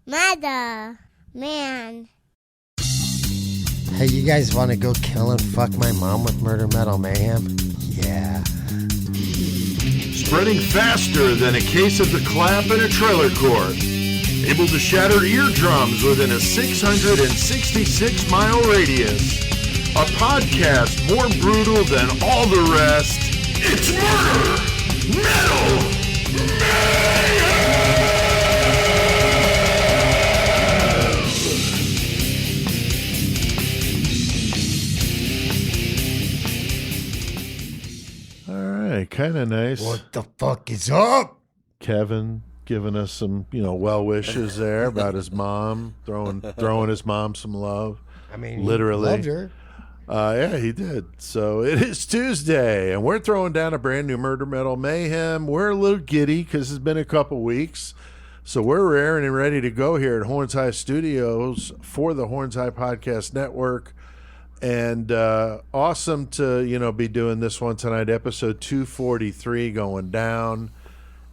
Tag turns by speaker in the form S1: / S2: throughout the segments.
S1: Mother, man.
S2: Hey, you guys want to go kill and fuck my mom with Murder Metal Mayhem? Yeah.
S3: Spreading faster than a case of the clap in a trailer court. Able to shatter eardrums within a 666-mile radius. A podcast more brutal than all the rest. It's Murder Metal Mayhem!
S4: Kind of nice.
S2: What the fuck is up?
S4: Kevin giving us some, well wishes there about his mom, throwing his mom some love.
S2: I mean,
S4: literally
S2: he loved her.
S4: Yeah, he did. So it is Tuesday, and we're throwing down a brand new Murder Metal Mayhem. We're a little giddy because it's been a couple weeks, so we're raring and ready to go here at Horns High Studios for the Horns High Podcast Network. And awesome to, be doing this one tonight, episode 243 going down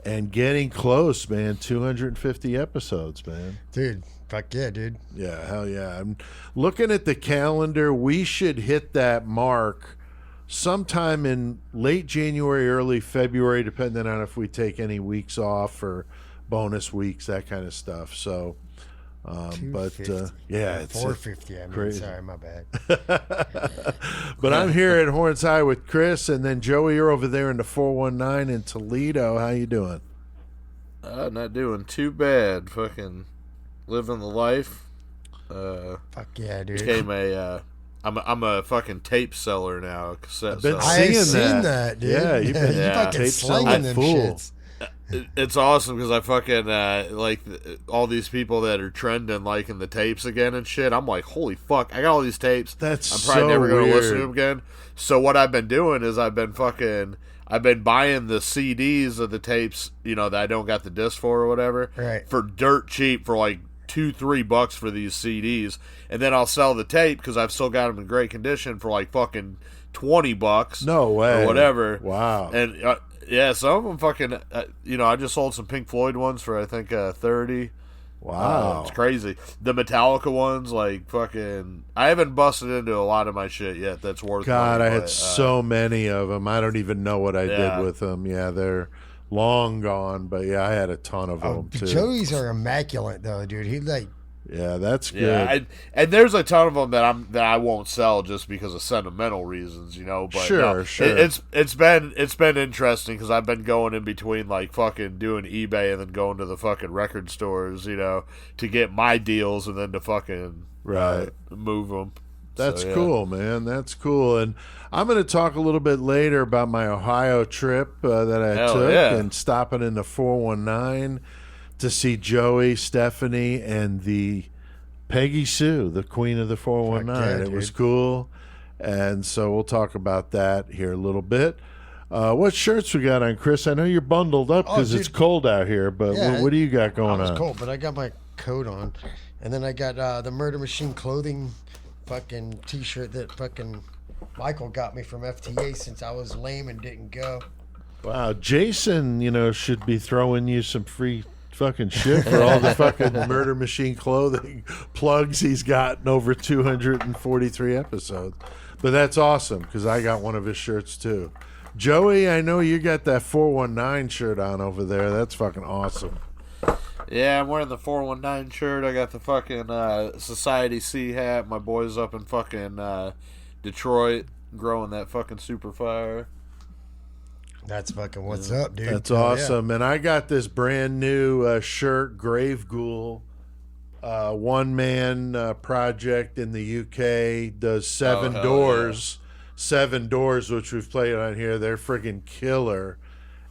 S4: and getting close, man. 250 episodes, man.
S2: Dude, fuck yeah, dude.
S4: Yeah, hell yeah. I'm looking at the calendar. We should hit that mark sometime in late January, early February, depending on if we take any weeks off or bonus weeks, that kind of stuff. So... yeah, it's
S2: 450.
S4: crazy.
S2: Sorry, my bad.
S4: But I'm here at Horns High with Chris, and then Joey, you're over there in the 419 in Toledo. How you doing?
S5: Not doing too bad. Fucking living the life.
S2: Fuck yeah, dude.
S5: Became I'm a fucking tape seller now. Cassette
S4: I've been
S5: seller.
S2: I've
S4: seeing
S2: seen
S4: that.
S2: dude.
S4: Yeah, you've been
S2: you fucking
S4: tape
S2: slinging
S4: selling
S2: them
S4: fool.
S2: shits.
S5: It's awesome because I fucking like all these people that are trending liking the tapes again and shit. I'm like, holy fuck, I got all these tapes.
S4: That's
S5: I'm probably
S4: so
S5: never gonna
S4: weird.
S5: listen to them again. So what I've been doing is I've been buying the CDs of the tapes, that I don't got the disc for or whatever,
S2: Right.
S5: for dirt cheap for like $2-3 for these CDs, and then I'll sell the tape because I've still got them in great condition for like fucking $20.
S4: No way.
S5: Or whatever.
S4: Wow.
S5: And yeah, some of them fucking, I just sold some Pink Floyd ones for I think 30.
S4: Wow.
S5: It's crazy. The Metallica ones, like fucking, I haven't busted into a lot of my shit yet. That's worth.
S4: God,
S5: money,
S4: I had so many of them. I don't even know what I
S5: Yeah.
S4: did with them. Yeah, they're long gone, but yeah, I had a ton of them too.
S2: Joey's are immaculate though, dude. He
S4: Yeah, that's good.
S5: Yeah, and there's a ton of them that I won't sell just because of sentimental reasons, But
S4: Sure.
S5: It's been interesting because I've been going in between like fucking doing eBay and then going to the fucking record stores, to get my deals and then to fucking move them.
S4: That's
S5: So, yeah.
S4: cool, man. That's cool. And I'm going to talk a little bit later about my Ohio trip that I
S5: Hell
S4: took
S5: yeah.
S4: and stopping in the 419 to see Joey, Stephanie, and the Peggy Sue, the queen of the 419.
S2: Fuck yeah,
S4: it was
S2: dude.
S4: cool. And so we'll talk about that here a little bit. What shirts we got on, Chris? I know you're bundled up because it's
S2: dude.
S4: cold out here, but
S2: Yeah,
S4: what do you got
S2: I
S4: going
S2: was
S4: on?
S2: cold, but I got my coat on, and then I got the Murder Machine clothing, fucking T-shirt that fucking Michael got me from FTA since I was lame and didn't go.
S4: Wow, Jason, should be throwing you some free fucking shit for all the fucking Murder Machine clothing plugs he's gotten over 243 episodes. But that's awesome because I got one of his shirts too. Joey, I know you got that 419 shirt on over there. That's fucking awesome.
S5: Yeah, I'm wearing the 419 shirt. I got the fucking Society C hat. My boys up in fucking Detroit growing that fucking super fire.
S2: That's fucking what's up, dude.
S4: That's
S2: Hell yeah.
S4: awesome. And I got this brand new shirt, Grave Ghoul, one-man project in the UK, does Seven
S5: hell
S4: Doors. Seven Doors, which we've played on here. They're friggin' killer.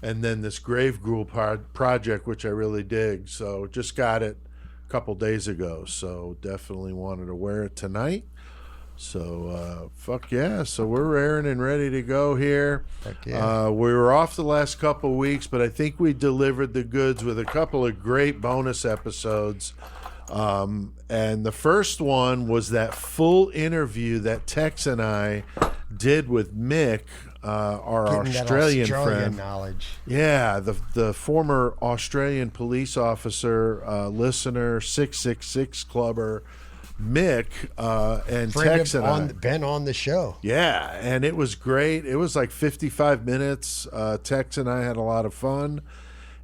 S4: And then this Grave Ghoul project, which I really dig. So just got it a couple days ago. So definitely wanted to wear it tonight. So, fuck yeah. So we're raring and ready to go here.
S2: Fuck yeah.
S4: We were off the last couple weeks, but I think we delivered the goods with a couple of great bonus episodes. And the first one was that full interview that Tex and I did with Mick
S2: Getting that
S4: Australian
S2: Australian
S4: friend.
S2: knowledge.
S4: Yeah, the former Australian police officer, listener, 666 clubber, Mick, and
S2: Friend
S4: Tex and I.
S2: been on the show.
S4: Yeah, and it was great. It was like 55 minutes. Tex and I had a lot of fun,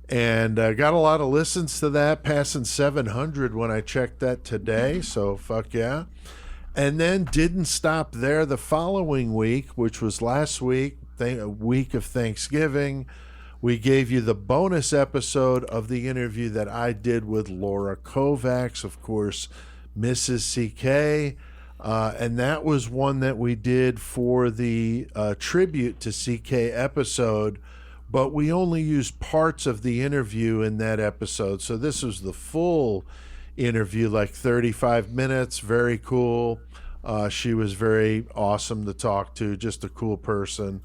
S4: and got a lot of listens to that, passing 700 when I checked that today. So fuck yeah. And then didn't stop there the following week, which was last week, a week of Thanksgiving. We gave you the bonus episode of the interview that I did with Laura Kovacs, of course, Mrs. CK. And that was one that we did for the tribute to CK episode, but we only used parts of the interview in that episode. So this was the full interview, like 35 minutes. Very cool. She was very awesome to talk to, just a cool person.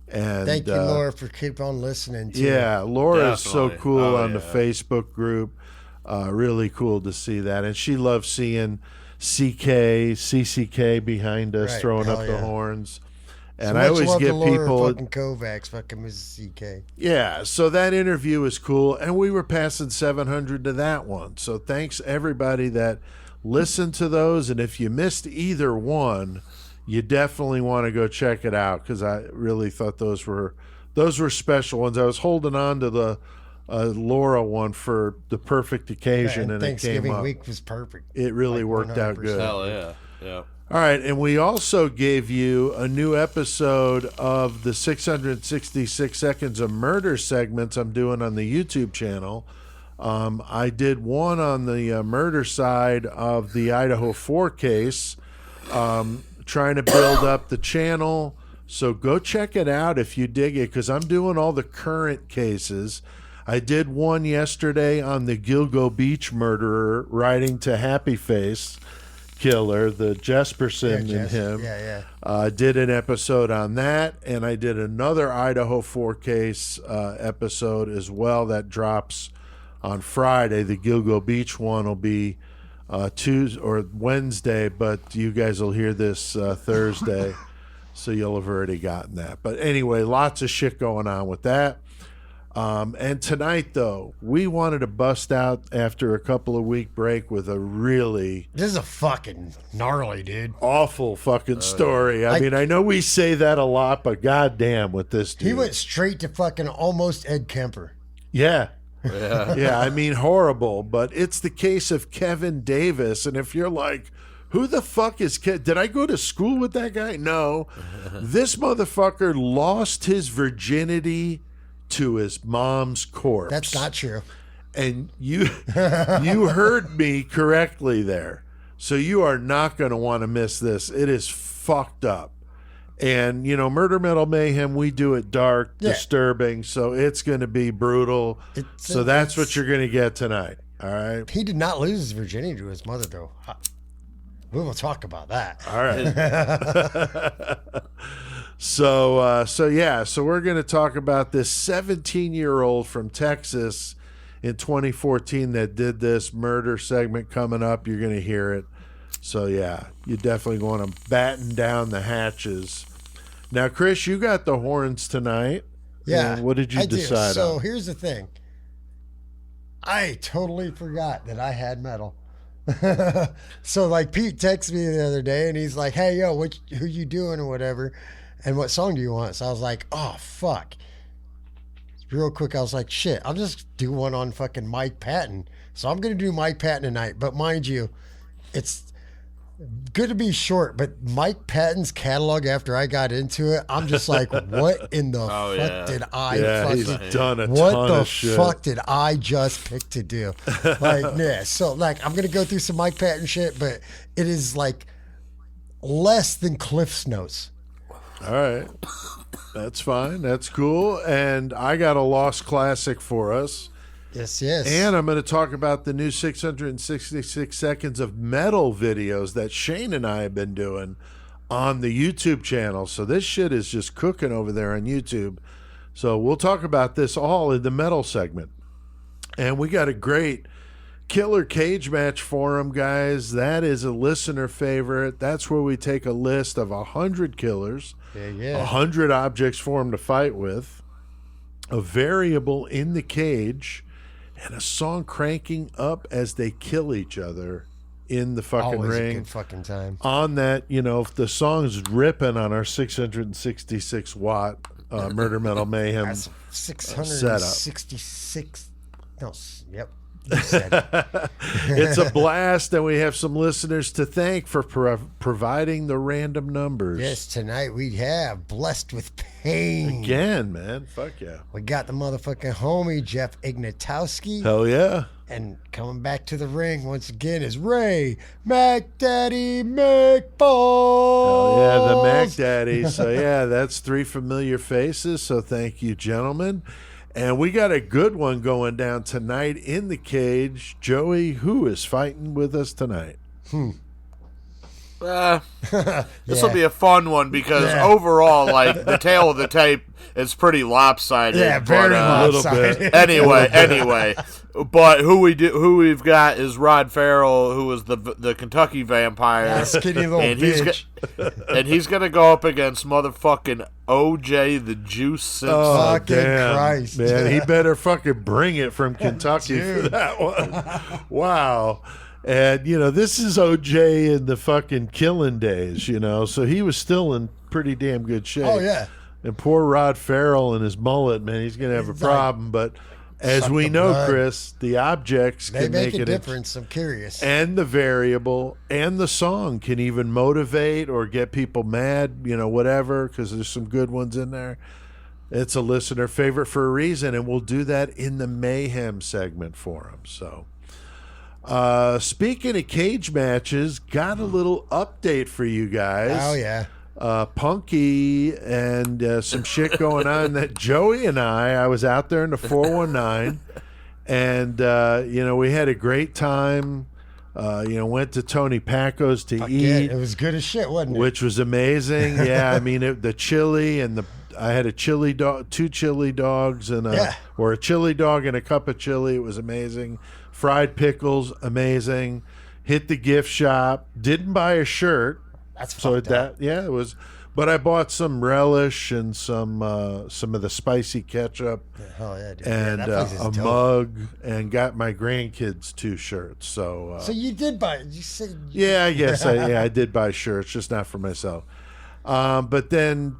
S4: And
S2: Thank you, Laura, for keep on listening to
S4: yeah, Laura is so
S5: Definitely.
S4: cool
S5: Oh,
S4: on the
S5: yeah.
S4: Facebook group. Really cool to see that. And she loves seeing CCK behind us,
S2: Right,
S4: throwing up
S2: hell
S4: the
S2: yeah.
S4: horns. And
S2: So
S4: I
S2: much
S4: always
S2: love
S4: get
S2: to Laura
S4: people.
S2: fucking Kovacs, fucking Mrs. CK.
S4: Yeah, so that interview was cool, and we were passing 700 to that one. So thanks everybody that listened to those, and if you missed either one, you definitely want to go check it out, because I really thought those were special ones. I was holding on to the Laura one for the perfect occasion,
S2: And
S4: and it came
S2: Thanksgiving
S4: up.
S2: week was perfect.
S4: It really
S2: like
S4: worked out
S2: 100%.
S4: good.
S5: Hell yeah. Yeah.
S4: All right, and we also gave you a new episode of the 666 Seconds of Murder segments I'm doing on the YouTube channel. I did one on the murder side of the Idaho 4 case, trying to build up the channel. So go check it out if you dig it, because I'm doing all the current cases. I did one yesterday on the Gilgo Beach murderer riding to Happy Face killer, the Jesperson
S2: Yeah,
S4: and him.
S2: Yeah.
S4: Did an episode on that, and I did another Idaho 4 case episode as well that drops on Friday. The Gilgo Beach one will be Tuesday or Wednesday, but you guys will hear this Thursday, so you'll have already gotten that. But anyway, lots of shit going on with that. And tonight, though, we wanted to bust out after a couple of week break with a really
S2: This is a fucking gnarly, dude.
S4: awful fucking story. I mean, I know we say that a lot, but goddamn with this dude.
S2: He went straight to fucking almost Ed Kemper.
S4: Yeah.
S5: Yeah.
S4: Yeah, I mean, horrible. But it's the case of Kevin Davis. And if you're like, who the fuck is did I go to school with that guy? No. This motherfucker lost his virginity to his mom's corpse.
S2: That's not true.
S4: And you heard me correctly there. So you are not going to want to miss this. It is fucked up. And, you know, Murder Metal Mayhem, we do it dark,
S2: Yeah.
S4: disturbing, so it's going to be brutal. So that's what you're going to get tonight. All right?
S2: He did not lose his virginity to his mother, though. We will talk about that.
S4: All right. So we're going to talk about this 17-year-old from Texas in 2014 that did this murder segment coming up. You're going to hear it. So, yeah, you definitely want to batten down the hatches. Now, Chris, you got the horns tonight.
S2: Yeah.
S4: And what did you
S2: I do.
S4: decide
S2: So
S4: on?
S2: here's the thing. I totally forgot that I had metal. So like Pete texted me the other day and he's like, hey, yo, who you doing or whatever? And what song do you want? So I was like, oh, fuck. Real quick, I was like, shit, I'll just do one on fucking Mike Patton. So I'm going to do Mike Patton tonight. But mind you, it's good to be short, but Mike Patton's catalog after I got into it, I'm just like, what in the fuck
S5: yeah.
S2: did I
S4: Yeah, he's
S2: fucking...
S4: done a
S2: What
S4: ton
S2: the
S4: of shit.
S2: fuck did I just pick to do? Like, yeah. So, like, I'm gonna go through some Mike Patton shit, but it is like less than Cliff's Notes.
S4: All right. That's fine. That's cool. And I got a lost classic for us.
S2: Yes, yes.
S4: And I'm going to talk about the new 666 seconds of metal videos that Shane and I have been doing on the YouTube channel. So this shit is just cooking over there on YouTube. So we'll talk about this all in the metal segment. And we got a great Killer Cage Match Forum, guys. That is a listener favorite. That's where we take a list of 100 killers, 100 objects for them to fight with, a variable in the cage, and a song cranking up as they kill each other in the fucking
S2: Always
S4: ring.
S2: a good fucking time.
S4: On that, if the song's ripping on our 666 watt Murder Metal Mayhem
S2: That's
S4: setup.
S2: 666. No, yep. You said it.
S4: It's a blast, and we have some listeners to thank for providing the random numbers.
S2: Yes, tonight we have Blessed with Pain.
S4: Again, man. Fuck yeah.
S2: We got the motherfucking homie, Jeff Ignatowski.
S4: Hell yeah.
S2: And coming back to the ring once again is Ray McDaddy McBalls.
S4: Oh, yeah, the Mac Daddy. So, yeah, that's 3 familiar faces. So, thank you, gentlemen. And we got a good one going down tonight in the cage. Joey, who is fighting with us tonight?
S5: This will be a fun one because overall, like, the tail of the tape is pretty lopsided.
S2: Yeah, very lopsided.
S5: Anyway. But who we've got is Rod Farrell, who was the Kentucky Vampire.
S2: Yeah, skinny little bitch.
S5: And he's gonna go up against motherfucking OJ the Juice Simpson.
S4: Oh,
S2: Fucking
S4: damn.
S2: Christ.
S4: Man, he better fucking bring it from Kentucky for that one. Wow. And, this is OJ in the fucking killing days, so he was still in pretty damn good shape.
S2: Oh, yeah.
S4: And poor Rod Farrell and his mullet, man, he's going to have a problem. But as we know,
S2: blood.
S4: Chris, the objects
S2: They
S4: can
S2: make a
S4: it
S2: difference. I'm curious.
S4: and the variable and the song can even motivate or get people mad, whatever, because there's some good ones in there. It's a listener favorite for a reason, and we'll do that in the Mayhem segment for him. So, speaking of cage matches, got a little update for you guys.
S2: Oh, yeah.
S4: Punky and some shit going on that Joey and I was out there in the 419 and we had a great time. Went to Tony Paco's to eat.
S2: Yeah, it was good as shit, wasn't it?
S4: Which was amazing. Yeah, I mean the chili and I had a chili dog, 2 chili dogs and or a chili dog and a cup of chili. It was amazing. Fried pickles, amazing. Hit the gift shop. Didn't buy a shirt.
S2: That's fucked up.
S4: It was. But I bought some relish and some of the spicy ketchup
S2: Hell yeah, dude.
S4: and
S2: that place is
S4: a
S2: dope.
S4: mug, and got my grandkids 2 shirts. So
S2: So you did buy it. You said.
S4: yeah, I guess I did buy shirts, just not for myself. But then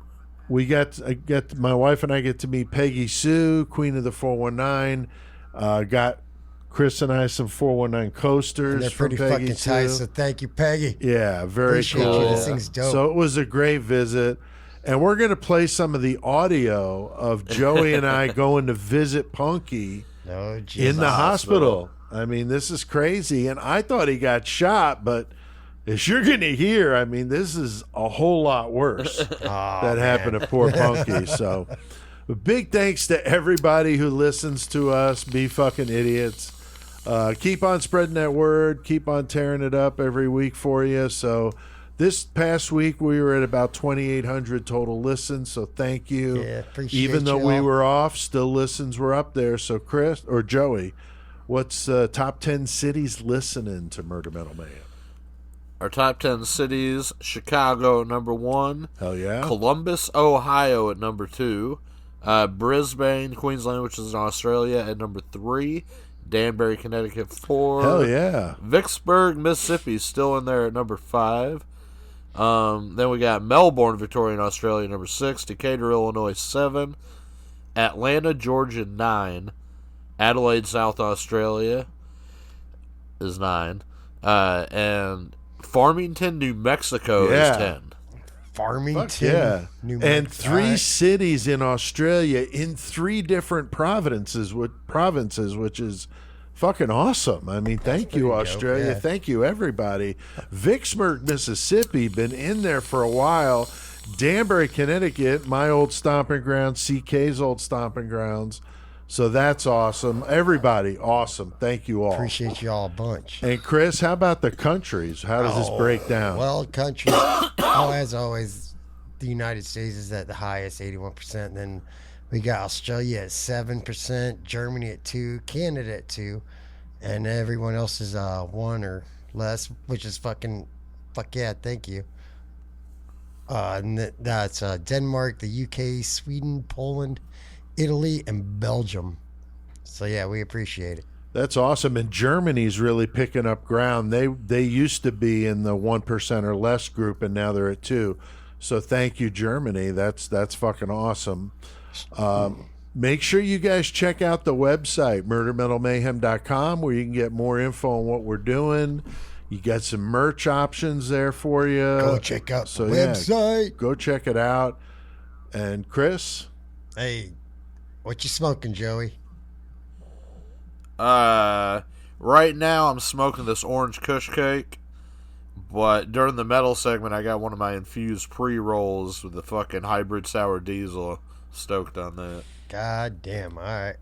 S4: my wife and I get to meet Peggy Sue, Queen of the 419. Got Chris and I some 419 coasters.
S2: And they're
S4: from
S2: pretty
S4: Peggy
S2: fucking
S4: Sue.
S2: tight, so thank you, Peggy.
S4: Yeah, very
S2: Appreciate
S4: cool.
S2: you. This thing's dope.
S4: So it was a great visit. And we're going to play some of the audio of Joey and I going to visit Punky
S2: No,
S4: in the hospital. I mean, this is crazy. And I thought he got shot, but as you're going to hear, I mean, this is a whole lot worse that happened to poor Punky. So a big thanks to everybody who listens to us. Be fucking idiots. Keep on spreading that word. Keep on tearing it up every week for you. So this past week we were at about 2,800 total listens. So thank you.
S2: Yeah, appreciate
S4: Even though
S2: y'all.
S4: we were off, still listens were up there. So Chris or Joey, what's top 10 cities listening to Murder Metal Mayhem?
S5: Our top 10 cities: Chicago at number 1,
S4: Hell yeah.
S5: Columbus, Ohio at number 2, Brisbane, Queensland, which is in Australia, at number 3, Danbury, Connecticut, 4.
S4: Hell yeah.
S5: Vicksburg, Mississippi, still in there at number 5. Then we got Melbourne, Victoria, Australia, number 6. Decatur, Illinois, 7. Atlanta, Georgia, 9. Adelaide, South Australia is 9. And Farmington, New Mexico is 10.
S2: Farmington,
S4: Yeah.
S2: New
S4: And
S2: Mexico.
S4: 3
S2: All right.
S4: cities in Australia in 3 different provinces, which is fucking awesome. I mean, thank you,
S2: pretty dope,
S4: Australia.
S2: yeah.
S4: Thank you, everybody. Vicksburg, Mississippi, been in there for a while. Danbury, Connecticut, my old stomping grounds, CK's old stomping grounds. So that's awesome. Everybody, awesome. Thank you all.
S2: Appreciate you all a bunch.
S4: And Chris, how about the countries? How does this break down?
S2: Well, country, as always, the United States is at the highest, 81%. Then we got Australia at 7%, Germany at 2%, Canada at 2%, and everyone else is 1 or less, which is fuck yeah, thank you. And that's Denmark, the UK, Sweden, Poland, Italy, and Belgium. So yeah, we appreciate it.
S4: That's awesome. And Germany's really picking up ground. They used to be in the 1% or less group, and now they're at 2. So thank you, Germany. That's fucking awesome. Make sure you guys check out the website, murdermetalmayhem.com, where you can get more info on what we're doing. You got some merch options there for you.
S2: Go check out the website.
S4: Go check it out. And Chris?
S2: Hey, what you smoking, Joey?
S5: Right now I'm smoking this orange kush cake, but during the metal segment I got one of my infused pre-rolls with the fucking hybrid sour diesel. Stoked on that.
S2: God damn, all right.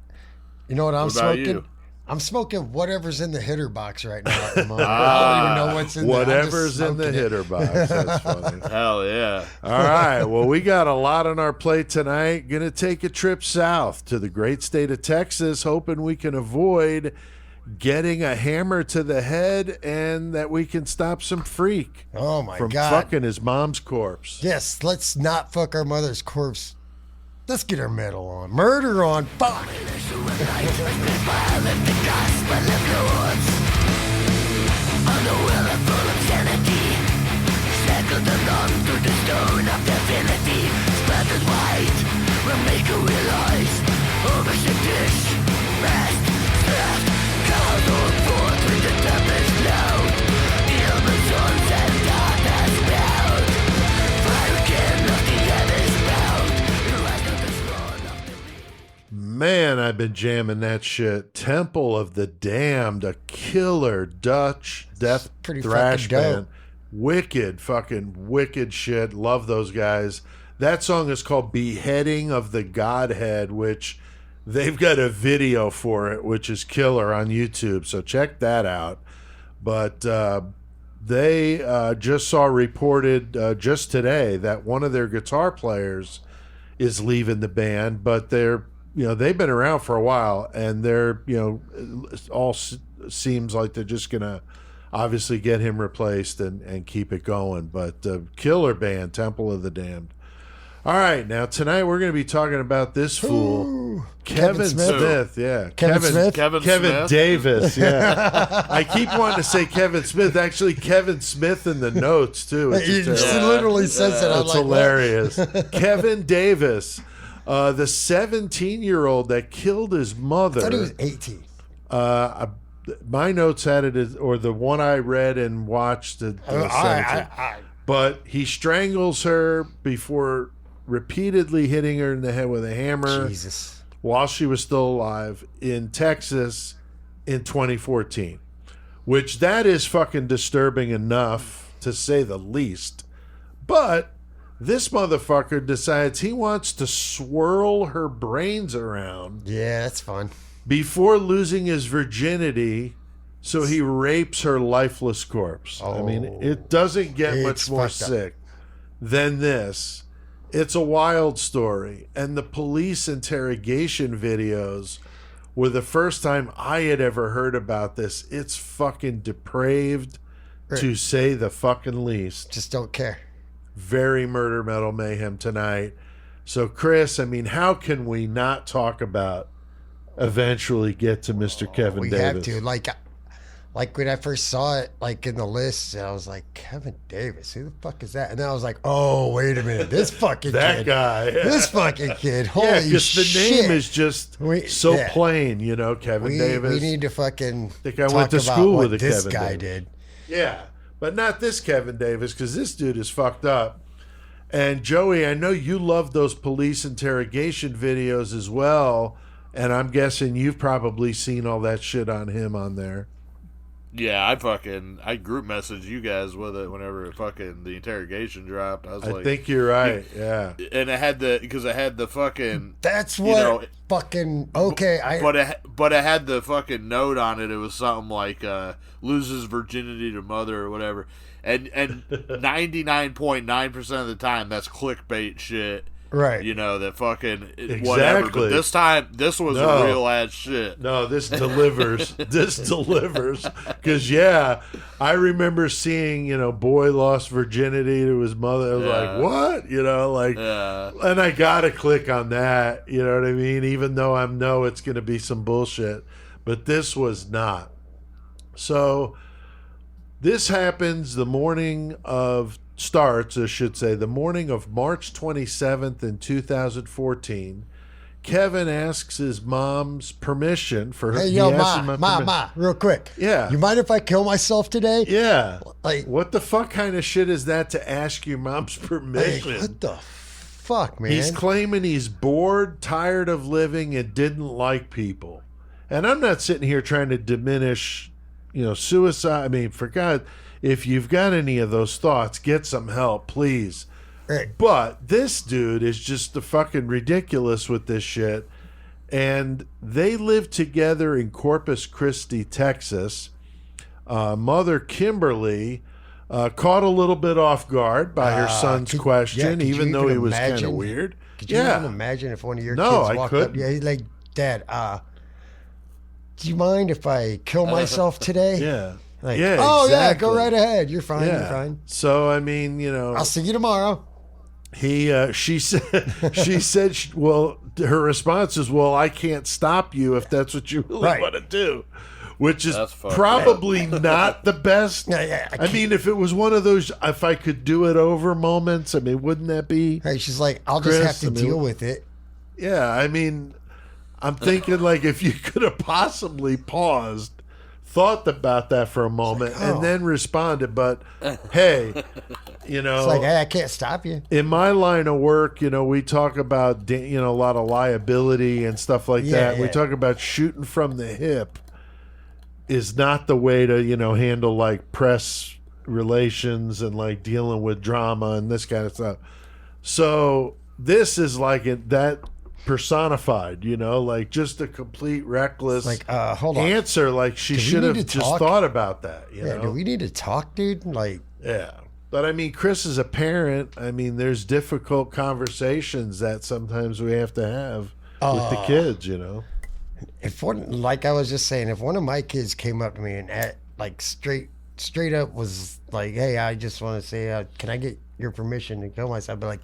S2: You know what I'm
S5: What about
S2: smoking?
S5: you?
S2: I'm smoking whatever's in the hitter box right now at the moment. I don't even know what's in there.
S4: Whatever's in the hitter box. That's funny.
S5: Hell yeah.
S4: All right. Well, we got a lot on our plate tonight. Going to take a trip south to the great state of Texas, hoping we can avoid getting a hammer to the head and that we can stop some freak
S2: Oh my
S4: from
S2: God.
S4: fucking his mom's corpse.
S2: Yes, let's not fuck our mother's corpse. Let's get our metal on. Murder on. Fuck.
S4: Man, I've been jamming that shit. Temple of the Damned, a killer Dutch death
S2: Pretty
S4: thrash
S2: fucking dope.
S4: band. Wicked, fucking wicked shit. Love those guys. That song is called Beheading of the Godhead, which they've got a video for it, which is killer on YouTube. So check that out. But they just saw reported just today that one of their guitar players is leaving the band, but they've been around for a while, and they're, seems like they're just gonna obviously get him replaced and keep it going. But killer band, Temple of the Damned. All right, now tonight we're going to be talking about this fool, Kevin Smith. Yeah,
S2: Kevin Smith?
S5: Kevin Smith?
S4: Davis. Yeah, I keep wanting to say Kevin Smith. Actually, Kevin Smith in the notes too. It's
S2: He
S4: just
S2: just literally says it. I'm
S4: It's
S2: like,
S4: hilarious. Kevin Davis, the 17-year-old that killed his mother.
S2: I thought he was 18.
S4: My notes had it as, or the one I read and watched, the 17. But he strangles her before repeatedly hitting her in the head with a hammer
S2: Jesus.
S4: while she was still alive in Texas in 2014, which that is fucking disturbing enough to say the least. But this motherfucker decides he wants to swirl her brains around
S2: Yeah, that's fun.
S4: before losing his virginity, so he rapes her lifeless corpse. I mean, it doesn't get much
S2: It's
S4: more
S2: fucked up.
S4: sick than this. It's a wild story, and the police interrogation videos were the first time I had ever heard about this. It's fucking depraved, to say the fucking least.
S2: Just don't care.
S4: Very Murder Metal Mayhem tonight. So, Chris, I mean, how can we not talk about eventually get to Mr. Kevin
S2: We
S4: Davis?
S2: have to. Like when I first saw it, like in the list, I was like, Kevin Davis, who the fuck is that? And then I was like, oh, wait a minute, this fucking
S4: That
S2: kid,
S4: guy.
S2: this fucking kid, holy
S4: Yeah, because the
S2: shit!
S4: name is just so
S2: yeah.
S4: plain, Kevin Davis.
S2: We need to fucking
S4: think I
S2: talk
S4: went to
S2: about
S4: school
S2: what
S4: with a
S2: this
S4: Kevin
S2: guy
S4: Davis.
S2: did.
S4: Yeah, but not this Kevin Davis, because this dude is fucked up. And Joey, I know you love those police interrogation videos as well, and I'm guessing you've probably seen all that shit on him on there.
S5: Yeah, I group messaged you guys with it whenever fucking the interrogation dropped. I was
S4: I
S5: like,
S4: think you're right. Yeah.
S5: and it had the fucking.
S2: That's
S5: You
S2: what
S5: know,
S2: fucking okay.
S5: But it had the fucking note on it. It was something like loses virginity to mother or whatever. And 99.9% of the time that's clickbait shit.
S2: Right.
S5: You know, that fucking
S4: Exactly.
S5: whatever. But this time, this was
S4: No.
S5: real ass shit.
S4: No, this delivers. This delivers. Because, I remember seeing, boy lost virginity to his mother. I was like, what? And I got to click on that. You know what I mean? Even though I know it's going to be some bullshit. But this was not. So this happens the morning of, starts, I should say, the morning of March 27th in 2014. Kevin asks his mom's permission for her.
S2: Hey, yo, Ma, real quick.
S4: Yeah.
S2: You mind if I kill myself today?
S4: Yeah.
S2: Like,
S4: what the fuck kind of shit is that to ask your mom's permission?
S2: Hey, what the fuck, man?
S4: He's claiming he's bored, tired of living, and didn't like people. And I'm not sitting here trying to diminish, suicide. I mean, for God, if you've got any of those thoughts, get some help, please.
S2: Right.
S4: But this dude is just the fucking ridiculous with this shit. And they live together in Corpus Christi, Texas. Mother Kimberly caught a little bit off guard by her son's question,
S2: could
S4: even
S2: you
S4: though
S2: even
S4: he was kind of
S2: imagine?
S4: weird.
S2: Could you even imagine if one of your kids
S4: I
S2: walked
S4: couldn't.
S2: up? Yeah, he's like, Dad, do you mind if I kill myself today?
S4: Yeah.
S2: Like,
S4: Yeah,
S2: oh, yeah,
S4: exactly.
S2: go right ahead. You're fine.
S4: Yeah.
S2: You're fine.
S4: So, I mean,
S2: I'll see you tomorrow.
S4: she said, well, her response is, well, I can't stop you if that's what you really want to do, which is probably not the best. I mean, if it was one of those, if I could do it over moments, I mean, wouldn't that be?
S2: Right, she's like, I'll
S4: Chris,
S2: just have to deal with it.
S4: Yeah, I mean, I'm thinking like if you could have possibly paused, thought about that for a moment, and then responded. But hey,
S2: it's like, hey, I can't stop you.
S4: In my line of work, we talk about a lot of liability and stuff like that. We talk about shooting from the hip is not the way to handle like press relations and like dealing with drama and this kind of stuff. So this is like that personified, like just a complete reckless
S2: hold on.
S4: answer. Like she should have just thought about that. You know?
S2: Do we need to talk, dude? Like,
S4: yeah. But I mean, Chris is a parent. I mean, there's difficult conversations that sometimes we have to have with the kids,
S2: If one, like I was just saying, if one of my kids came up to me and like straight up was like, hey, I just want to say, can I get your permission to kill myself? I'd be like,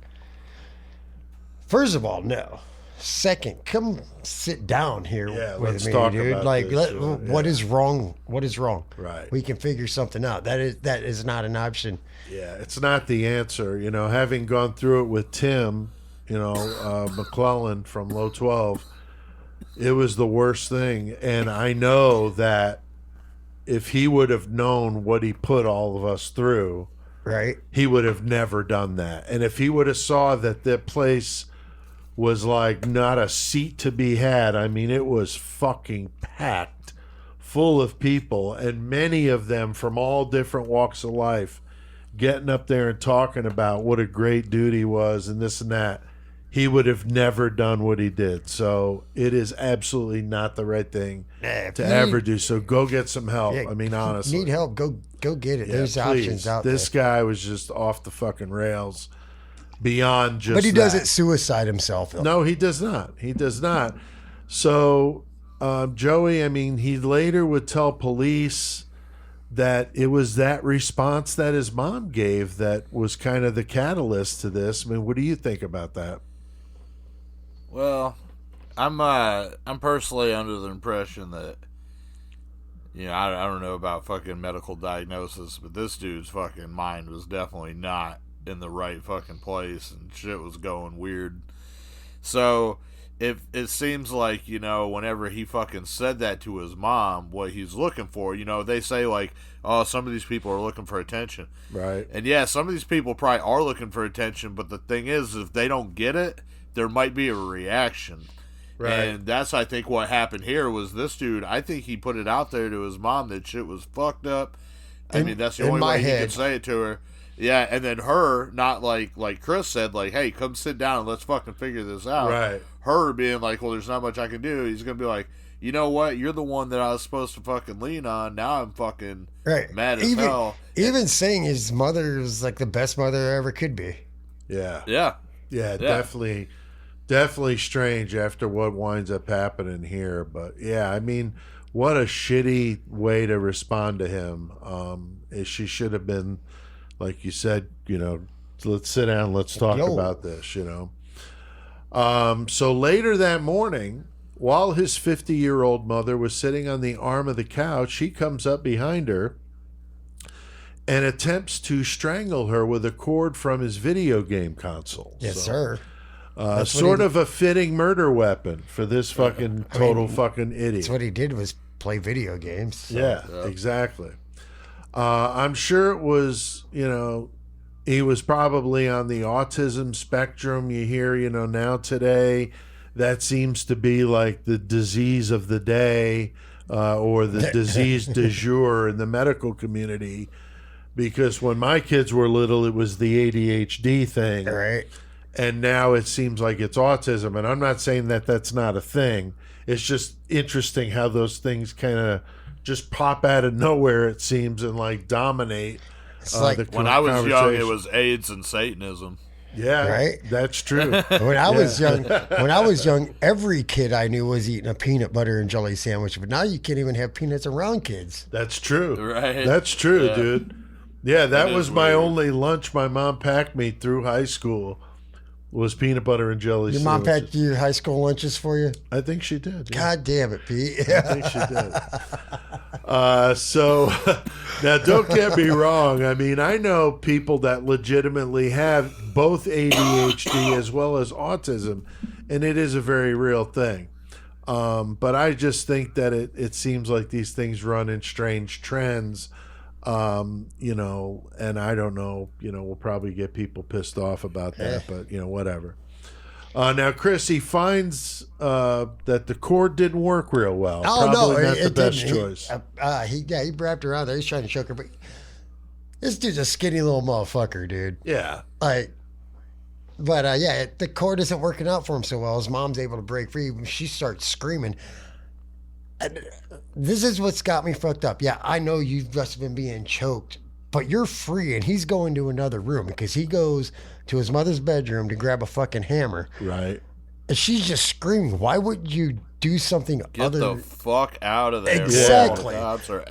S2: first of all, no. Second, come sit down here with me, dude. Like, what is wrong? What is wrong?
S4: Right.
S2: We can figure something out. That is not an option.
S4: Yeah, it's not the answer. Having gone through it with Tim, McClellan from Low 12, it was the worst thing. And I know that if he would have known what he put all of us through,
S2: right,
S4: he would have never done that. And if he would have saw that the place was like not a seat to be had, I mean, it was fucking packed full of people, and many of them from all different walks of life getting up there and talking about what a great dude he was and this and that. He would have never done what he did. So it is absolutely not the right thing to ever do. So go get some help. I mean, honestly.
S2: Need help, go get it.
S4: Yeah,
S2: There's options out
S4: there. This guy was just off the fucking rails beyond just
S2: But he
S4: that.
S2: doesn't suicide himself, though.
S4: No, he does not. He does not. So, Joey, I mean, he later would tell police that it was that response that his mom gave that was kind of the catalyst to this. I mean, what do you think about that?
S5: Well, I'm personally under the impression that, I don't know about fucking medical diagnosis, but this dude's fucking mind was definitely not in the right fucking place, and shit was going weird. So it seems like, whenever he fucking said that to his mom, what he's looking for, they say like, oh, some of these people are looking for attention,
S4: right?
S5: And yeah, some of these people probably are looking for attention, but the thing is, if they don't get it, there might be a reaction. Right. And that's, I think, what happened here was this dude, I think he put it out there to his mom that shit was fucked up. I mean, that's the only way he could say it to her. Yeah, and then her, not like Chris said, like, hey, come sit down and let's fucking figure this out.
S4: Right.
S5: Her being like, well, there's not much I can do. He's going to be like, you know what? You're the one that I was supposed to fucking lean on. Now I'm fucking mad as hell.
S2: Even saying his mother is like the best mother there ever could be.
S4: Yeah.
S5: Yeah.
S4: Yeah, definitely strange after what winds up happening here. But yeah, I mean, what a shitty way to respond to him. She should have been, like you said, let's sit down, let's talk about this, So later that morning, while his 50-year-old mother was sitting on the arm of the couch, he comes up behind her and attempts to strangle her with a cord from his video game console.
S2: Yes, sir.
S4: Sort of a fitting murder weapon for this fucking fucking idiot.
S2: That's what he did, was play video games. So.
S4: Yeah, exactly. I'm sure it was, he was probably on the autism spectrum. You hear, now today, that seems to be like the disease of the day, or the disease du jour in the medical community. Because when my kids were little, it was the ADHD thing.
S2: Right.
S4: And now it seems like it's autism. And I'm not saying that that's not a thing. It's just interesting how those things kind of just pop out of nowhere, it seems, and like dominate.
S2: It's like
S5: when I was young, it was AIDS and Satanism.
S4: Yeah,
S2: right.
S4: That's true.
S2: When I was young, every kid I knew was eating a peanut butter and jelly sandwich. But now you can't even have peanuts around kids.
S4: That's true.
S5: Right.
S4: That's true,
S5: Yeah.
S4: dude. Yeah, that was my
S5: weird.
S4: only lunch my mom packed me through high school. Was peanut butter and jelly
S2: Your mom
S4: sandwiches.
S2: packed your high school lunches for you?
S4: I think she did. Yeah.
S2: God damn it, Pete.
S4: I think she did. So now, don't get me wrong. I mean, I know people that legitimately have both ADHD as well as autism, and it is a very real thing. But I just think that it seems like these things run in strange trends. And I don't know, we'll probably get people pissed off about that, but whatever. Now, Chris, he finds that the cord didn't work real well.
S2: Oh,
S4: Probably
S2: no,
S4: not the
S2: it
S4: best
S2: didn't.
S4: choice.
S2: He wrapped around there. He's trying to choke her, but this dude's a skinny little motherfucker, dude.
S4: Yeah.
S2: But the cord isn't working out for him so well. His mom's able to break free. She starts screaming. And this is what's got me fucked up. Yeah, I know you've just been being choked, but you're free, and he's going to another room because he goes to his mother's bedroom to grab a fucking hammer.
S4: Right.
S2: And she's just screaming. Why would you do something
S5: Get the fuck out of there.
S2: Exactly.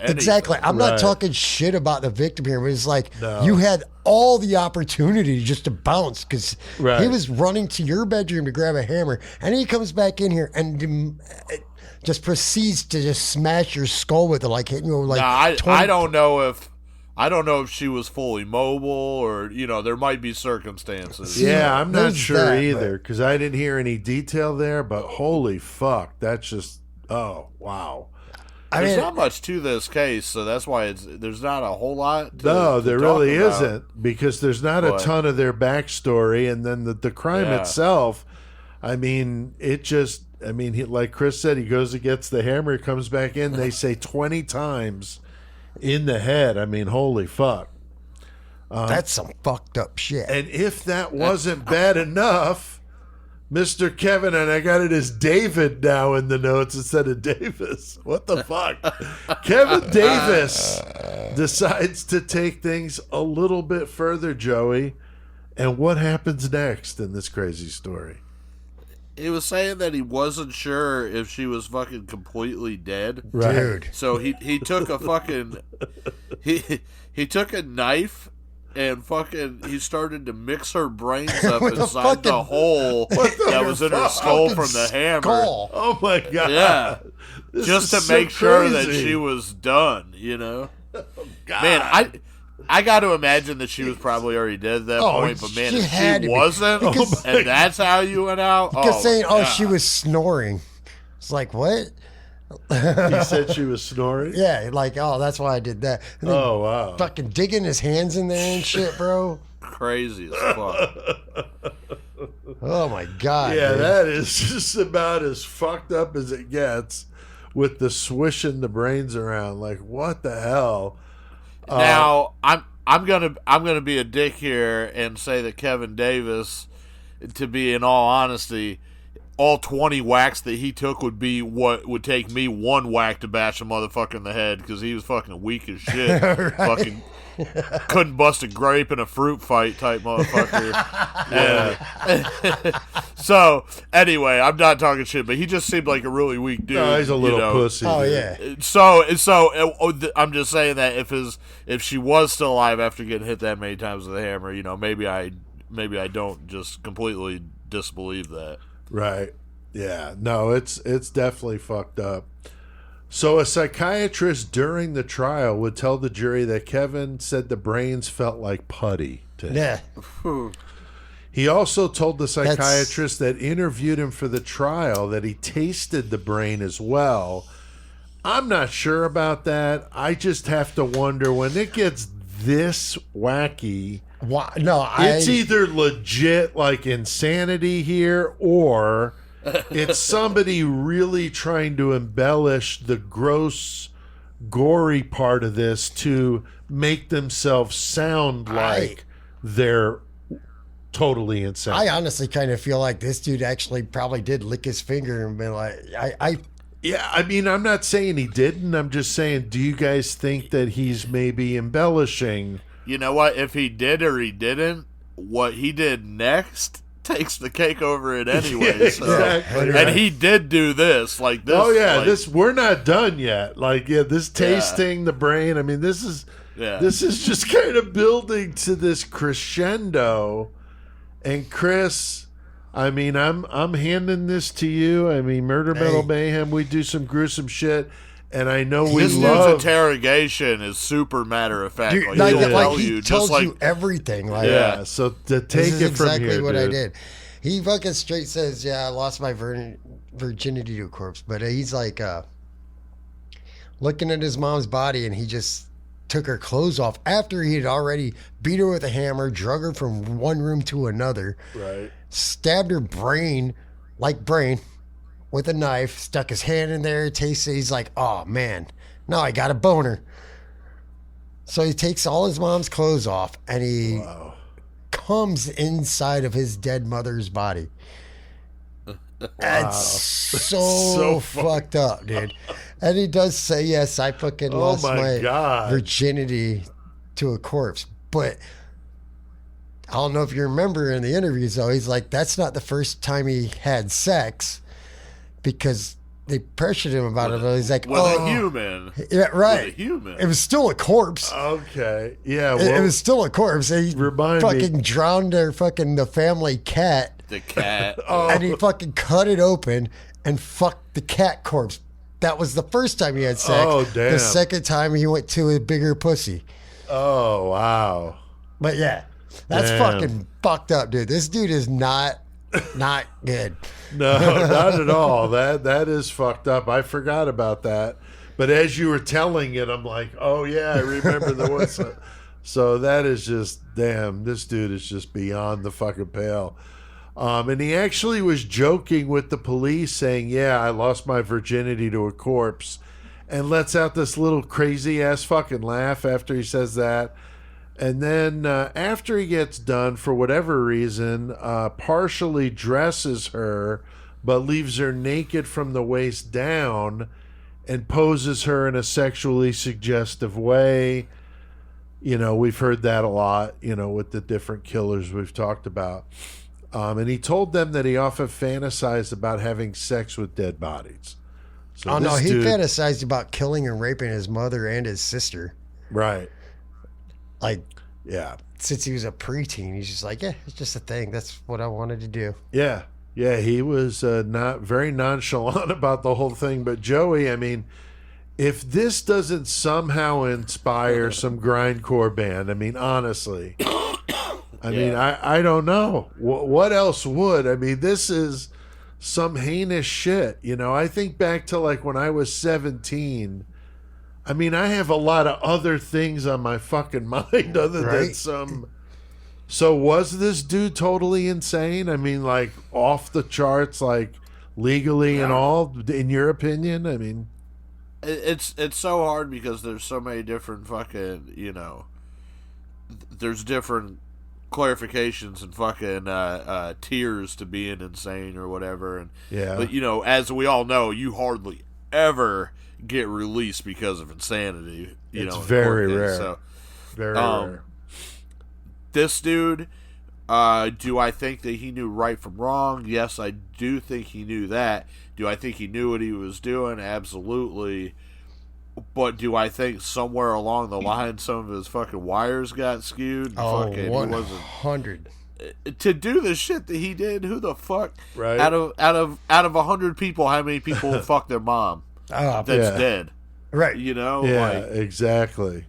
S5: Exactly.
S2: I'm
S4: Right.
S2: not talking shit about the victim here, but it's like
S4: No.
S2: you had all the opportunity just to bounce because
S4: Right.
S2: he was running to your bedroom to grab a hammer, and he comes back in here and just proceeds to just smash your skull with it, like hitting you with like.
S5: I don't know if she was fully mobile or there might be circumstances.
S4: Yeah, I'm not
S2: there's
S4: sure
S2: that,
S4: either because I didn't hear any detail there, but holy fuck, that's just, oh, wow.
S5: There's not much to this case, so that's why there's not a whole lot.
S4: No, there really
S5: about.
S4: isn't because there's not a ton of their backstory, and then the crime itself. I mean, like Chris said, he goes and gets the hammer, comes back in. They say 20 times in the head. I mean, holy fuck.
S2: That's some fucked up shit.
S4: And if that wasn't bad enough, Mr. Kevin, and I got it as David now in the notes instead of Davis. What the fuck? Kevin Davis decides to take things a little bit further, Joey. And what happens next in this crazy story?
S5: He was saying that he wasn't sure if she was fucking completely dead.
S4: Right.
S2: Dude.
S5: So he took a fucking he took a knife and fucking he started to mix her brains up
S2: With a
S5: inside the
S2: fucking-
S5: hole that was in her skull from the hammer.
S2: Skull.
S4: Oh, my God.
S5: Yeah.
S4: This
S5: Just
S4: is
S5: to make
S4: so
S5: sure that
S4: crazy.
S5: she was done,
S4: God.
S5: Man, I got to imagine that she was probably already dead at that point, but man,
S2: she
S5: if
S2: had
S5: she
S2: to be.
S5: wasn't,
S2: Because-
S5: and that's how you went out.
S2: Because saying,
S5: my
S2: she
S5: God.
S2: was snoring. It's like, what?
S4: He said she was snoring?
S2: Yeah, like, that's why I did that. And then
S4: Oh, wow.
S2: fucking digging his hands in there and shit, bro.
S5: Crazy as fuck.
S2: Oh, my God.
S4: Yeah,
S2: dude.
S4: that is just about as fucked up as it gets with the swishing the brains around. Like, what the hell?
S5: Now I'm gonna be a dick here and say that Kevin Davis, to be in all honesty, all 20 whacks that he took would be what would take me one whack to bash a motherfucker in the head, because he was fucking weak as shit.
S2: Right.
S5: Fucking couldn't bust a grape in a fruit fight type motherfucker. So anyway, I'm not talking shit, but he just seemed like a really weak dude.
S4: No, he's a little pussy.
S2: Oh
S4: dude.
S2: yeah.
S5: So I'm just saying that if she was still alive after getting hit that many times with a hammer, maybe I don't just completely disbelieve that.
S4: Right. Yeah. No, it's definitely fucked up. So a psychiatrist during the trial would tell the jury that Kevin said the brains felt like putty to him.
S2: Yeah.
S4: He also told the psychiatrist that interviewed him for the trial that he tasted the brain as well. I'm not sure about that. I just have to wonder, when it gets this wacky,
S2: Why? No,
S4: it's either legit like insanity here, or it's somebody really trying to embellish the gross, gory part of this to make themselves sound like they're totally insane.
S2: I honestly kind of feel like this dude actually probably did lick his finger and be like,
S4: Yeah, I mean, I'm not saying he didn't. I'm just saying, do you guys think that he's maybe embellishing?
S5: You know what? If he did or he didn't, what he did next takes the cake over it anyway.
S4: Yeah,
S5: so.
S4: exactly.
S5: And he did do this. Like this.
S4: Oh yeah,
S5: like,
S4: this we're not done yet. Like this tasting the brain. I mean, this is just kind of building to this crescendo. And Chris, I mean, I'm handing this to you. I mean, Murder Metal Mayhem, we do some gruesome shit. And I know we
S5: this
S4: love...
S5: dude's interrogation is super matter of fact.
S2: dude,
S5: Like, he'll tell
S2: he
S5: you,
S2: tells
S5: just like,
S2: you everything. Like,
S4: Yeah, so to take
S2: this is
S4: it from
S2: exactly
S4: here,
S2: what
S4: dude.
S2: I did. He fucking straight says, "Yeah, I lost my virginity to a corpse," but he's like looking at his mom's body, and he just took her clothes off after he had already beat her with a hammer, drug her from one room to another,
S4: Right.
S2: stabbed her brain with a knife, stuck his hand in there, tasted. He's like, "Oh man, now I got a boner." So he takes all his mom's clothes off, and he comes inside of his dead mother's body. That's so fucked up, dude. And he does say, "Yes, I fucking lost my virginity to a corpse." But I don't know if you remember in the interviews, though, he's like, that's not the first time he had sex, because they pressured him about it. He's like,
S5: with a human.
S2: Yeah, right.
S5: With a human.
S2: It was still a corpse.
S4: Okay. Yeah.
S2: It
S4: Well,
S2: was still a corpse. He fucking drowned the family cat.
S5: The cat.
S2: And he fucking cut it open and fucked the cat corpse. That was the first time he had sex.
S4: Oh, damn.
S2: The second time he went to a bigger pussy.
S4: Oh, wow.
S2: But yeah, that's fucking fucked up, dude. This dude is not good.
S4: No, not at all. That is fucked up. I forgot about that. But as you were telling it, I'm like, oh yeah, I remember there was a... So that is just, damn, this dude is just beyond the fucking pale. And he actually was joking with the police, saying, yeah, I lost my virginity to a corpse, and lets out this little crazy ass fucking laugh after he says that. And then after he gets done, for whatever reason, partially dresses her, but leaves her naked from the waist down, and poses her in a sexually suggestive way. You know, we've heard that a lot, you know, with the different killers we've talked about. And he told them that he often fantasized about having sex with dead bodies. So
S2: no, he fantasized about killing and raping his mother and his sister.
S4: Right.
S2: Like,
S4: yeah.
S2: Since he was a preteen, he's just like, yeah, it's just a thing. That's what I wanted to do.
S4: Yeah. Yeah, he was not very nonchalant about the whole thing. But Joey, I mean, if this doesn't somehow inspire some grindcore band, I mean, honestly, I mean, I don't know. What else would? I mean, this is some heinous shit. You know, I think back to like when I was 17. I mean, I have a lot of other things on my fucking mind other than some... So was this dude totally insane? I mean, like, off the charts, like, legally and all, in your opinion? I mean...
S5: It's so hard because there's so many different fucking, you know... There's different clarifications and fucking tiers to being insane or whatever. And
S4: Yeah.
S5: but as we all know, you hardly ever get released because of insanity.
S4: It's
S5: in
S4: very
S5: court case.
S4: rare.
S5: So
S4: Very rare.
S5: this dude, do I think that he knew right from wrong? Yes, I do think he knew that. Do I think he knew what he was doing? Absolutely. But do I think somewhere along the line some of his fucking wires got skewed?
S2: Oh,
S5: Fucking, he
S2: 100.
S5: to do the shit that he did, who the fuck
S4: Right.
S5: out of 100 people, how many people fuck their mom
S2: Oh,
S5: that's
S4: Yeah.
S5: dead?
S2: right.
S5: Yeah,
S4: Yeah, exactly.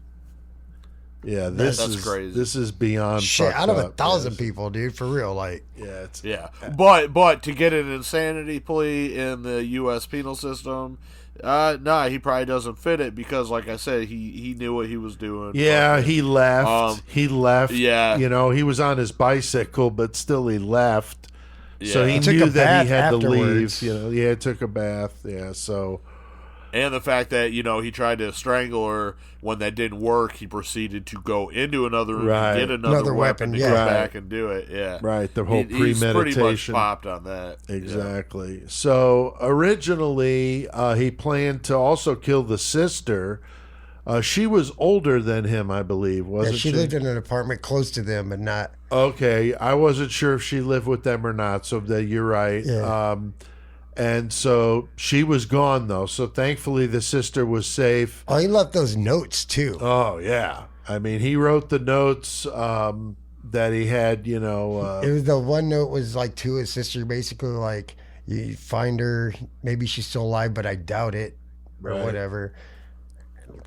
S4: Yeah, this
S5: That's
S4: is
S5: crazy.
S4: This is beyond
S2: Shit,
S4: fucked
S2: out of
S4: up.
S2: 1,000
S4: Yes.
S2: people, dude, for real. Like,
S4: Yeah, it's
S5: yeah. But to get an insanity plea in the U.S. penal system, he probably doesn't fit it because, like I said, he knew what he was doing.
S4: Yeah,
S5: Fucking-
S4: he left. He left.
S5: Yeah.
S4: He was on his bicycle, but still he left. So
S5: Yeah.
S4: he
S2: He took
S4: knew
S2: a
S4: that
S2: bath
S4: he had to
S2: afterwards.
S4: leave. Yeah, took a bath. Yeah, so
S5: And the fact that, he tried to strangle her. When that didn't work, he proceeded to go into another room
S4: Right.
S5: and get another
S2: Another
S5: weapon
S2: weapon,
S5: to
S2: yeah.
S5: come
S4: Right.
S5: back and do it. Yeah.
S4: right, the whole
S5: He's pretty much
S4: premeditation.
S5: popped on that.
S4: Exactly. So originally, he planned to also kill the sister. She was older than him, I believe,
S2: yeah,
S4: wasn't
S2: she lived in an apartment close to them, but not.
S4: Okay, I wasn't sure if she lived with them or not, so that you're right.
S2: Yeah.
S4: And so she was gone though. So thankfully the sister was safe.
S2: Oh, he left those notes, too.
S4: Oh yeah, I mean he wrote the notes that he had.
S2: It was the one note was like to his sister, basically like, you find her, maybe she's still alive, but I doubt it, or
S4: Right.
S2: whatever.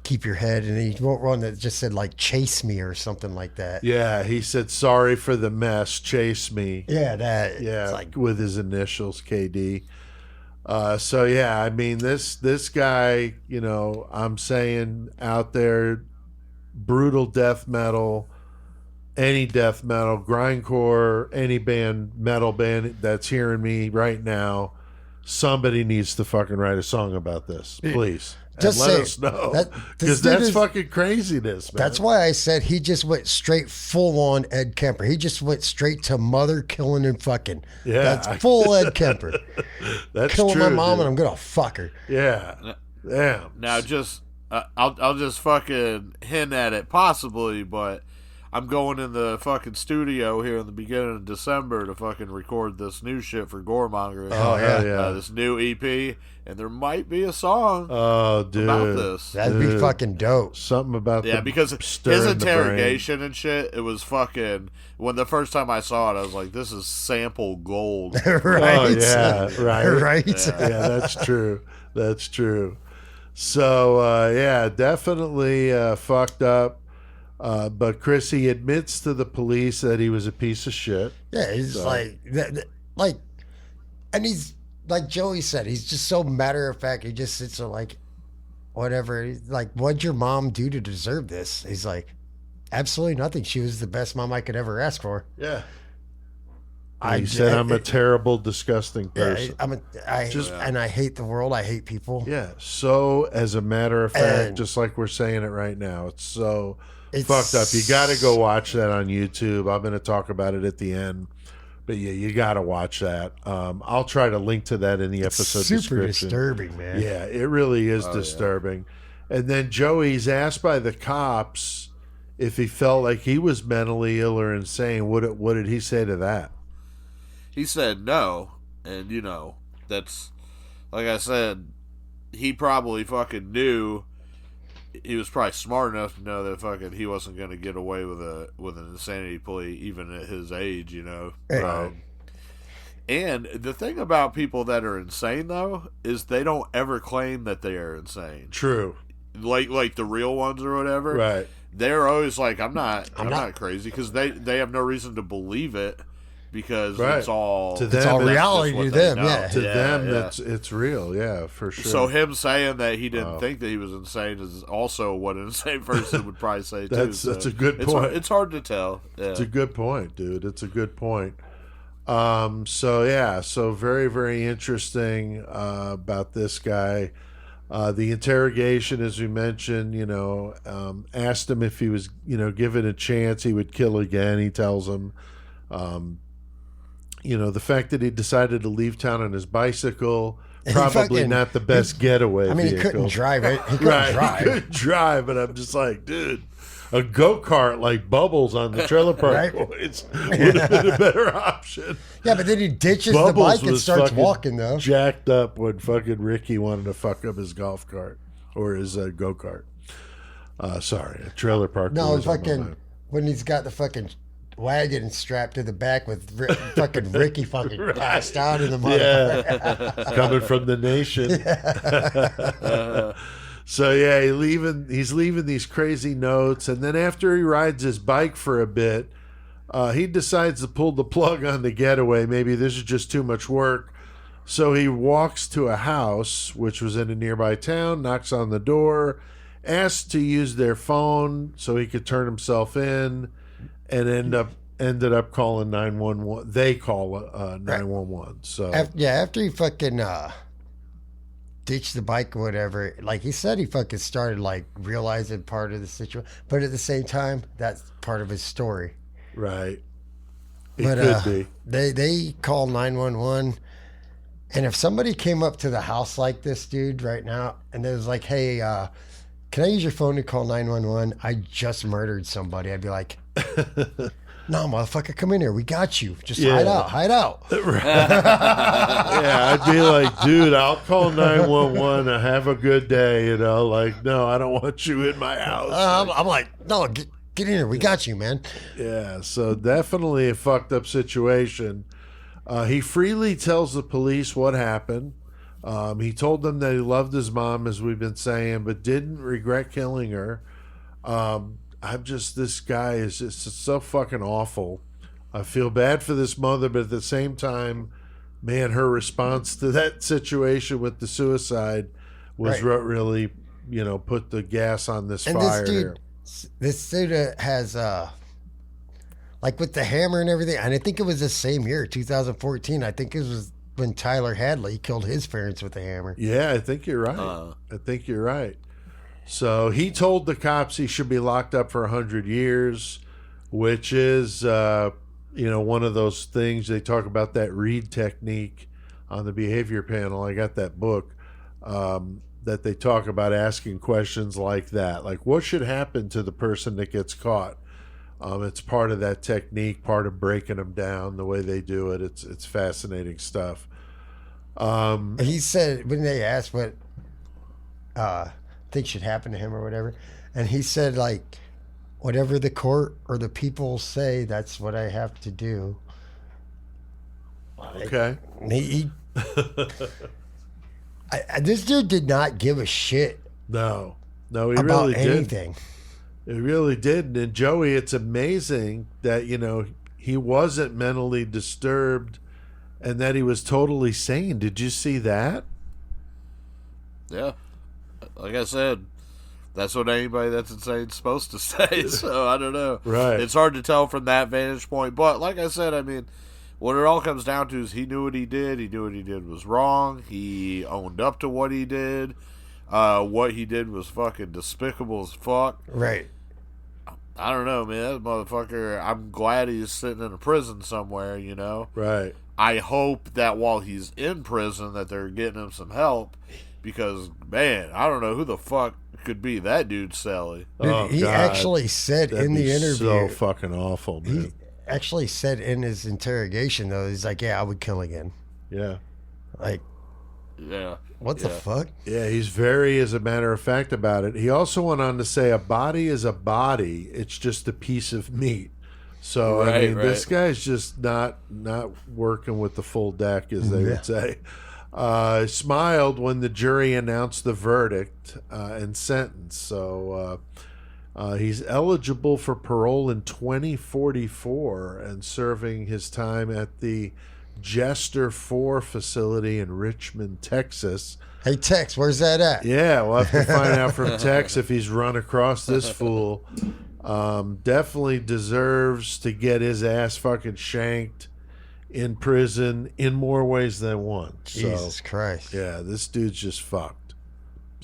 S2: Keep your head. And he wrote one that just said like, chase me or something like that.
S4: Yeah, he said sorry for the mess, chase me.
S2: Yeah, that.
S4: Yeah,
S2: It's like,
S4: with his initials KD. So yeah, I mean this guy, I'm saying out there, brutal death metal, any death metal, grindcore, any metal band that's hearing me right now, somebody needs to fucking write a song about this, please.
S2: Just
S4: and let
S2: say
S4: us know,
S2: that-
S4: because
S2: this dude
S4: that's
S2: is-
S4: fucking craziness, man.
S2: that's why I said he just went straight full on Ed Kemper. He just went straight to mother killing and fucking.
S4: Yeah.
S2: That's full Ed Kemper.
S4: that's
S2: Killing
S4: true,
S2: my mom
S4: dude.
S2: and I'm gonna fuck her.
S4: Yeah, damn.
S5: Now, just I'll just fucking hint at it possibly, but I'm going in the fucking studio here in the beginning of December to fucking record this new shit for Goremonger.
S2: Oh, yeah.
S4: hell yeah.
S5: This new EP, and there might be a song
S4: Oh, dude.
S5: about this.
S2: That'd be
S4: Dude.
S2: fucking dope.
S4: Something about
S5: Yeah,
S4: the
S5: because
S4: stir
S5: his
S4: in the brain.
S5: interrogation and shit, it was fucking. When the first time I saw it, I was like, "This is sample gold."
S2: right?
S4: Oh yeah, right.
S2: right.
S4: Yeah, that's true. That's true. So yeah, definitely fucked up. But Chris, he admits to the police that he was a piece of shit.
S2: Yeah, he's like, like, and he's like Joey said, he's just so matter of fact. He just sits there like, whatever. He's like, what'd your mom do to deserve this? He's like, absolutely nothing. She was the best mom I could ever ask for.
S4: Yeah.
S2: I
S4: He said, "I'm a terrible, disgusting person."
S2: And I hate the world. I hate people.
S4: Yeah. So, as a matter of fact,
S2: And-
S4: just like we're saying it right now, it's so
S2: It's
S4: fucked up. You got to go watch that on YouTube. I'm going to talk about it at the end. But yeah, you got to watch that. I'll try to link to that in the episode
S2: super
S4: description.
S2: disturbing, man.
S4: Yeah, it really is disturbing. And then Joey's asked by the cops if he felt like he was mentally ill or insane. What did he say to that?
S5: He said no, and that's like I said. He probably fucking knew. He was probably smart enough to know that fucking he wasn't going to get away with an insanity plea, even at his age,
S2: Right.
S5: And the thing about people that are insane though is they don't ever claim that they are insane,
S4: True.
S5: like the real ones or whatever.
S4: Right.
S5: They're always like, I'm not crazy, because they have no reason to believe it. Because
S4: Right.
S5: it's all
S4: To
S2: It's
S4: them,
S2: all
S4: that's
S2: reality
S5: just what
S2: to
S5: they
S2: them.
S5: know.
S2: Yeah.
S4: To them,
S5: yeah.
S4: it's real. Yeah, for sure.
S5: So him saying that he didn't
S4: Wow.
S5: think that he was insane is also what an insane person would probably say too.
S4: That's a good point.
S5: It's hard to tell. Yeah.
S4: It's a good point, dude. It's a good point. So very, very interesting about this guy. The interrogation, as we mentioned, asked him if he was, given a chance, he would kill again. He tells him, the fact that he decided to leave town on his bicycle, probably not the best getaway.
S2: I mean,
S4: vehicle.
S2: he couldn't drive it. He couldn't drive.
S4: He couldn't drive, but I'm just like, dude, a go-kart like Bubbles on the Trailer Park Boys would have been a better option.
S2: Yeah, but then he ditches
S4: Bubbles
S2: the bike and
S4: was
S2: starts
S4: fucking
S2: walking, though.
S4: Jacked up when fucking Ricky wanted to fuck up his golf cart or his go-kart. Sorry, a Trailer Park
S2: No,
S4: Boys on my
S2: fucking
S4: mind.
S2: when he's got the fucking wagon strapped to the back with fucking Ricky fucking passed out in the mud.
S4: Yeah, coming from the nation. So yeah, he's leaving these crazy notes, and then after he rides his bike for a bit, he decides to pull the plug on the getaway. Maybe this is just too much work. So he walks to a house, which was in a nearby town, knocks on the door, asks to use their phone so he could turn himself in, and ended up calling 911. They call 911. So
S2: After he fucking ditched the bike or whatever, like he said, he fucking started like realizing part of the situation, but at the same time, that's part of his story.
S4: right,
S2: But
S4: could be.
S2: they call 911, and if somebody came up to the house like this dude right now and it was like, hey, can I use your phone to call 911? I just murdered somebody. I'd be like, no, motherfucker, come in here. We got you. Just hide out.
S4: Yeah, I'd be like, dude, I'll call 911 and have a good day. Like, no, I don't want you in my house.
S2: I'm like, no, get in here. We got you, man.
S4: Yeah, so definitely a fucked up situation. He freely tells the police what happened. He told them that he loved his mom, as we've been saying, but didn't regret killing her. This guy is just so fucking awful. I feel bad for this mother, but at the same time, man, her response to that situation with the suicide was what really, put the gas on this
S2: And
S4: fire here.
S2: this dude has, like with the hammer and everything, and I think it was the same year, 2014. I think it was when Tyler Hadley killed his parents with a hammer.
S4: Yeah, I think you're right. I think you're right. So he told the cops he should be locked up for 100 years, which is, one of those things they talk about, that Reed technique on the behavior panel. I got that book that they talk about asking questions like that. Like, what should happen to the person that gets caught? It's part of that technique, part of breaking them down, the way they do it. It's fascinating stuff.
S2: He said, when they asked what think should happen to him or whatever, and he said, like, whatever the court or the people say, that's what I have to do.
S4: Okay.
S2: This dude did not give a shit
S4: No, he
S2: about
S4: really didn't.
S2: anything.
S4: It really did. And Joey, it's amazing that, he wasn't mentally disturbed and that he was totally sane. Did you see that?
S5: Yeah. Like I said, that's what anybody that's insane is supposed to say. So I don't know.
S4: Right.
S5: It's hard to tell from that vantage point. But like I said, I mean, what it all comes down to is he knew what he did. He knew what he did was wrong. He owned up to what he did. What he did was fucking despicable as fuck.
S2: Right.
S5: I don't know, man. That motherfucker, I'm glad he's sitting in a prison somewhere,
S4: Right.
S5: I hope that while he's in prison that they're getting him some help, because, man, I don't know who the fuck could be that dude, Sally.
S2: Dude, he actually said in the interview,
S4: so fucking awful, man.
S2: he actually said in his interrogation, though, he's like, yeah, I would kill again.
S4: Yeah.
S2: Like,
S5: Yeah.
S2: what the fuck?
S4: Yeah, he's very, as a matter of fact, about it. He also went on to say, a body is a body. It's just a piece of meat. So, I mean, this guy's just not working with the full deck, as they would say. Smiled when the jury announced the verdict and sentence. So he's eligible for parole in 2044 and serving his time at the Jester 4 facility in Richmond, Texas.
S2: Hey, Tex, where's that at?
S4: Yeah, we'll have to find out from Tex if he's run across this fool. Definitely deserves to get his ass fucking shanked in prison in more ways than one.
S2: Jesus Christ.
S4: Yeah, this dude's just fucked.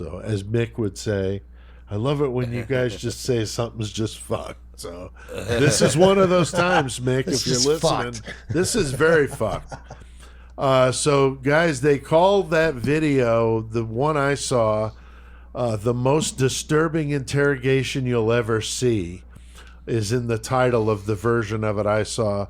S4: So, as Mick would say, I love it when you guys just say something's just fucked. So, this is one of those times, Mick, if you're listening.
S2: Fucked.
S4: This is very fucked. So, guys, they call that video, the one I saw, the most disturbing interrogation you'll ever see, is in the title of the version of it I saw.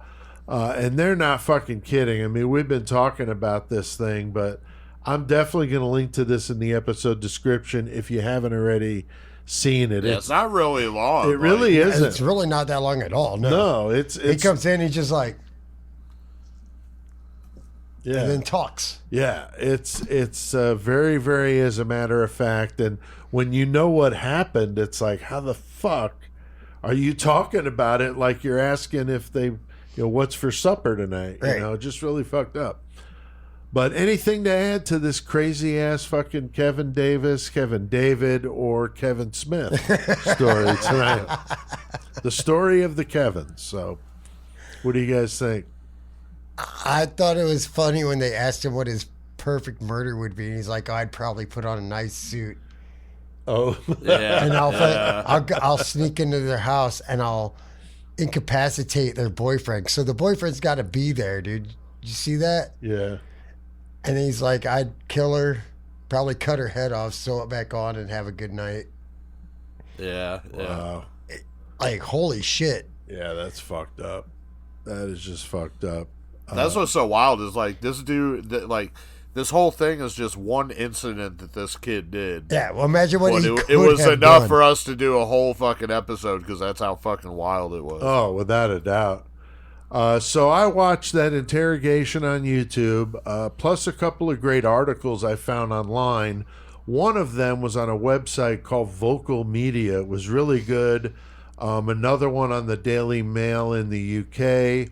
S4: And they're not fucking kidding. I mean, we've been talking about this thing, but I'm definitely going to link to this in the episode description if you haven't already seen it.
S5: Yeah, it's not really long.
S4: It really isn't.
S2: It's really not that long at all.
S4: No, it's
S2: he comes in, he's just like,
S4: yeah,
S2: and then talks.
S4: yeah, it's very, very, as a matter of fact. And when you know what happened, it's like, how the fuck are you talking about it like you're asking if they, what's for supper tonight?
S2: Right.
S4: Just really fucked up. But anything to add to this crazy ass fucking Kevin David, or Kevin Smith story tonight? The story of the Kevins. So, what do you guys think?
S2: I thought it was funny when they asked him what his perfect murder would be. And he's like, I'd probably put on a nice suit.
S4: Oh,
S5: Yeah.
S2: And I'll sneak into their house and I'll incapacitate their boyfriend. So the boyfriend's got to be there, dude. Did you see that?
S4: yeah.
S2: And he's like, I'd kill her, probably cut her head off, sew it back on, and have a good night.
S5: Yeah.
S4: Wow.
S2: Like, holy shit.
S4: Yeah, that's fucked up. That is just fucked up.
S5: That's what's so wild is like this dude, this whole thing is just one incident that this kid did.
S2: Yeah, well, imagine what
S5: But
S2: he
S5: it
S2: could
S5: was
S2: have
S5: enough
S2: done.
S5: for us to do a whole fucking episode because that's how fucking wild it was.
S4: Oh, without a doubt. So I watched that interrogation on YouTube, plus a couple of great articles I found online. One of them was on a website called Vocal Media. It was really good. Another one on the Daily Mail in the UK.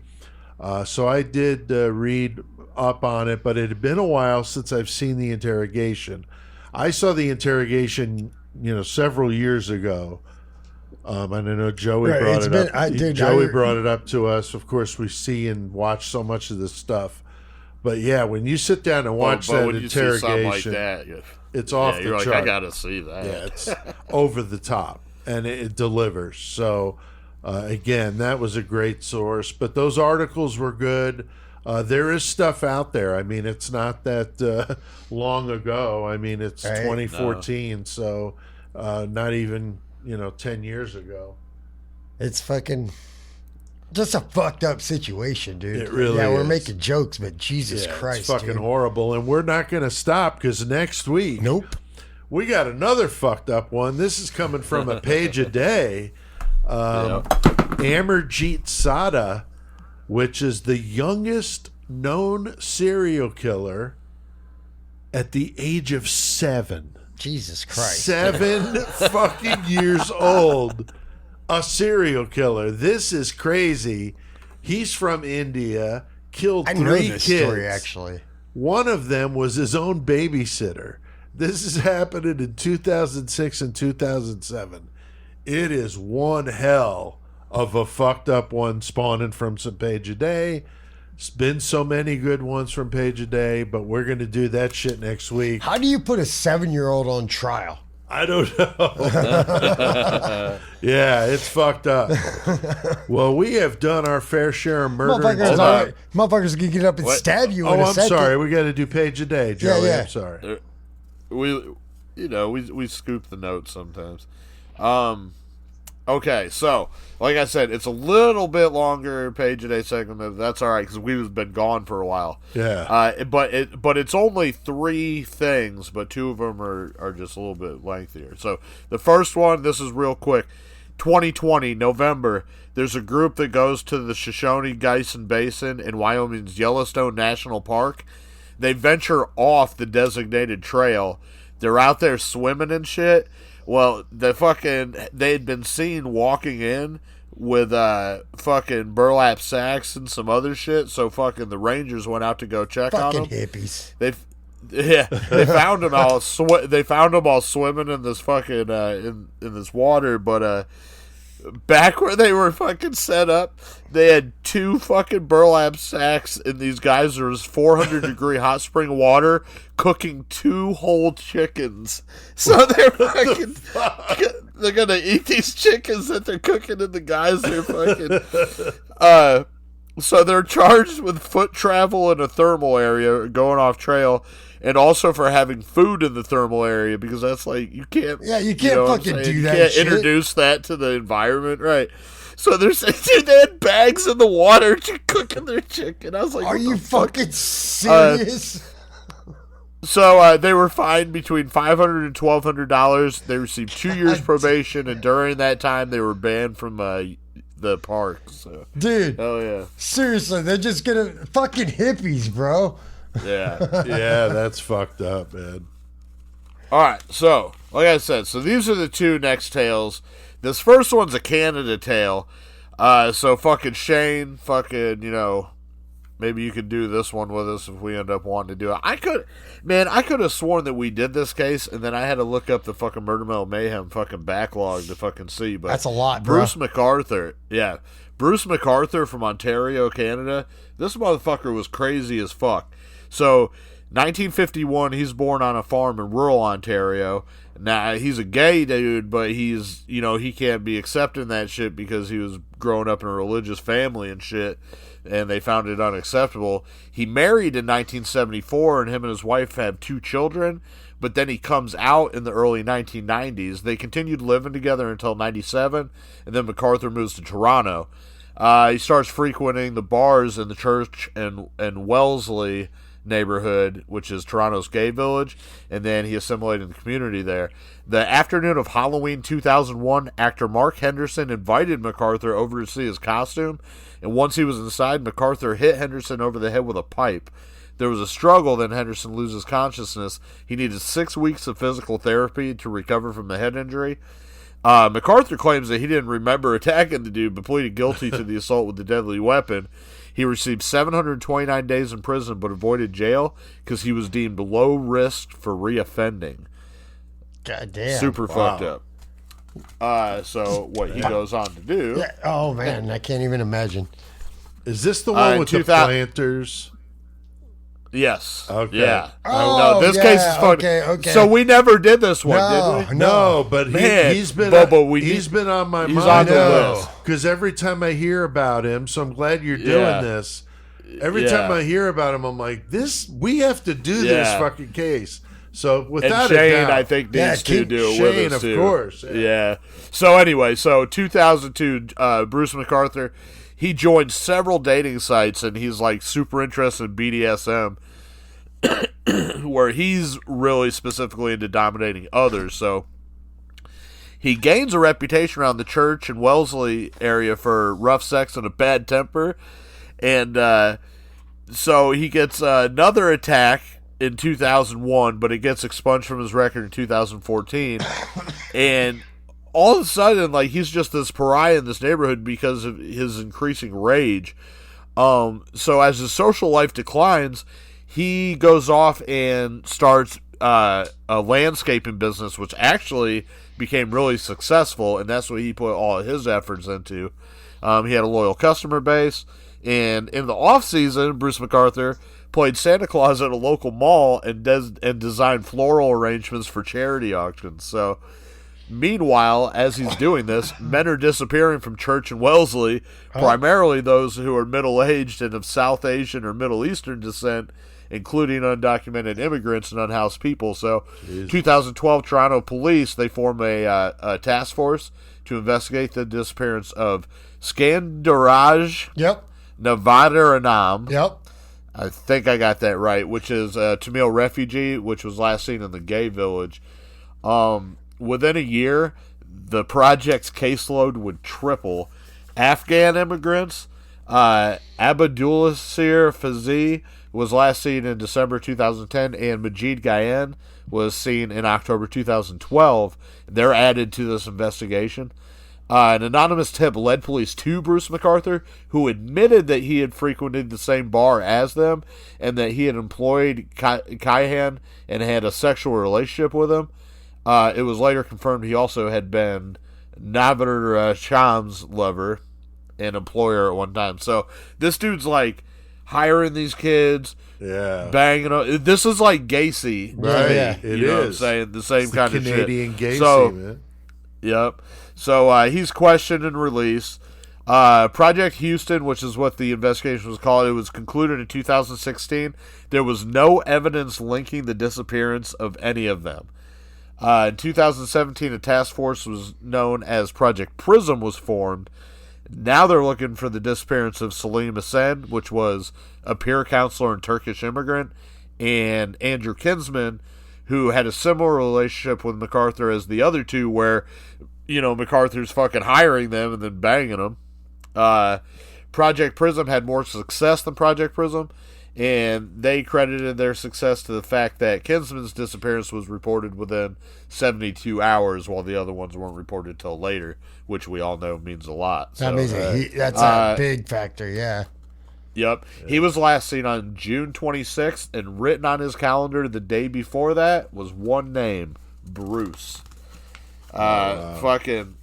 S4: So I did read up on it, but it had been a while since I've seen the interrogation. I saw the interrogation, several years ago. And I know Joey
S2: Right,
S4: brought
S2: it's
S4: it
S2: been-
S4: up.
S2: dude,
S4: Joey brought it up to us. Of course, we see and watch so much of this stuff. But yeah, when you sit down and watch
S5: But
S4: that
S5: when you see something like
S4: interrogation,
S5: that,
S4: it's off
S5: yeah,
S4: the
S5: you're like,
S4: chart.
S5: I gotta see that.
S4: Yeah, it's over the top, and it delivers. So, again, that was a great source. But those articles were good. There is stuff out there. I mean, it's not that long ago. I mean, it's
S2: Right.
S4: 2014, so not even 10 years ago.
S2: It's fucking just a fucked up situation, dude.
S4: It really
S2: Yeah, we're
S4: is.
S2: making jokes, but Jesus Christ,
S4: it's fucking
S2: dude.
S4: horrible, and we're not going to stop because next week,
S2: Nope.
S4: we got another fucked up one. This is coming from a page a day. Amarjeet Sada, which is the youngest known serial killer at the age of 7.
S2: Jesus Christ.
S4: 7 fucking years old. A serial killer. This is crazy. He's from India, killed
S2: I know
S4: 3
S2: this
S4: kids.
S2: story, actually.
S4: One of them was his own babysitter. This is happening in 2006 and 2007. It is one hell of a fucked up one spawning from some Page a Day. It's been so many good ones from Page a Day, but we're going to do that shit next week.
S2: How do you put a 7-year-old on trial?
S4: I don't know. Yeah, it's fucked up. Well, we have done our fair share of murder.
S2: Motherfuckers can get up and
S5: What?
S2: stab you
S4: Oh,
S2: in a
S4: I'm
S2: second.
S4: sorry. We got to do Page a Day, Joey.
S2: yeah.
S4: I'm sorry.
S5: We scoop the notes sometimes. Okay, so like I said, it's a little bit longer Page a Day segment. That's all right because we've been gone for a while.
S4: Yeah.
S5: But it's only 3 things, but 2 of them are just a little bit lengthier. So the first one, this is real quick. 2020 November. There's a group that goes to the Shoshone-Guyson Basin in Wyoming's Yellowstone National Park. They venture off the designated trail. They're out there swimming and shit. Well, they had been seen walking in with fucking burlap sacks and some other shit. So fucking the Rangers went out to go check
S2: Fucking
S5: on them.
S2: hippies.
S5: They found them all. They found them all swimming in this fucking in this water. But back where they were fucking set up, they had 2 fucking burlap sacks in these geysers, 400-degree hot spring water, cooking 2 whole chickens. So they're fucking, they're gonna eat these chickens that they're cooking in the geyser. Fucking, so they're charged with foot travel in a thermal area, going off trail, and also for having food in the thermal area, because that's like, you can't.
S2: Yeah, you can't fucking do
S5: you
S2: that
S5: can't
S2: shit.
S5: introduce that to the environment, right? So they're saying, dude, they had bags in the water cooking their chicken. I was like,
S2: Are
S5: what
S2: you
S5: the fuck?
S2: fucking serious?
S5: So they were fined between $500 and $1,200. They received 2 years probation, and during that time, they were banned from the park. So.
S2: Dude.
S5: Oh yeah.
S2: Seriously, they're just gonna fucking hippies, bro.
S5: Yeah.
S4: Yeah, that's fucked up, man.
S5: All right. So, like I said, so these are the 2 next tales. This first one's a Canada tale. So fucking Shane, fucking, maybe you could do this one with us if we end up wanting to do it. I could have sworn that we did this case, and then I had to look up the fucking Murder Metal Mayhem fucking backlog to fucking see. But
S2: that's a lot, bro.
S5: Bruce MacArthur, Bruce MacArthur from Ontario, Canada. This motherfucker was crazy as fuck. So, 1951, he's born on a farm in rural Ontario. Now, he's a gay dude, but he's, he can't be accepting that shit because he was growing up in a religious family and shit, and they found it unacceptable. He married in 1974, and him and his wife have 2 children, but then he comes out in the early 1990s. They continued living together until 97, and then MacArthur moves to Toronto. He starts frequenting the bars in the church and Wellesley neighborhood, which is Toronto's gay village, and then he assimilated in the community there. The afternoon of Halloween 2001, actor Mark Henderson invited MacArthur over to see his costume, and once he was inside, MacArthur hit Henderson over the head with a pipe. There was a struggle, then Henderson loses consciousness. He needed 6 weeks of physical therapy to recover from the head injury. MacArthur claims that he didn't remember attacking the dude, but pleaded guilty to the assault with the deadly weapon. He received 729 days in prison, but avoided jail because he was deemed low risk for reoffending.
S2: God damn.
S5: Super fucked up. So what he goes on to do...
S2: Yeah. Oh, man, I can't even imagine.
S4: Is this the one with the planters?
S5: Yes.
S4: Okay.
S5: Yeah.
S2: Oh,
S5: no, this
S2: yeah,
S5: case is fun.
S2: okay.
S5: So we never did this one, did we?
S4: No, but
S5: Man,
S4: he's been
S5: Bubba,
S4: he's been on my
S5: he's
S4: mind
S5: on the list.
S4: because every time I hear about him, so I'm glad you're doing this. Every time I hear about him, I'm like, we have to do this fucking case. So without
S5: and Shane,
S4: a doubt,
S5: I think needs to do it
S4: Shane,
S5: with us too.
S4: of course.
S5: Yeah. So anyway, 2002, Bruce MacArthur, he joined several dating sites, and he's like super interested in BDSM. Where he's really specifically into dominating others. So he gains a reputation around the church and Wellesley area for rough sex and a bad temper. And so he gets another attack in 2001, but it gets expunged from his record in 2014. And all of a sudden, like, he's just this pariah in this neighborhood because of his increasing rage. So as his social life declines, he goes off and starts a landscaping business, which actually became really successful, and that's what he put all of his efforts into. He had a loyal customer base, and in the off-season, Bruce MacArthur played Santa Claus at a local mall and designed floral arrangements for charity auctions. So, meanwhile, as he's doing this, men are disappearing from church in Wellesley, primarily those who are middle-aged and of South Asian or Middle Eastern descent, including undocumented immigrants and unhoused people. So, 2012, Toronto police, they form a task force to investigate the disappearance of Skandaraj Navadaranam.
S2: Yep.
S5: I think I got that right, which is a Tamil refugee, which was last seen in the gay village. Within a year, the project's caseload would triple. Afghan immigrants, Abdulasir Fazi was last seen in December 2010, and Majid Gayan was seen in October 2012. They're added to this investigation. An anonymous tip led police to Bruce MacArthur, who admitted that he had frequented the same bar as them and that he had employed Kaihan and had a sexual relationship with him. It was later confirmed he also had been Navar Sham's lover and employer at one time. So this dude's like hiring these kids, banging them. This is like Gacy,
S4: Right?
S2: Yeah.
S4: It
S5: you know what I'm
S4: is.
S5: saying? The same
S4: It's
S5: kind of
S4: Canadian
S5: shit.
S4: Gacy,
S5: So,
S4: man.
S5: yep. So he's questioned and released. Project Houston, which is what the investigation was called, it was concluded in 2016. There was no evidence linking the disappearance of any of them. In 2017, a task force was known as Project Prism was formed. Now they're looking for the disappearance of Salim Hassan, which was a peer counselor and Turkish immigrant, and Andrew Kinsman, who had a similar relationship with MacArthur as the other two, where, you know, MacArthur's fucking hiring them and then banging them. Project Prism had more success than Project Prism, and they credited their success to the fact that Kinsman's disappearance was reported within 72 hours, while the other ones weren't reported till later, which we all know means a lot.
S2: That
S5: So,
S2: means that's a big factor, yeah.
S5: yep. He was last seen on June 26th, and written on his calendar the day before that was one name, Bruce. Fucking.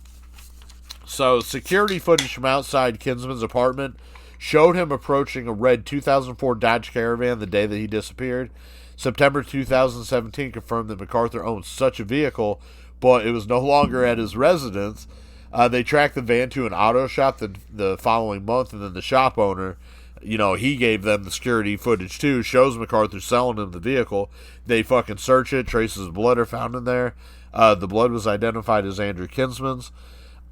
S5: So, security footage from outside Kinsman's apartment showed him approaching a red 2004 Dodge Caravan the day that he disappeared. September 2017 confirmed that MacArthur owned such a vehicle, but it was no longer at his residence. They tracked the van to an auto shop the following month, and then the shop owner, you know, he gave them the security footage too, shows MacArthur selling him the vehicle. They fucking search it, traces of blood are found in there. The blood was identified as Andrew Kinsman's.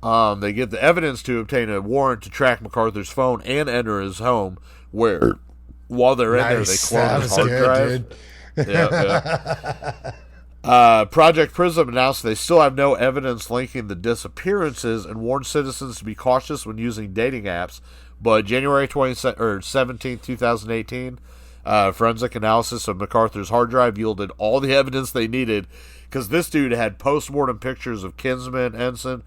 S5: They get the evidence to obtain a warrant to track MacArthur's phone and enter his home, where while they're in there, they clone his hard drive. Project Prism announced they still have no evidence linking the disappearances and warned citizens to be cautious when using dating apps. But January 17th, 2018, forensic analysis of MacArthur's hard drive yielded all the evidence they needed, because this dude had post-mortem pictures of Kinsman, Ensign.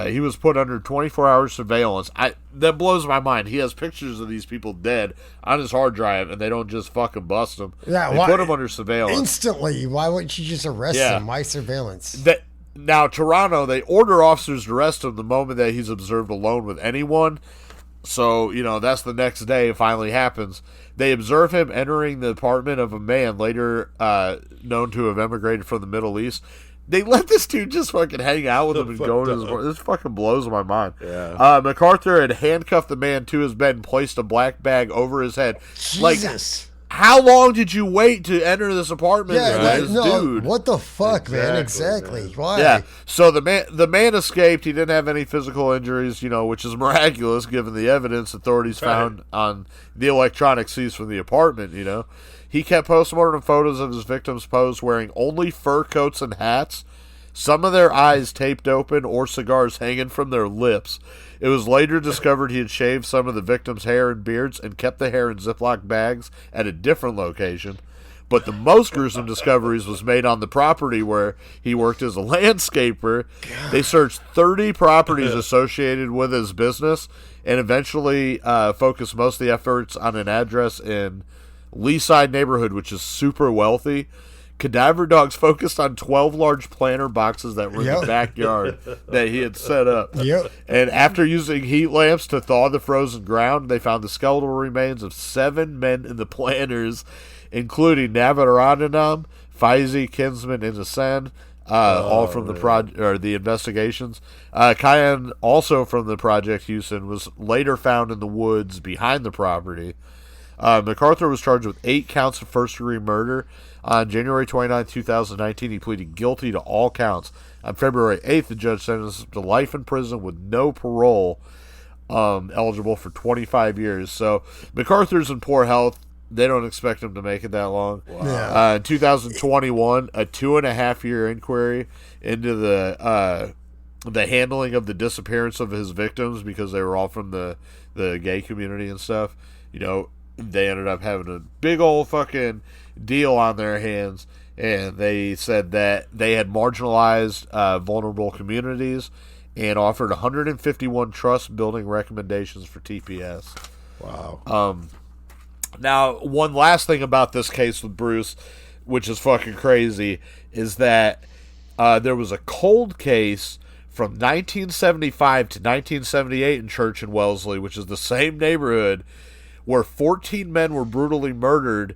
S5: He was put under 24-hour surveillance. That blows my mind. He has pictures of these people dead on his hard drive, and they don't just fucking bust them.
S2: Yeah,
S5: they put him under surveillance.
S2: Instantly. Why wouldn't you just arrest him? Why surveillance?
S5: Now, Toronto, they order officers to arrest him the moment that he's observed alone with anyone. So, you know, that's the next day it finally happens. They observe him entering the apartment of a man later known to have emigrated from the Middle East. They let this dude just fucking hang out with him and go to his work. This fucking blows my mind.
S4: Yeah.
S5: MacArthur had handcuffed the man to his bed and placed a black bag over his head.
S2: Jesus.
S5: Like, how long did you wait to enter this apartment?
S2: Yeah,
S5: with this
S2: no,
S5: dude?
S2: what the fuck, man? Exactly.
S4: Man.
S2: Why?
S5: Yeah. So the man escaped. He didn't have any physical injuries, you know, which is miraculous given the evidence authorities found on the electronic seized from the apartment, you know. He kept postmortem photos of his victims posed wearing only fur coats and hats, some of their eyes taped open or cigars hanging from their lips. It was later discovered he had shaved some of the victims' hair and beards and kept the hair in Ziploc bags at a different location. But the most gruesome discoveries was made on the property where he worked as a landscaper. They searched 30 properties associated with his business and eventually focused most of the efforts on an address in Leaside neighborhood, which is super wealthy. Cadaver dogs focused on 12 large planter boxes that were in the backyard that he had set up.
S2: Yep.
S5: And after using heat lamps to thaw the frozen ground, they found the skeletal remains of 7 men in the planters, including Navarananam, Faizi, Kinsman, and Hassan, all from the investigations. Kyan, also from the Project Houston, was later found in the woods behind the property. MacArthur was charged with 8 counts of first-degree murder. On January 29, 2019, he pleaded guilty to all counts. On February 8th, the judge sentenced him to life in prison with no parole, eligible for 25 years. So MacArthur's in poor health. They don't expect him to make it that long.
S2: Wow. Yeah.
S5: In 2021, a 2.5-year inquiry into the handling of the disappearance of his victims, because they were all from the gay community and stuff, you know, they ended up having a big old fucking deal on their hands, and they said that they had marginalized vulnerable communities and offered 151 trust building recommendations for TPS.
S4: Wow.
S5: Now, one last thing about this case with Bruce, which is fucking crazy, is that there was a cold case From 1975 to 1978 in Church and Wellesley, which is the same neighborhood, where 14 men were brutally murdered.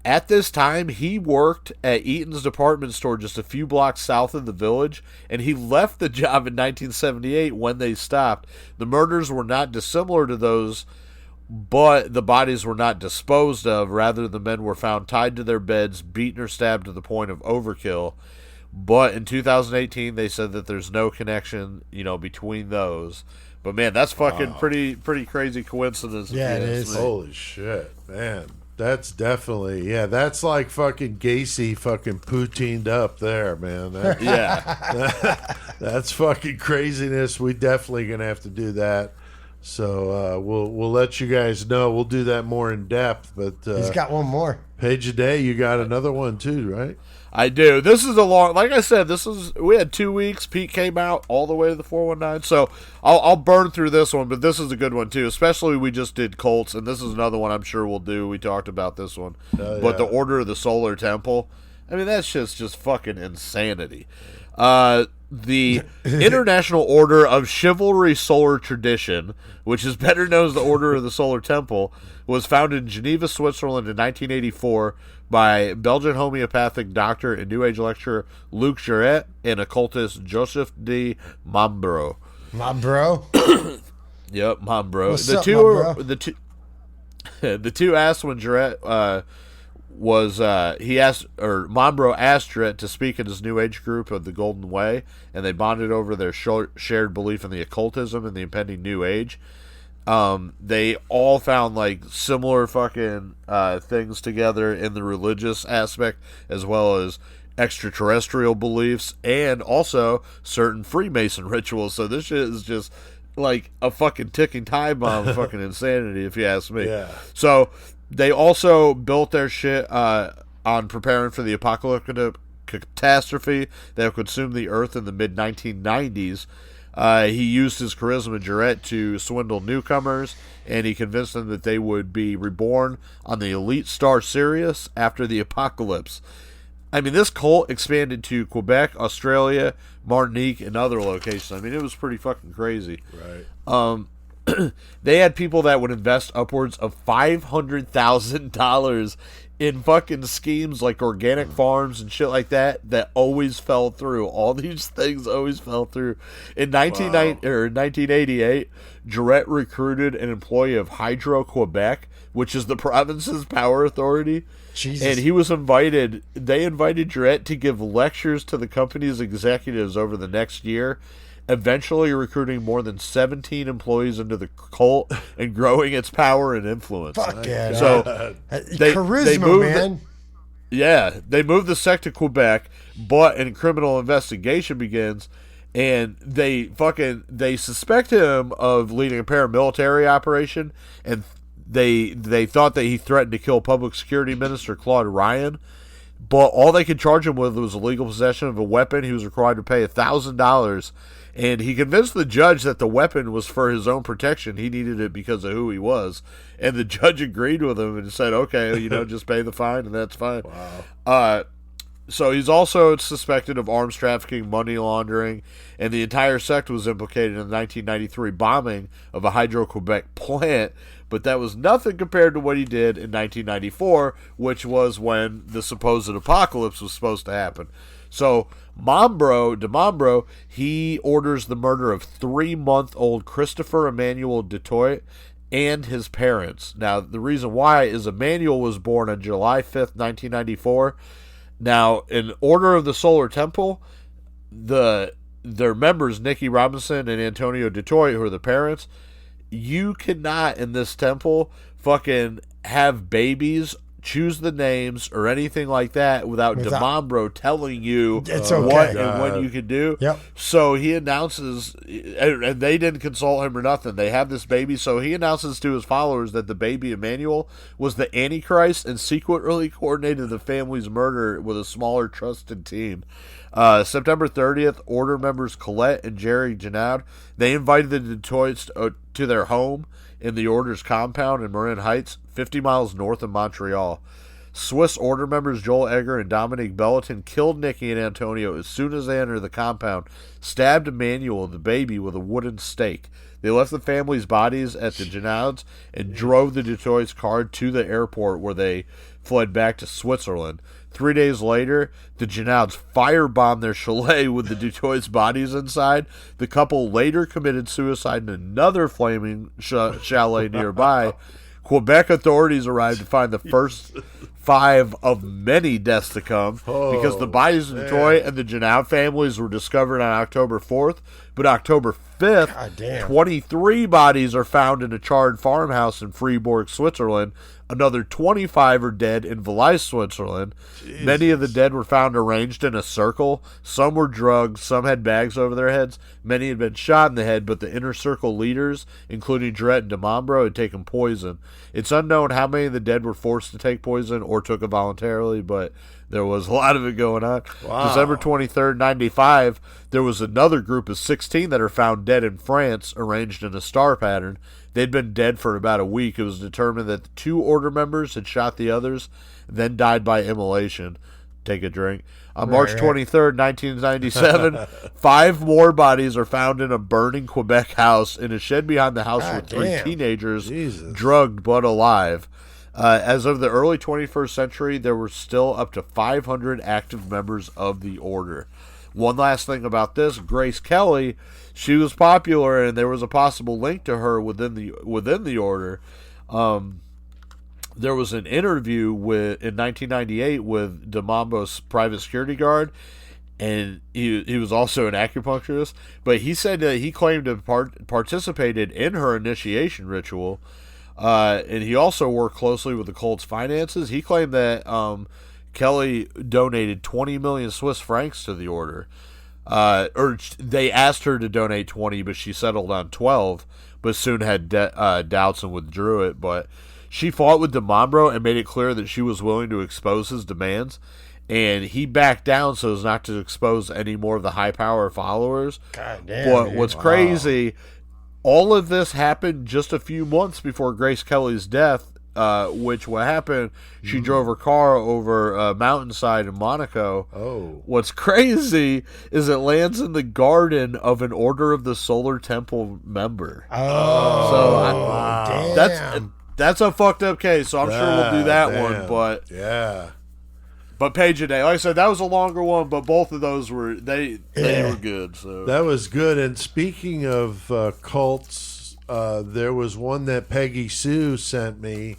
S5: At this time, he worked at Eaton's department store just a few blocks south of the village, and he left the job in 1978 when they stopped. The murders were not dissimilar to those, but the bodies were not disposed of. Rather, the men were found tied to their beds, beaten or stabbed to the point of overkill. But in 2018, they said that there's no connection, between those. But man, that's fucking pretty crazy coincidence.
S2: Yeah, it is.
S4: Holy shit, man. That's definitely, that's like fucking Gacy fucking poutined up there, man. That's fucking craziness. We definitely going to have to do that. So we'll let you guys know. We'll do that more in depth. But
S2: he's got one more.
S4: Page a Day, you got another one too, right?
S5: I do. This is like I said, we had 2 weeks. Pete came out all the way to the 419. So I'll burn through this one, but this is a good one too. Especially we just did Colts, and this is another one I'm sure we'll do. We talked about this one. But the Order of the Solar Temple, I mean, that's just fucking insanity. The International Order of Chivalry Solar Tradition, which is better known as the Order of the Solar Temple, was founded in Geneva, Switzerland in 1984 by Belgian homeopathic doctor and New Age lecturer Luc Jouret and occultist Joseph de Mombro.
S2: Mombro?
S5: Yep, Mombro.
S2: What's up, Mombro?
S5: The two asked when Jouret Mombro asked Jouret to speak in his New Age group of the Golden Way, and they bonded over their shared belief in the occultism and the impending New Age. They all found like similar fucking things together in the religious aspect, as well as extraterrestrial beliefs, and also certain Freemason rituals. So this shit is just like a fucking ticking time bomb of fucking insanity, if you ask me.
S4: Yeah.
S5: So they also built their shit on preparing for the apocalyptic catastrophe that would consume the earth in the mid-1990s. He used his charisma and Jouret to swindle newcomers, and he convinced them that they would be reborn on the elite star Sirius after the apocalypse. I mean, this cult expanded to Quebec, Australia, Martinique, and other locations. I mean, it was pretty fucking crazy.
S4: Right.
S5: They had people that would invest upwards of $500,000 in fucking schemes like organic farms and shit like that always fell through. All these things always fell through. In 1988, Jouret recruited an employee of Hydro-Quebec, which is the province's power authority.
S2: Jesus.
S5: And they invited Jouret to give lectures to the company's executives over the next year, eventually recruiting more than 17 employees into the cult and growing its power and influence.
S2: Fuck yeah.
S5: So
S2: charisma, man.
S5: They moved the sect to Quebec, but a criminal investigation begins, and they suspect him of leading a paramilitary operation, and they thought that he threatened to kill Public Security Minister Claude Ryan. But all they could charge him with was illegal possession of a weapon. He was required to pay $1,000. And he convinced the judge that the weapon was for his own protection. He needed it because of who he was. And the judge agreed with him and said, okay, just pay the fine, and that's fine.
S4: Wow.
S5: So he's also suspected of arms trafficking, money laundering, and the entire sect was implicated in the 1993 bombing of a Hydro-Quebec plant. But that was nothing compared to what he did in 1994, which was when the supposed apocalypse was supposed to happen. So de Mombro, he orders the murder of 3-month-old Christopher Emmanuel Dutoit and his parents. Now, the reason why is Emmanuel was born on July 5th, 1994. Now, in Order of the Solar Temple, their members, Nicky Robinson and Antonio Dutoit, who are the parents, you cannot, in this temple, fucking have babies, choose the names, or anything like that without de Mombro telling you what and when you can do.
S2: Yep.
S5: So he announces, and they didn't consult him or nothing. They have this baby, so he announces to his followers that the baby Emmanuel was the Antichrist and secretly coordinated the family's murder with a smaller trusted team. September 30th, Order members Colette and Jerry Janaud, they invited the Dutoits to their home in the Order's compound in Marin Heights, 50 miles north of Montreal. Swiss Order members Joel Egger and Dominique Belletin killed Nikki and Antonio as soon as they entered the compound, stabbed Emmanuel, the baby, with a wooden stake. They left the family's bodies at the Genauds and drove the Dutoit's car to the airport where they fled back to Switzerland. 3 days later, the Genauds firebombed their chalet with the Dutoit's bodies inside. The couple later committed suicide in another flaming chalet nearby. Quebec authorities arrived to find the first 5 of many deaths to come because the bodies of Detroit and the Genoud families were discovered on October 4th, but October 5th, 23 bodies are found in a charred farmhouse in Fribourg, Switzerland. Another 25 are dead in Valais, Switzerland. Jesus. Many of the dead were found arranged in a circle. Some were drugged. Some had bags over their heads. Many had been shot in the head, but the inner circle leaders, including Dret and DeMambro, had taken poison. It's unknown how many of the dead were forced to take poison or took it voluntarily, but there was a lot of it going on. Wow. December 23rd, 95, there was another group of 16 that are found dead in France, arranged in a star pattern. They'd been dead for about a week. It was determined that the 2 order members had shot the others, then died by immolation. Take a drink. On March 23rd, 1997, 5 more bodies are found in a burning Quebec house. In a shed behind the house were 3 teenagers, drugged but alive. As of the early 21st century, there were still up to 500 active members of the order. One last thing about this, Grace Kelly, she was popular, and there was a possible link to her within the order. There was an interview in 1998 with DeMambro's private security guard, and he was also an acupuncturist. But he said that he claimed to have participated in her initiation ritual, and he also worked closely with the cult's finances. He claimed that Kelly donated 20 million Swiss francs to the order. Or they asked her to donate 20, but she settled on 12, but soon had doubts and withdrew it. But she fought with DeMambro and made it clear that she was willing to expose his demands, and he backed down so as not to expose any more of the high-power followers.
S2: God damn,
S5: but what's crazy, all of this happened just a few months before Grace Kelly's death, which what happened, she drove her car over a mountainside in Monaco. What's crazy is it lands in the garden of an Order of the Solar Temple member. That's a fucked up case, so I'm sure we'll do that one. But but Page a Day, like I said, that was a longer one, but both of those were they were good. So
S4: that was good. And speaking of cults, there was one that Peggy Sue sent me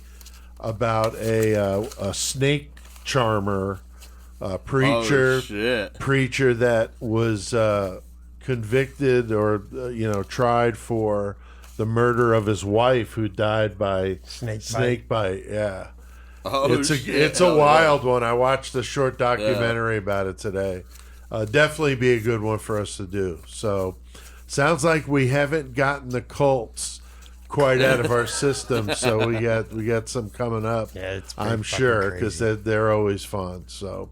S4: about a snake charmer preacher that was convicted or tried for the murder of his wife, who died by snake bite. Yeah. It's a wild one. I watched a short documentary about it today. Definitely be a good one for us to do. So sounds like we haven't gotten the cults quite out of our system, so we got some coming up. I'm sure, because they're always fun. So,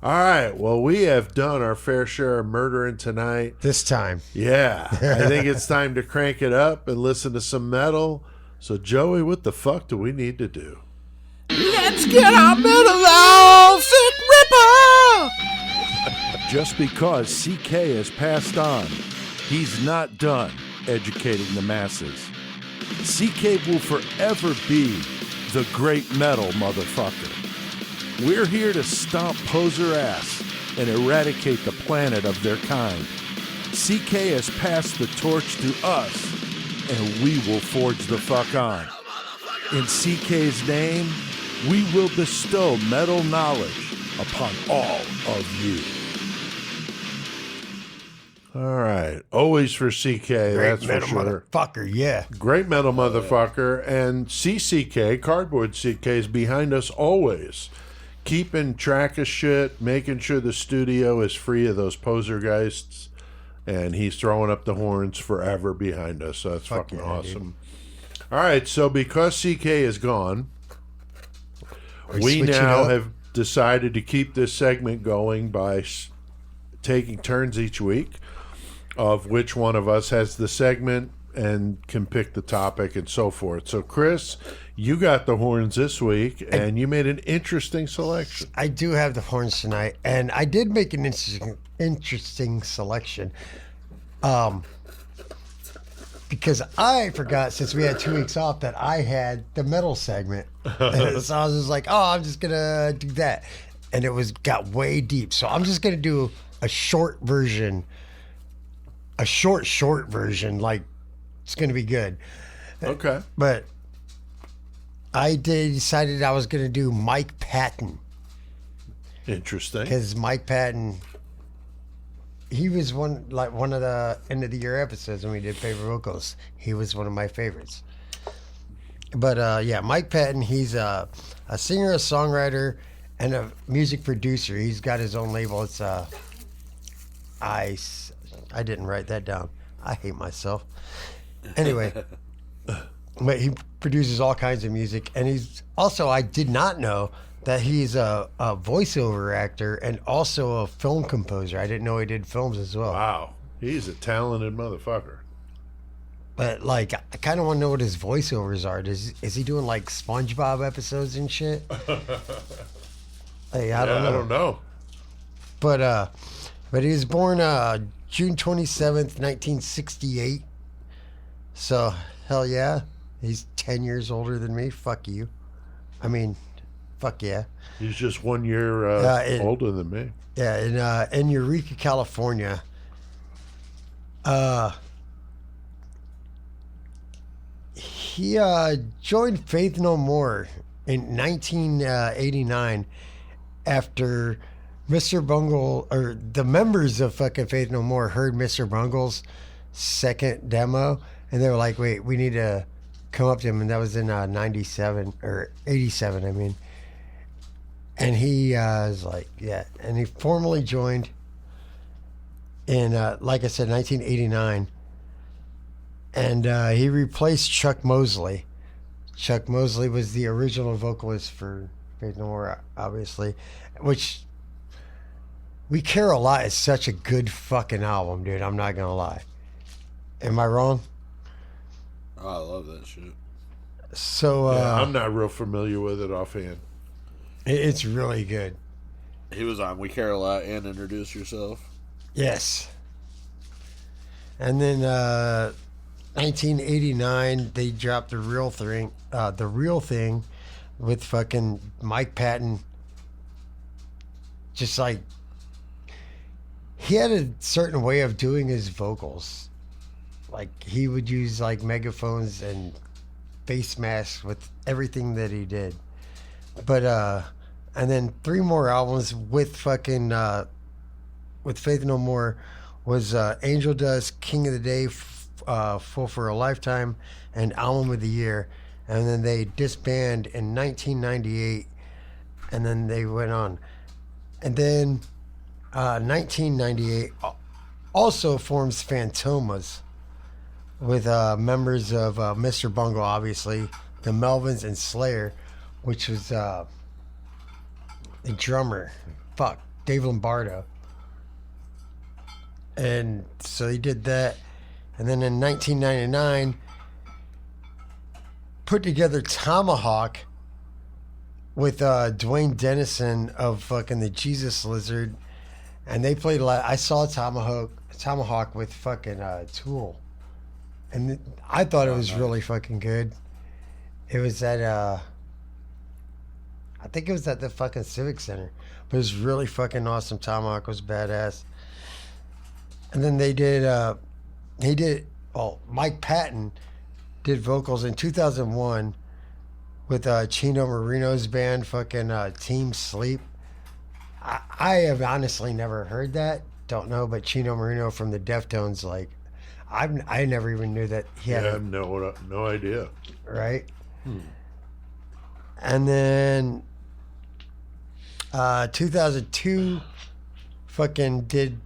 S4: all right, well, we have done our fair share of murdering tonight.
S2: This time,
S4: I think it's time to crank it up and listen to some metal. So, Joey, what the fuck do we need to do?
S5: Let's get our metal on, Sick Ripper!
S6: Just because CK has passed on, he's not done educating the masses. CK will forever be the great metal motherfucker. We're here to stomp poser ass and eradicate the planet of their kind. CK has passed the torch to us, and we will forge the fuck on. In CK's name, we will bestow metal knowledge upon all of you.
S4: All right. Always for CK, that's for sure.
S2: Motherfucker, yeah.
S4: Great metal motherfucker. And CCK, Cardboard CK, is behind us always. Keeping track of shit, making sure the studio is free of those posergeists. And he's throwing up the horns forever behind us. So that's fucking awesome. Dude. All right. So because CK is gone, we now have decided to keep this segment going by taking turns each week of which one of us has the segment and can pick the topic and so forth. So, Chris, you got the horns this week, and you made an interesting selection.
S2: I do have the horns tonight, and I did make an interesting selection. Because I forgot, since we had 2 weeks off, that I had the metal segment. So I was just like, oh, I'm just going to do that. And it got way deep. So I'm just going to do a short version. A short version. Like, it's going to be good.
S4: Okay.
S2: But I decided I was going to do Mike Patton.
S4: Interesting.
S2: Because Mike Patton, he was one of the end of the year episodes when we did favorite vocals. He was one of my favorites. But yeah, Mike Patton, he's a singer, a songwriter, and a music producer. He's got his own label. It's I didn't write that down. I hate myself. Anyway, but he produces all kinds of music, and he's also, I did not know that he's a voiceover actor and also a film composer. I didn't know he did films as well.
S4: Wow. He's a talented motherfucker.
S2: But, like, I kind of want to know what his voiceovers are. Is he doing, like, SpongeBob episodes and shit? Hey, I don't know. But he was born June 27th, 1968. So, hell yeah. He's 10 years older than me. Fuck you. I mean, fuck yeah.
S4: He's just 1 year older than me.
S2: Yeah, in Eureka, California. He joined Faith No More in 1989 after Mr. Bungle, or the members of fucking Faith No More heard Mr. Bungle's second demo, and they were like, wait, we need to come up to him. And that was in 97 or 87, I mean. And he was like, yeah. And he formally joined in, like I said, 1989. And he replaced Chuck Mosley. Chuck Mosley was the original vocalist for Faith No More, obviously. Which, We Care a Lot is such a good fucking album, dude. I'm not going to lie. Am I wrong?
S5: Oh, I love that shit.
S2: So,
S4: yeah, I'm not real familiar with it offhand.
S2: It's really good.
S5: He was on We Care a Lot and Introduce Yourself.
S2: Yes. And then 1989, they dropped The Real Thing with fucking Mike Patton. Just like, he had a certain way of doing his vocals. Like, he would use like megaphones and face masks with everything that he did. But and then 3 more albums with fucking with Faith No More was Angel Dust, King of the Day, Full for a Lifetime, and Album of the Year. And then they disbanded in 1998, and then they went on. And then 1998 also forms Fantomas with members of Mr. Bungle, obviously, the Melvins, and Slayer, which was the drummer, Dave Lombardo. And so he did that. And then in 1999, put together Tomahawk with Dwayne Dennison of fucking the Jesus Lizard. And they played a lot. I saw Tomahawk with fucking Tool. And I thought it was really fucking good. It was at, I think it was at the fucking Civic Center. But it was really fucking awesome. Tomahawk was badass. And then they did, Mike Patton did vocals in 2001 with Chino Marino's band, fucking Team Sleep. I have honestly never heard that. Don't know, but Chino Marino from the Deftones, like, I never even knew that he had.
S4: I have no idea.
S2: Right. And then 2002, fucking did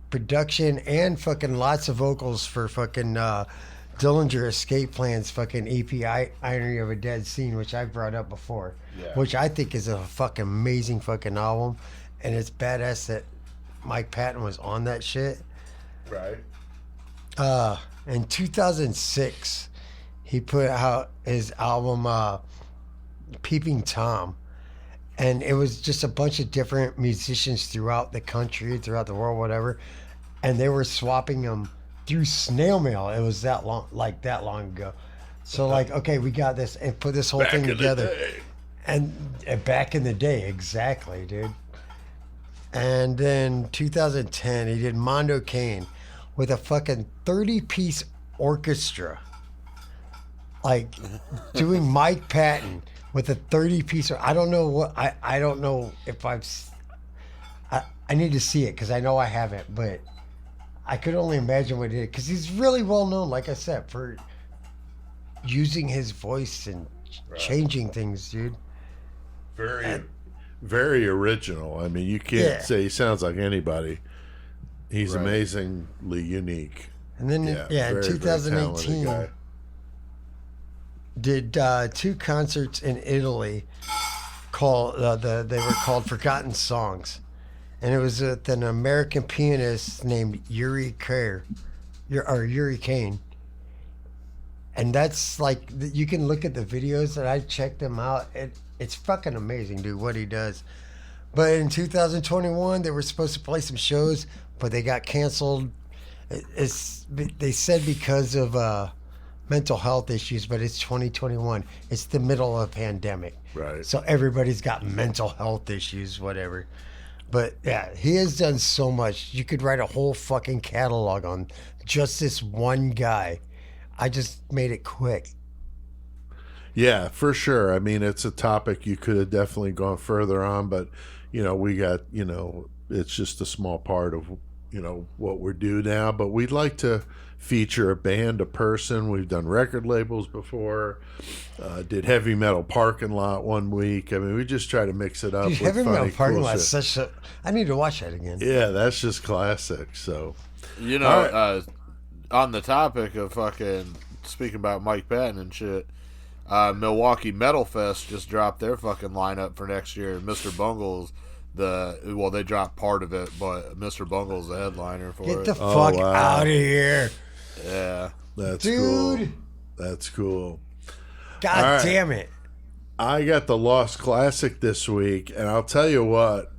S2: production and fucking lots of vocals for fucking Dillinger Escape Plan's fucking EP, Irony of a Dead Scene, which I brought up before, which I think is a fucking amazing fucking album, and it's badass that Mike Patton was on that shit.
S4: Right.
S2: in 2006, he put out his album Peeping Tom. And it was just a bunch of different musicians throughout the country, throughout the world, whatever. And they were swapping them through snail mail. It was that long ago. So like, okay, we got this and put this whole thing together. And back in the day, exactly, dude. And then 2010, he did Mondo Cane with a fucking 30-piece orchestra. Like doing Mike Patton with a 30-piece. I don't know what, I don't know if I need to see it because I know I haven't, but I could only imagine what he did because he's really well known, like I said, for using his voice and changing things, dude.
S4: Very original. I mean, you can't say he sounds like anybody. He's amazingly unique.
S2: And then, in 2018, did 2 concerts in Italy called they were called Forgotten Songs, and it was with an American pianist named Yuri Kane. And that's like, you can look at the videos and I checked them out. It's fucking amazing, dude, what he does. But in 2021, they were supposed to play some shows, but they got canceled. They said because of mental health issues, but it's 2021. It's the middle of a pandemic.
S4: Right.
S2: So everybody's got mental health issues, whatever. But yeah, he has done so much. You could write a whole fucking catalog on just this one guy. I just made it quick.
S4: Yeah, for sure. I mean, it's a topic you could have definitely gone further on, but, we got, it's just a small part of, what we're doing now. But we'd like to feature a band, a person. We've done record labels before, did Heavy Metal Parking Lot one week. I mean, we just try to mix it up.
S2: Dude,
S4: with
S2: Heavy Metal
S4: funny,
S2: Parking
S4: cool
S2: Lot
S4: shit.
S2: I need to watch that again.
S4: Yeah, that's just classic. So,
S5: on the topic of fucking speaking about Mike Patton and shit, Milwaukee Metal Fest just dropped their fucking lineup for next year. Mr. Bungle's they dropped part of it, but Mr. Bungle's the headliner for it.
S2: Get the fuck out of here.
S5: Yeah.
S4: That's
S2: Dude.
S4: cool. That's cool.
S2: God damn it.
S4: I got the Lost Classic this week, and I'll tell you what,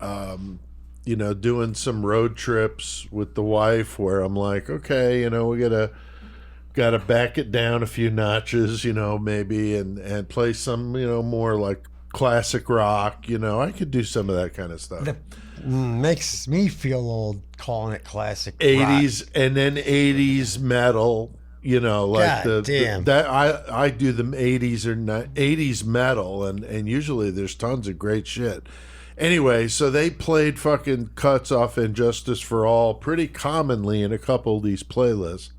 S4: doing some road trips with the wife where I'm like, okay, we gotta back it down a few notches, maybe, and play some, more like classic rock. I could do some of that kind of stuff.
S2: Makes me feel old calling it classic
S4: 80s
S2: rock.
S4: and then 80s metal. Like
S2: God damn.
S4: that I do the 80s or 80s metal, and usually there's tons of great shit. Anyway, so they played fucking cuts off Injustice for All pretty commonly in a couple of these playlists.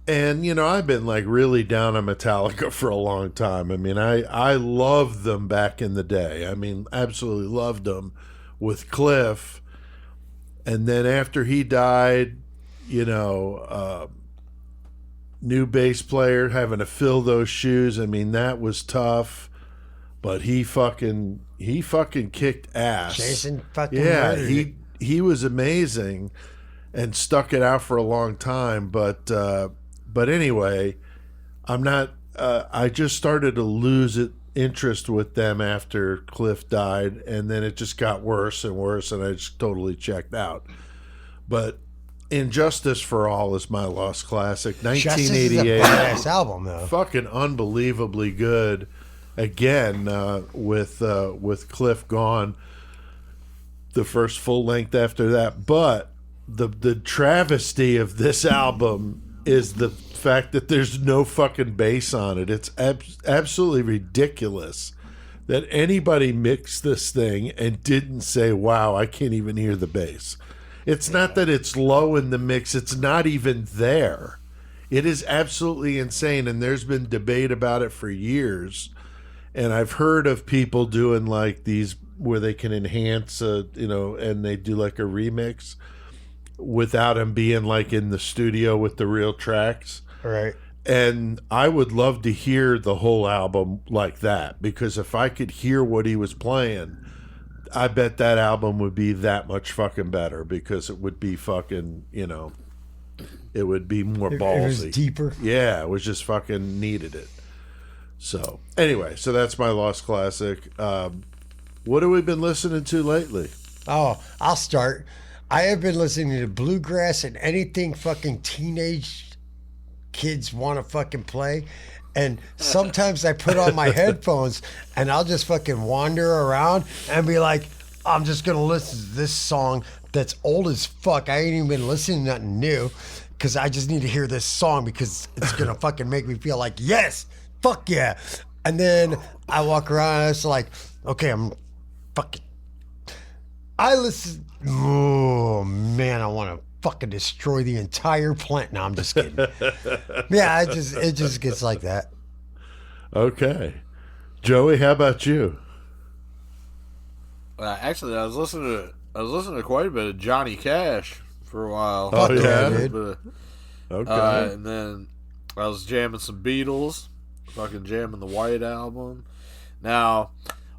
S4: And, I've been like really down on Metallica for a long time. I mean, I loved them back in the day. I mean, absolutely loved them with Cliff. And then after he died, new bass player having to fill those shoes. I mean, that was tough. But he fucking kicked ass.
S2: Jason fucking murdered it.
S4: He was amazing and stuck it out for a long time. But anyway, I'm not. I just started to lose interest with them after Cliff died, and then it just got worse and worse, and I just totally checked out. But Injustice for All is my Lost Classic, 1988.
S2: Justice is a badass album, though.
S4: Fucking unbelievably good. Again, with Cliff gone, the first full length after that. But the travesty of this album is the fact that there's no fucking bass on it. It's absolutely ridiculous that anybody mixed this thing and didn't say, wow, I can't even hear the bass. It's not that it's low in the mix. It's not even there. It is absolutely insane, and there's been debate about it for years. And I've heard of people doing like these where they can enhance, and they do like a remix without them being like in the studio with the real tracks.
S2: Right.
S4: And I would love to hear the whole album like that, because if I could hear what he was playing, I bet that album would be that much fucking better, because it would be fucking, it would be more
S2: It
S4: ballsy.
S2: was deeper.
S4: Yeah, it was just fucking needed it. So anyway, so that's my lost classic. What have we been listening to lately?
S2: Oh, I'll start. I have been listening to bluegrass and anything fucking teenage kids want to fucking play. And sometimes I put on my headphones and I'll just fucking wander around and be like, I'm just going to listen to this song that's old as fuck. I ain't even been listening to nothing new because I just need to hear this song because it's going to fucking make me feel like, yes, fuck yeah. And then I walk around and it's like, okay, I'm fucking. I listen. Oh, man, I want to fucking destroy the entire plant. No, I'm just kidding. Yeah, it just gets like that.
S4: Okay. Joey, how about you?
S5: Actually, I was listening to quite a bit of Johnny Cash for a while.
S4: Oh, yeah?
S2: Dude.
S4: Okay.
S5: And then I was jamming some Beatles, fucking jamming the White Album. Now,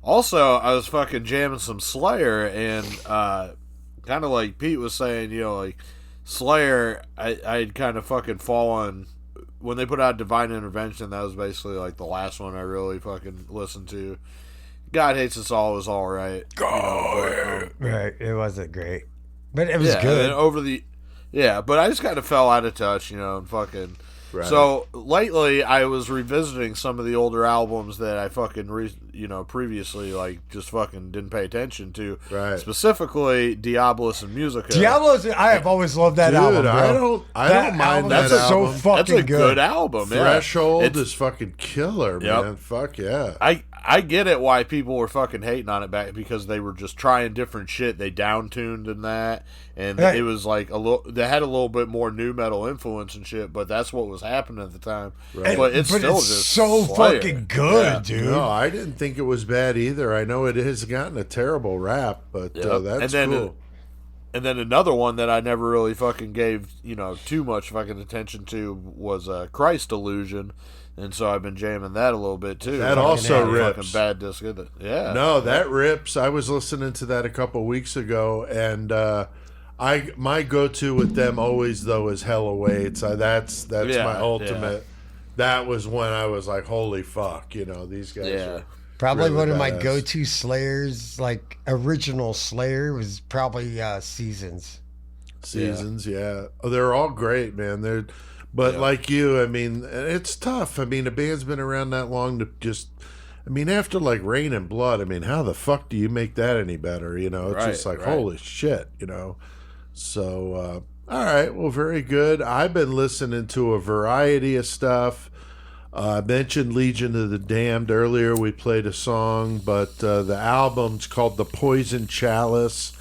S5: also, I was fucking jamming some Slayer, and kind of like Pete was saying, you know, like Slayer, I'd kind of fucking fallen when they put out Divine Intervention. That was basically like the last one I really fucking listened to. God Hates Us All was all right.
S2: Right, it wasn't great, but it was good.
S5: But I just kind of fell out of touch, you know, and fucking.
S4: Right.
S5: So lately, I was revisiting some of the older albums that I fucking previously like just fucking didn't pay attention to.
S4: Right.
S5: Specifically, Diabolus and Musica.
S2: Diablo's. I have always loved that
S4: Dude,
S2: album, bro.
S4: I don't mind that
S2: That's so
S4: album.
S2: fucking
S5: That's a good album.
S4: Threshold
S5: Yeah.
S4: is fucking killer,
S5: Yep.
S4: man. Fuck yeah.
S5: I get it why people were fucking hating on it back because they were just trying different shit. They downtuned in that, and
S2: Right.
S5: it was like they had a little bit more new metal influence and shit. But that's what was happening at the time.
S4: Right.
S5: But it's still
S2: it's
S5: just
S2: so
S5: Slayer.
S2: fucking good,
S5: Yeah.
S2: dude.
S4: No, I didn't think it was bad either. I know it has gotten a terrible rap, but
S5: Yep.
S4: that's
S5: And then,
S4: cool.
S5: And then another one that I never really fucking gave too much fucking attention to was Christ Illusion. And so I've been jamming that a little bit too.
S4: That
S5: Fucking
S4: also
S5: fucking
S4: rips.
S5: Bad disc. Yeah.
S4: No, that rips. I was listening to that a couple weeks ago, and my go-to with them always though is Hell Awaits. That's
S5: Yeah,
S4: my ultimate. That was when I was like, holy fuck, these guys.
S5: Yeah.
S4: Are
S2: Probably
S4: really
S2: one of my
S4: badass.
S2: go-to Slayers, like original Slayer, was probably Seasons.
S4: Seasons. Yeah. Oh, they're all great, man. But like you, I mean, it's tough. I mean, a band's been around that long to just. I mean, after like Rain and Blood, I mean, how the fuck do you make that any better? It's just like, holy shit, So, all right, well, very good. I've been listening to a variety of stuff. I mentioned Legion of the Damned earlier. We played a song, but the album's called The Poison Chalice.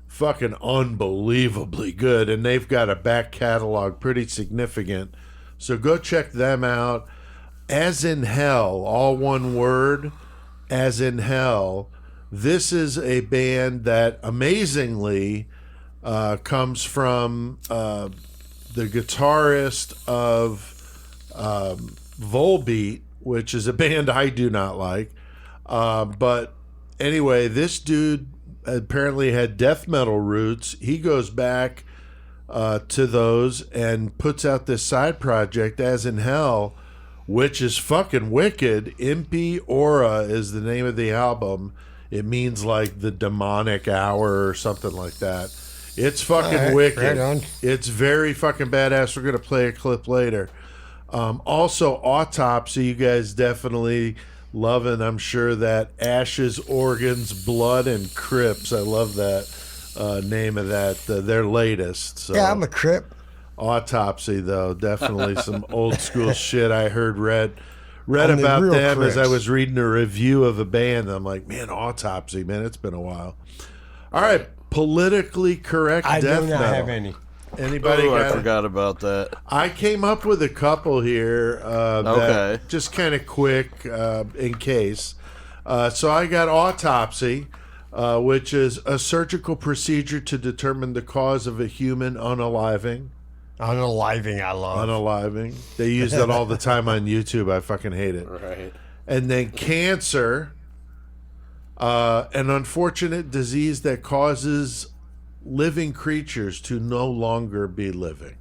S4: Fucking unbelievably good, and they've got a back catalog pretty significant. So go check them out. As in Hell, all one word, As in Hell. This is a band that amazingly comes from the guitarist of Volbeat, which is a band I do not like. But anyway, this dude apparently had death metal roots. He goes back to those and puts out this side project, As in Hell, which is fucking wicked. Impi Aura is the name of the album. It means like the demonic hour or something like that. It's fucking
S2: All right,
S4: wicked.
S2: right on.
S4: It's very fucking badass. We're going to play a clip later. Also, Autopsy, you guys definitely loving, I'm sure, that Ashes, Organs, Blood, and Crips. I love that name of that, their latest. So.
S2: Yeah, I'm a Crip.
S4: Autopsy, though, definitely some old school shit I read
S2: I'm the
S4: about
S2: real
S4: them as I
S2: Crips.
S4: was reading a review of a band. I'm like, man, Autopsy, man, it's been a while. All right, politically correct
S2: I
S4: death
S2: do not
S4: metal.
S2: have any.
S4: Anybody
S5: Oh, I
S4: got it?
S5: forgot about that.
S4: I came up with a couple here.
S5: Okay.
S4: That just kind of quick in case. So I got Autopsy, which is a surgical procedure to determine the cause of a human unaliving.
S2: Unaliving, I love.
S4: Unaliving. They use that all the time on YouTube. I fucking hate it.
S5: Right.
S4: And then cancer, an unfortunate disease that causes living creatures to no longer be living.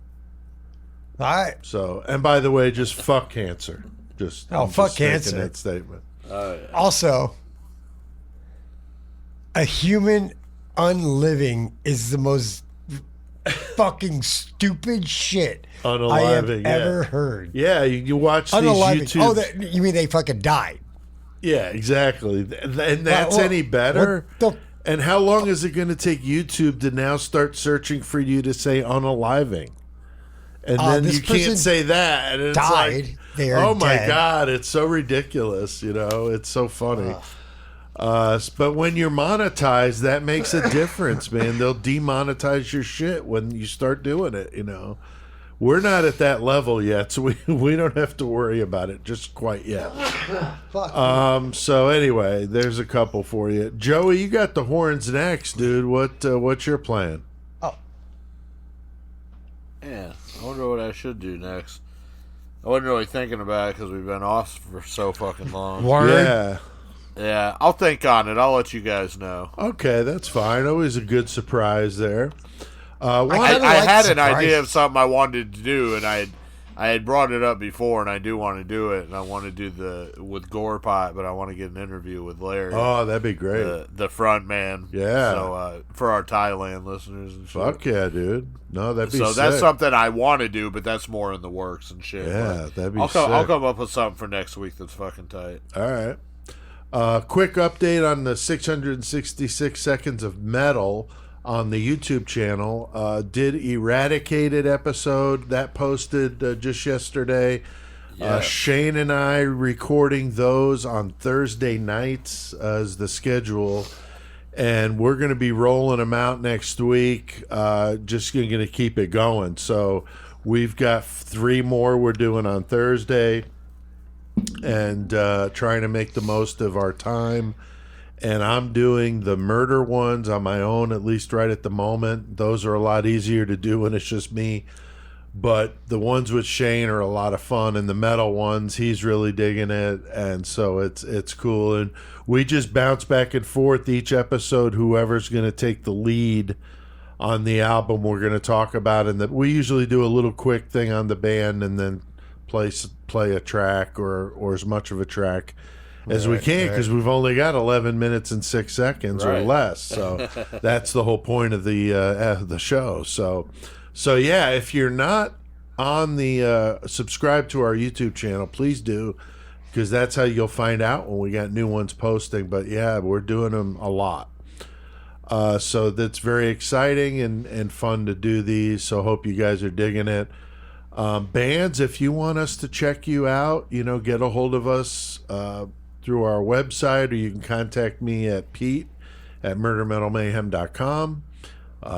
S2: All right.
S4: So, and by the way, just fuck cancer. Just
S2: Oh,
S4: I'm
S2: fuck
S4: just making
S2: cancer.
S4: That statement.
S2: Also, a human unliving is the most fucking stupid shit I have
S4: Unaliving,
S2: ever heard.
S4: Yeah, you watch these
S2: Unaliving.
S4: YouTube.
S2: Oh, you mean they fucking died?
S4: Yeah, exactly. And that's
S2: Well,
S4: any better?
S2: what the-
S4: And how long is it going to take YouTube to now start searching for you to say unaliving? And then
S2: this
S4: you can't
S2: person
S4: say that. And it's
S2: died.
S4: like,
S2: They are
S4: oh my
S2: dead.
S4: God, it's so ridiculous. You know, it's so funny. But when you're monetized, that makes a difference, man. They'll demonetize your shit when you start doing it, you know. We're not at that level yet, so we don't have to worry about it just quite yet.
S2: Fuck.
S4: So anyway, there's a couple for you. Joey, you got the horns next, dude. What's your plan?
S5: Yeah, I wonder what I should do next. I wasn't really thinking about it because we've been off for so fucking long.
S2: Word.
S4: Yeah.
S5: Yeah, I'll think on it. I'll let you guys know.
S4: Okay, that's fine. Always a good surprise there.
S5: I
S2: kinda like
S5: had an
S2: surprises.
S5: idea of something I wanted to do, and I had brought it up before, and I do want to do it, and I want to do with Gore Pot, but I want to get an interview with Larry,
S4: Oh, that'd be great.
S5: the front man.
S4: Yeah.
S5: So for our Thailand listeners and shit.
S4: Fuck yeah, dude. No, that'd be
S5: So
S4: sick.
S5: that's something I want to do, but that's more in the works and shit.
S4: Yeah,
S5: But
S4: that'd be
S5: I'll
S4: sick.
S5: come up with something for next week that's fucking tight.
S4: All right. Quick update on the 666 seconds of metal on the YouTube channel. Did Eradicated episode that posted just yesterday.
S5: Yeah.
S4: Shane and I recording those on Thursday nights as the schedule. And we're going to be rolling them out next week. Just going to keep it going. So we've got 3 more we're doing on Thursday. And trying to make the most of our time. And I'm doing the murder ones on my own, at least right at the moment. Those are a lot easier to do when it's just me. But the ones with Shane are a lot of fun, and the metal ones, he's really digging it, and so it's cool. And we just bounce back and forth each episode. Whoever's going to take the lead on the album we're going to talk about, and that we usually do a little quick thing on the band, and then play a track or as much of a track as we can, because we've only got 11 minutes and 6 seconds or
S5: Right.
S4: less. So that's the whole point of the show. So yeah, if you're not on the subscribe to our YouTube channel, please do, because that's how you'll find out when we got new ones posting. But yeah, we're doing them a lot. So that's very exciting and fun to do these. So hope you guys are digging it. Bands, if you want us to check you out, get a hold of us through our website, or you can contact me at pete@murdermetalmayhem.com.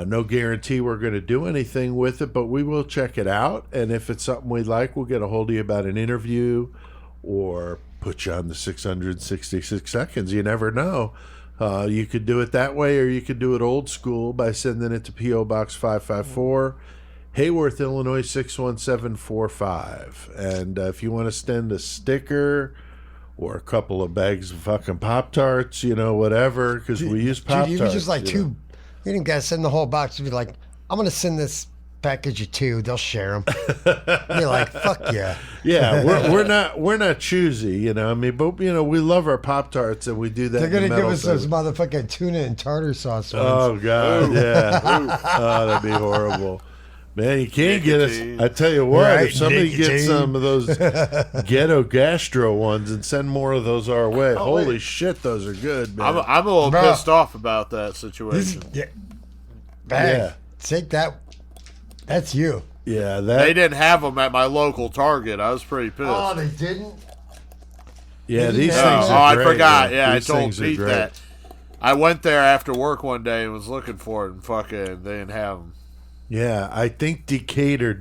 S4: No guarantee we're going to do anything with it, but we will check it out. And if it's something we'd like, we'll get a hold of you about an interview or put you on the 666 seconds. You never know. You could do it that way, or you could do it old school by sending it to P.O. Box 554, Hayworth, Illinois 61745. And if you want to send a sticker or a couple of bags of fucking Pop-Tarts, whatever, because we use Pop-Tarts.
S2: Dude, you just like two. You didn't gotta send the whole box. You'd be like, I'm gonna send this package of 2. They'll share them. You're like, fuck yeah.
S4: Yeah, we're not choosy, but we love our Pop-Tarts, and we do that.
S2: They're gonna
S4: in the
S2: give
S4: metal
S2: us those
S4: thing.
S2: motherfucking tuna and tartar sauce ones.
S4: Oh god, yeah. Oh, that'd be horrible. Man, you can't get us. I tell you what,
S2: Right,
S4: if somebody gets
S2: nicotine.
S4: some of those ghetto gastro ones and send more of those our way, holy shit, those are good, man.
S5: I'm a little
S2: Bruh.
S5: pissed off about that
S2: This,
S5: situation.
S2: yeah. Bang.
S4: Yeah.
S2: Take that. That's you.
S4: Yeah,
S5: They didn't have them at my local Target. I was pretty pissed.
S2: Oh, they didn't?
S4: yeah, these
S2: Oh,
S4: things are
S5: I
S4: great,
S5: forgot.
S4: man.
S5: Yeah,
S4: These
S5: I told
S4: things are
S5: Pete
S4: great.
S5: that. I went there after work one day and was looking for it, and fucking they didn't have them.
S4: Yeah, I think Decatur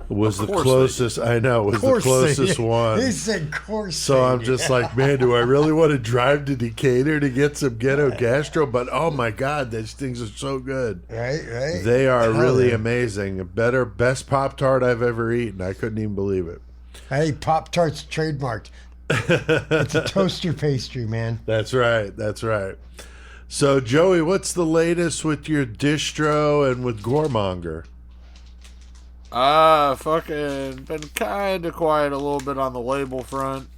S4: was the
S5: Of course
S4: closest. I know was the
S2: Course they
S4: closest
S2: did.
S4: one.
S2: He said course.
S4: So
S2: they
S4: I'm
S2: did.
S4: just like, man, do I really want to drive to Decatur to get some ghetto gastro? But oh my god, these things are so good.
S2: Right.
S4: They are
S2: Hell
S4: really
S2: yeah.
S4: amazing. Best Pop-Tart I've ever eaten. I couldn't even believe it.
S2: Hey, Pop Tart's trademarked. It's a toaster pastry, man.
S4: That's right. That's right. So Joey, what's the latest with your distro and with Goremonger?
S5: Fucking been kind of quiet a little bit on the label front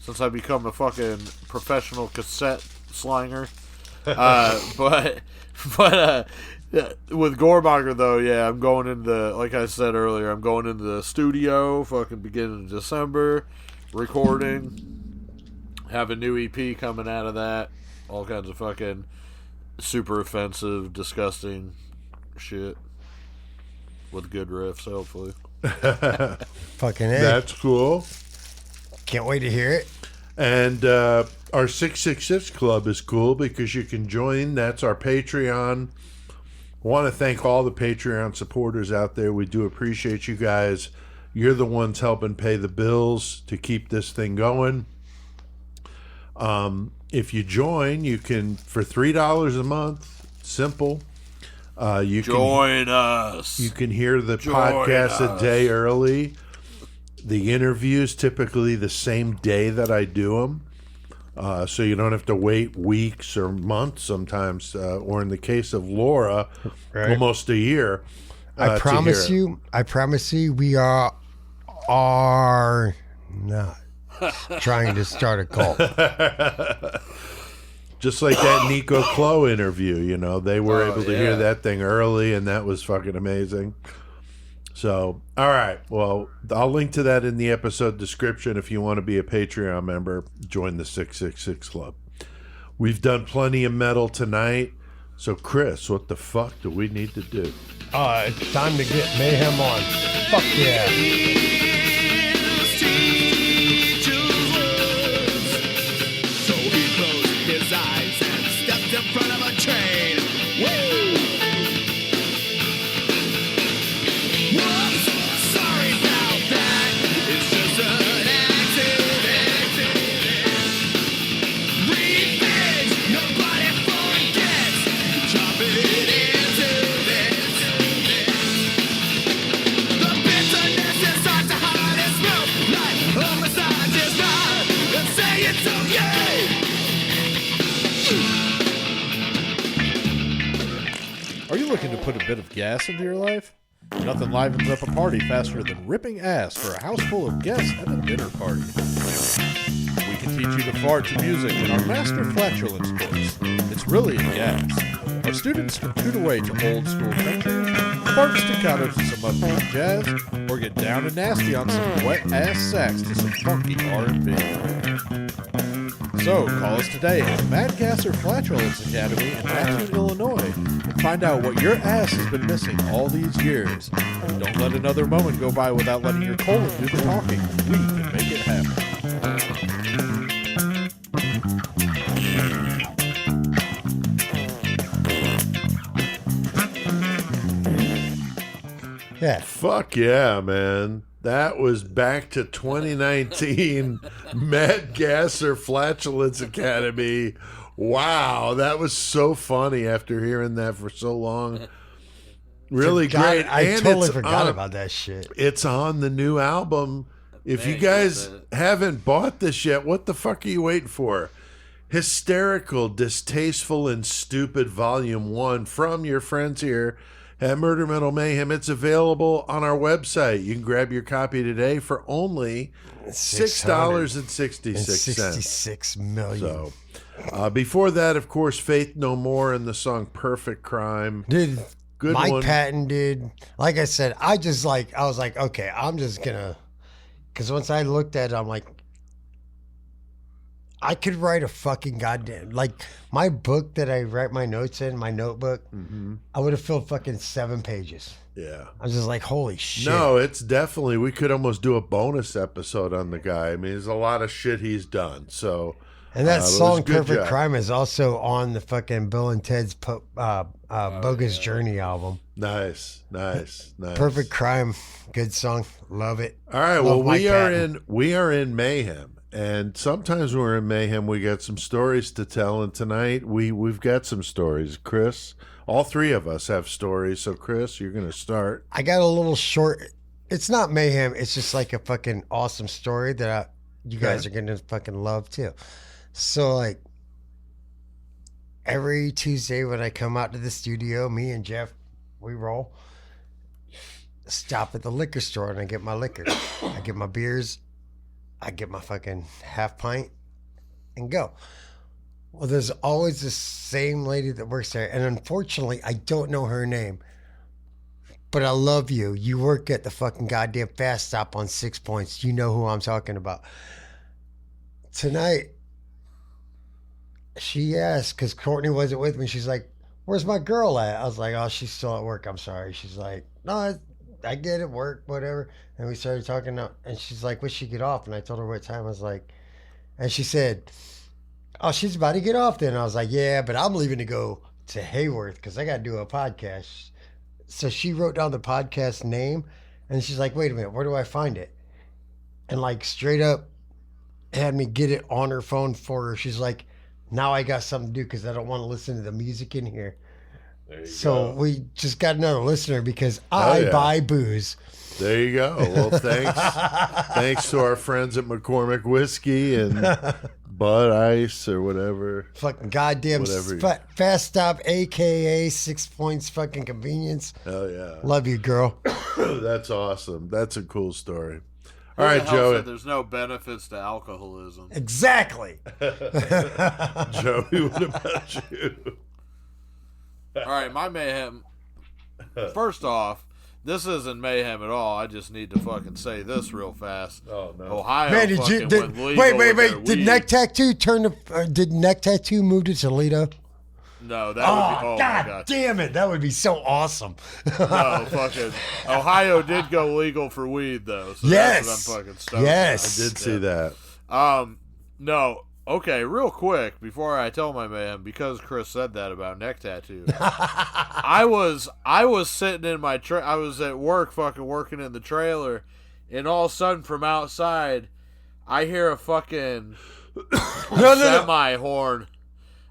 S5: since I become a fucking professional cassette slanger. But with Goremonger though, yeah, I'm going into like I said earlier, I'm going into the studio fucking beginning of December, recording, have a new EP coming out of that, all kinds of fucking super offensive, disgusting shit with good riffs, hopefully.
S2: Fucking A.
S4: That's cool.
S2: Can't wait to hear it.
S4: And our 666 Club is cool because you can join. That's our Patreon. Want to thank all the Patreon supporters out there. We do appreciate you guys. You're the ones helping pay the bills to keep this thing going. If you join, you can, for $3 a month, simple.
S5: Join us.
S4: You can hear the podcast a day early. The interviews typically the same day that I do them. So you don't have to wait weeks or months sometimes, or in the case of Laura, almost a year.
S2: I promise you, we are not trying to start a cult.
S4: Just like that Nico Clo interview, you know, they were able to hear that thing early, and that was fucking amazing. So, all right. Well, I'll link to that in the episode description. If you want to be a Patreon member, join the 666 Club. We've done plenty of metal tonight. So, Chris, what the fuck do we need to do?
S2: It's time to get Mayhem on. Fuck yeah.
S7: So he closed his eyes and stepped in front of a train. Woo! Whoops! Sorry about that. It's just an accident. Revenge! Nobody forgets. Chop it into this. The bitterness inside the heart is smoke like a massage is mine. And say it's okay.
S8: Are you looking to put a bit of gas into your life? Nothing livens up a party faster than ripping ass for a house full of guests at a dinner party. We can teach you to fart to music in our Master Flatulence course. It's really a gas. Our students can toot away to old school country, fart staccato to some upbeat jazz, or get down and nasty on some wet ass sax to some funky R&B. So, call us today at the Mad Gasser Flatulence Academy in Mattoon, Illinois, and find out what your ass has been missing all these years. Don't let another moment go by without letting your colon do the talking. We can make it happen.
S2: Yeah.
S4: Fuck yeah, man. That was back to 2019 Matt Gasser Flatulence Academy. Wow, that was so funny after hearing that for so long. Really great.
S2: I
S4: And
S2: totally
S4: it's
S2: forgot
S4: on-
S2: about that shit.
S4: It's on the new album. If you guys haven't bought this yet, what the fuck are you waiting for? Hysterical, Distasteful, and Stupid Volume 1 from your friends here at Murder Metal Mayhem. It's available on our website. You can grab your copy today for only $6.66.
S2: 66 million.
S4: So, before that, of course, Faith No More and the song Perfect Crime.
S2: Dude,
S4: Good
S2: Mike
S4: one.
S2: Patton, dude. Like I said, I was like, okay, I'm just gonna, because once I looked at it, I'm like, I could write a fucking goddamn, like my book that I write my notes in, my notebook, I would have filled fucking 7 pages.
S4: Yeah.
S2: I was just like, holy shit.
S4: No, it's definitely, we could almost do a bonus episode on the guy. I mean, there's a lot of shit he's done. So,
S2: And that
S4: it was
S2: song
S4: a good
S2: Perfect
S4: job.
S2: Crime is also on the fucking Bill and Ted's Bogus Journey album.
S4: Nice.
S2: Perfect Crime, good song, love it.
S4: All right,
S2: Love
S4: well,
S2: Mike
S4: we
S2: Patton.
S4: are in Mayhem, and sometimes when we're in Mayhem, we got some stories to tell. And tonight, we've got some stories. Chris, all three of us have stories. So, Chris, you're going to start.
S2: I got a little short. It's not mayhem. It's just like a fucking awesome story that you guys are going to fucking love too. So like every Tuesday when I come out to the studio, me and Jeff, we roll. stop at the liquor store and I get my liquor. I get my beers. I get my fucking half pint and go. Well, there's always the same lady that works there. And unfortunately, I don't know her name. But I love you. You work at the fucking goddamn fast stop on 6 Points. You know who I'm talking about. Tonight, she asked, because Courtney wasn't with me, she's like, where's my girl at? I was like, oh, she's still at work. I'm sorry. She's like, no, I get it, work, whatever. And we started talking, and she's like, when she get off? And I told her what time. I was like, and she said, oh, she's about to get off then. I was like, yeah, but I'm leaving to go to Hayworth because I got to do a podcast. So she wrote down the podcast name, and she's like, wait a minute, where do I find it? And like straight up had me get it on her phone for her. She's like, now I got something to do because I don't want to listen to the music in here. So we just got another listener because I buy booze.
S4: There you go. Well, thanks. Thanks to our friends at McCormick Whiskey and Bud Ice or whatever.
S2: Fucking goddamn fast stop, a.k.a. 6 Points fucking convenience.
S4: Hell yeah.
S2: Love you, girl.
S4: That's awesome. That's a cool story.
S5: Who
S4: All right,
S5: the hell
S4: Joey.
S5: said there's no benefits to alcoholism.
S2: Exactly.
S4: Joey, what about you?
S5: All right, my mayhem. First off, this isn't mayhem at all. I just need to fucking say this real fast.
S4: Oh no,
S5: Ohio
S2: Man,
S5: fucking went legal
S2: wait.
S5: with their
S2: Did
S5: weed.
S2: Neck Tattoo did Neck Tattoo move to Toledo?
S5: No, that would be. Oh
S2: God
S5: my god!
S2: damn it, that would be so awesome.
S5: No, fucking Ohio did go legal for weed though. So
S2: Yes.
S5: that's what I'm fucking stoked
S2: Yes.
S4: I did see that.
S5: No. Okay, real quick before I tell my man, because Chris said that about neck tattoo. I was sitting in my I was at work, fucking working in the trailer, and all of a sudden from outside, I hear a fucking semi horn.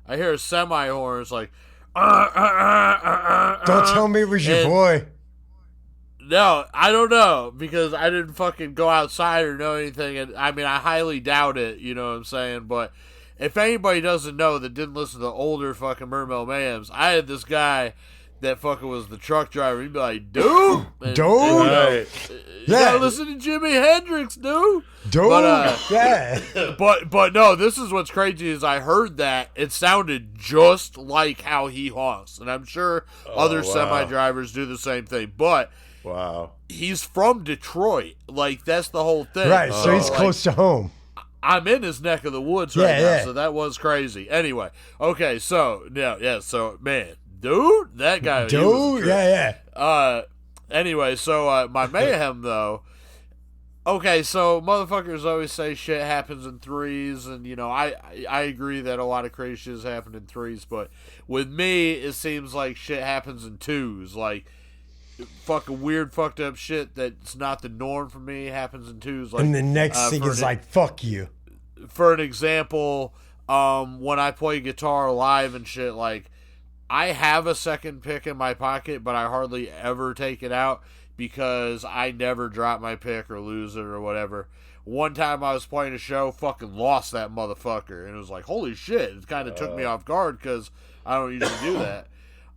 S5: I hear a semi horn. It's like,
S2: Don't tell me it was your boy.
S5: No, I don't know, because I didn't fucking go outside or know anything, and I mean, I highly doubt it, you know what I'm saying, but if anybody doesn't know that didn't listen to the older fucking Mermail Mayhems, I had this guy that fucking was the truck driver, he'd be like, dude! And,
S2: Dude!
S5: you
S2: Yeah.
S5: gotta listen to Jimi Hendrix, dude!
S2: Dude, yeah.
S5: But no, this is what's crazy is I heard that it sounded just like how he honks, and I'm sure other semi-drivers do the same thing, but
S4: Wow.
S5: he's from Detroit. Like, that's the whole thing.
S2: Right, so he's
S5: like,
S2: close to home.
S5: I'm in his neck of the woods right now,
S2: Yeah.
S5: so that was crazy. Anyway, okay, so, so, man, dude, that guy. he was a
S2: Dude,
S5: trip.
S2: yeah.
S5: Anyway, so, my mayhem, though, okay, so motherfuckers always say shit happens in threes, and, you know, I agree that a lot of crazy shit has happened in threes, but with me, it seems like shit happens in twos, like, fucking weird fucked up shit that's not the norm for me happens in twos. Like,
S2: And the next thing is like, fuck you.
S5: for an example, when I play guitar live and shit, like, I have a second pick in my pocket, but I hardly ever take it out because I never drop my pick or lose it or whatever. One time I was playing a show, fucking lost that motherfucker, and it was like, holy shit, it kind of took me off guard because I don't usually do that.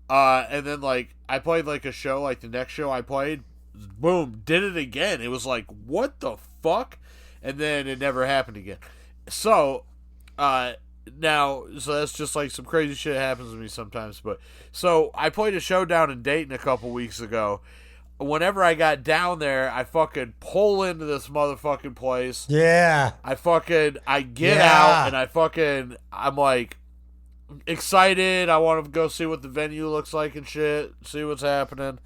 S5: And then, like, I played, like, a show, like, the next show I played, boom, did it again. It was like, what the fuck? And then it never happened again. So, now, so that's just, like, some crazy shit happens to me sometimes, but, so, I played a show down in Dayton a couple weeks ago. Whenever I got down there, I fucking pull into this motherfucking place.
S2: Yeah.
S5: I get out, and I'm like, excited. I want to go see what the venue looks like and shit, see what's happening.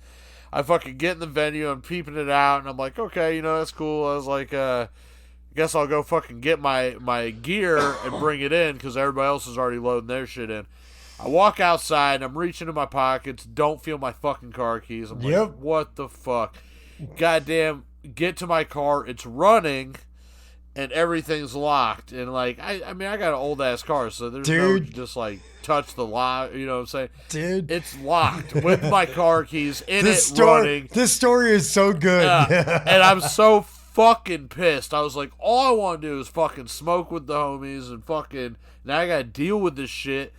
S5: I fucking get in the venue, I'm peeping it out, and I'm like, okay, you know, that's cool. I was like, guess I'll go fucking get my gear and bring it in because everybody else is already loading their shit in. I walk outside, I'm reaching in my pockets, don't feel my fucking car keys. I'm like, what the fuck? Goddamn, get to my car, it's running, and everything's locked. And, like, I mean, I got an old-ass car, so there's no just, like, touch the lock, you know what I'm saying?
S2: Dude.
S5: It's locked with my car keys in running.
S2: This story is so good.
S5: And I'm so fucking pissed. I was like, all I want to do is fucking smoke with the homies and fucking, now I got to deal with this shit.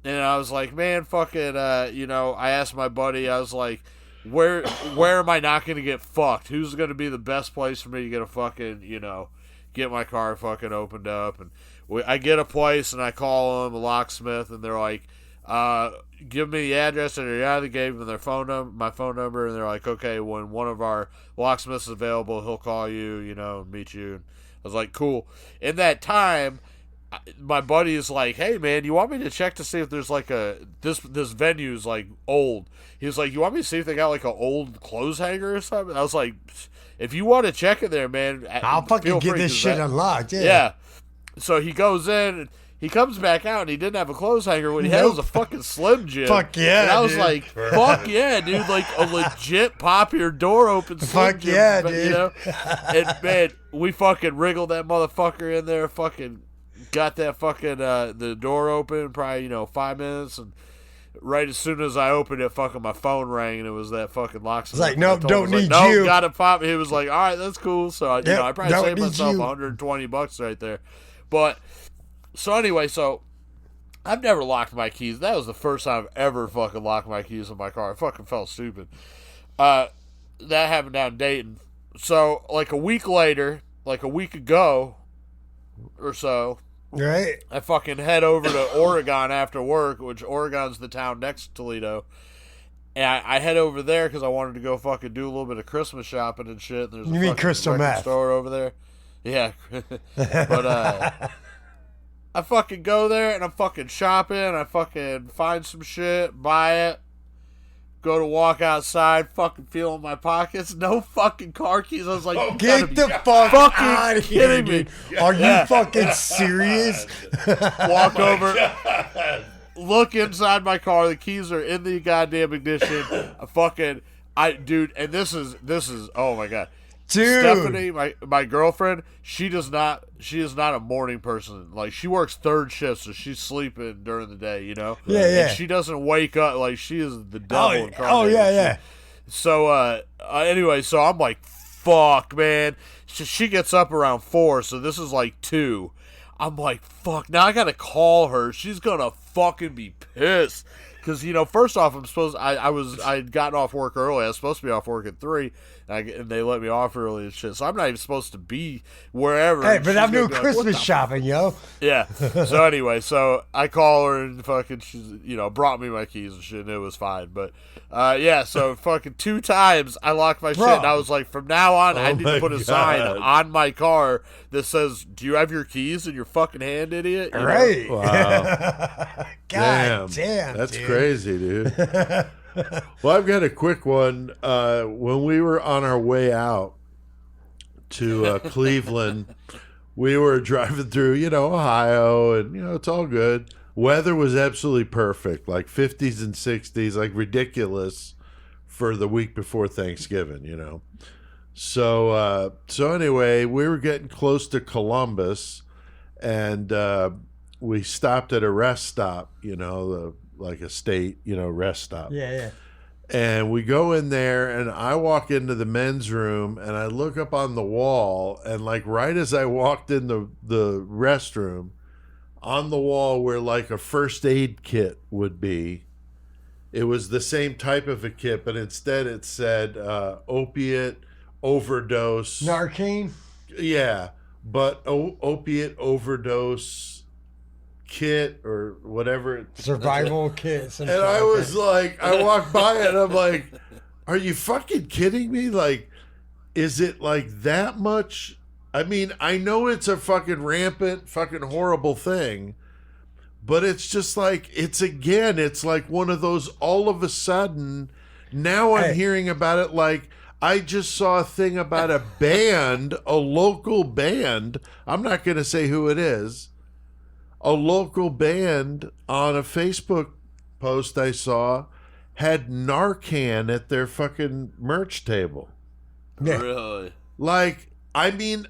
S5: And I was like, man, fucking, you know, I asked my buddy, I was like, where am I not going to get fucked? Who's going to be the best place for me to get a fucking, get my car fucking opened up? And I get a place and I call them, a locksmith, and they're like, give me the address, and they gave them my phone number, and they're like, okay, when one of our locksmiths is available, he'll call you, and meet you. And I was like, cool. In that time, my buddy is like, hey man, you want me to check to see if there's like this venue's like old? He was like, you want me to see if they got like an old clothes hanger or something? I was like, if you want to check it there, man,
S2: I'll fucking get this shit unlocked. Yeah.
S5: So he goes in, and he comes back out, and he didn't have a clothes hanger. What he had was a fucking Slim Jim.
S2: Fuck yeah,
S5: and I was
S2: dude.
S5: like, fuck yeah, dude. Like a legit pop your door open Slim
S2: Fuck
S5: Jim.
S2: yeah, dude.
S5: And man, we fucking wriggled that motherfucker in there, fucking got that fucking, the door open, probably, 5 minutes, and right as soon as I opened it, fucking my phone rang, and it was that fucking locksmith.
S2: It's like, nope, don't need
S5: no,
S2: you.
S5: Got it pop. He was like, all right, that's cool. So, I probably
S2: don't
S5: saved
S2: need
S5: myself
S2: you.
S5: $120 right there. But, so anyway, I've never locked my keys. That was the first time I've ever fucking locked my keys in my car. I fucking felt stupid. That happened down in Dayton. So, like a week later, like a week ago or so,
S2: Right.
S5: I fucking head over to Oregon after work, which Oregon's the town next to Toledo. And I head over there because I wanted to go fucking do a little bit of Christmas shopping and shit. There's
S2: You mean crystal
S5: record
S2: meth?
S5: store over there. Yeah. But I fucking go there and I'm fucking shopping. I fucking find some shit, buy it, go to walk outside, fucking feel in my pockets, no fucking car keys. I was like, you gotta
S2: Get
S5: be
S2: the fuck
S5: fucking
S2: out of here,
S5: kidding me.
S2: dude. Are you fucking serious?
S5: Walk over, look inside my car. The keys are in the goddamn ignition. Dude, and this is, oh my god.
S2: Dude.
S5: Stephanie, my girlfriend, she is not a morning person. Like, she works third shift, so she's sleeping during the day,
S2: Yeah, yeah.
S5: And she doesn't wake up. Like, she is the devil incarnate.
S2: Oh, yeah.
S5: So, anyway, so I'm like, fuck, man. She gets up around 4, so this is like 2. I'm like, fuck, now I gotta call her. She's gonna fucking be pissed. Because, first off, I'd gotten off work early. I was supposed to be off work at 3, and they let me off early and shit. So I'm not even supposed to be wherever.
S2: Hey, but
S5: She's
S2: I'm
S5: gonna
S2: doing
S5: be like,
S2: Christmas shopping, yo.
S5: yeah. So anyway, so I call her and fucking she's brought me my keys and shit, and it was fine. But yeah, so fucking 2 times I locked my shit, and I was like, from now on, I need to put a sign on my car that says, "Do you have your keys in your fucking hand, idiot?"
S2: Right.
S4: Wow.
S2: God damn,
S4: that's
S2: dude.
S4: crazy, dude. Well, I've got a quick one. When we were on our way out to Cleveland, we were driving through, Ohio, and, it's all good. Weather was absolutely perfect, like 50s and 60s, like ridiculous for the week before Thanksgiving, So anyway, we were getting close to Columbus, and we stopped at a rest stop, like a state, rest stop.
S2: Yeah.
S4: And we go in there, and I walk into the men's room, and I look up on the wall, and like right as I walked in the restroom, on the wall where like a first aid kit would be, it was the same type of a kit, but instead it said opiate overdose.
S2: Narcan?
S4: Yeah, but opiate overdose kit or whatever.
S2: Survival kit.
S4: And I was like, I walked by it and I'm like, are you fucking kidding me? Like, is it like that much? I mean, I know it's a fucking rampant, fucking horrible thing, but it's just like, it's like one of those all of a sudden, now I'm hearing about it. Like, I just saw a thing about a band, a local band. I'm not going to say who it is. A local band on a Facebook post I saw had Narcan at their fucking merch table.
S2: Yeah.
S5: Really?
S4: Like, I mean,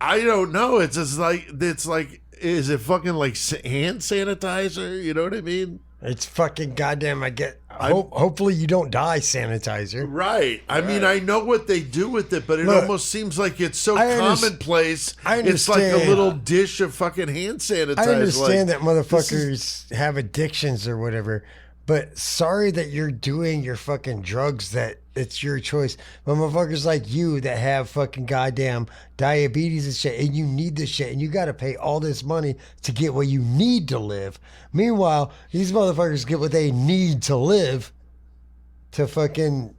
S4: I don't know. It's like, is it fucking like hand sanitizer? You know what I mean?
S2: It's fucking goddamn, hopefully you don't die sanitizer.
S4: Right. I mean, I know what they do with it, but it
S2: Look,
S4: almost seems like it's so
S2: I
S4: commonplace.
S2: I
S4: It's like a
S2: understand.
S4: little dish of fucking hand sanitizer.
S2: I understand
S4: like,
S2: that motherfuckers have addictions or whatever, But sorry that you're doing your fucking drugs, that it's your choice. But motherfuckers like you that have fucking goddamn diabetes and shit, and you need this shit, and you got to pay all this money to get what you need to live. Meanwhile, these motherfuckers get what they need to live to fucking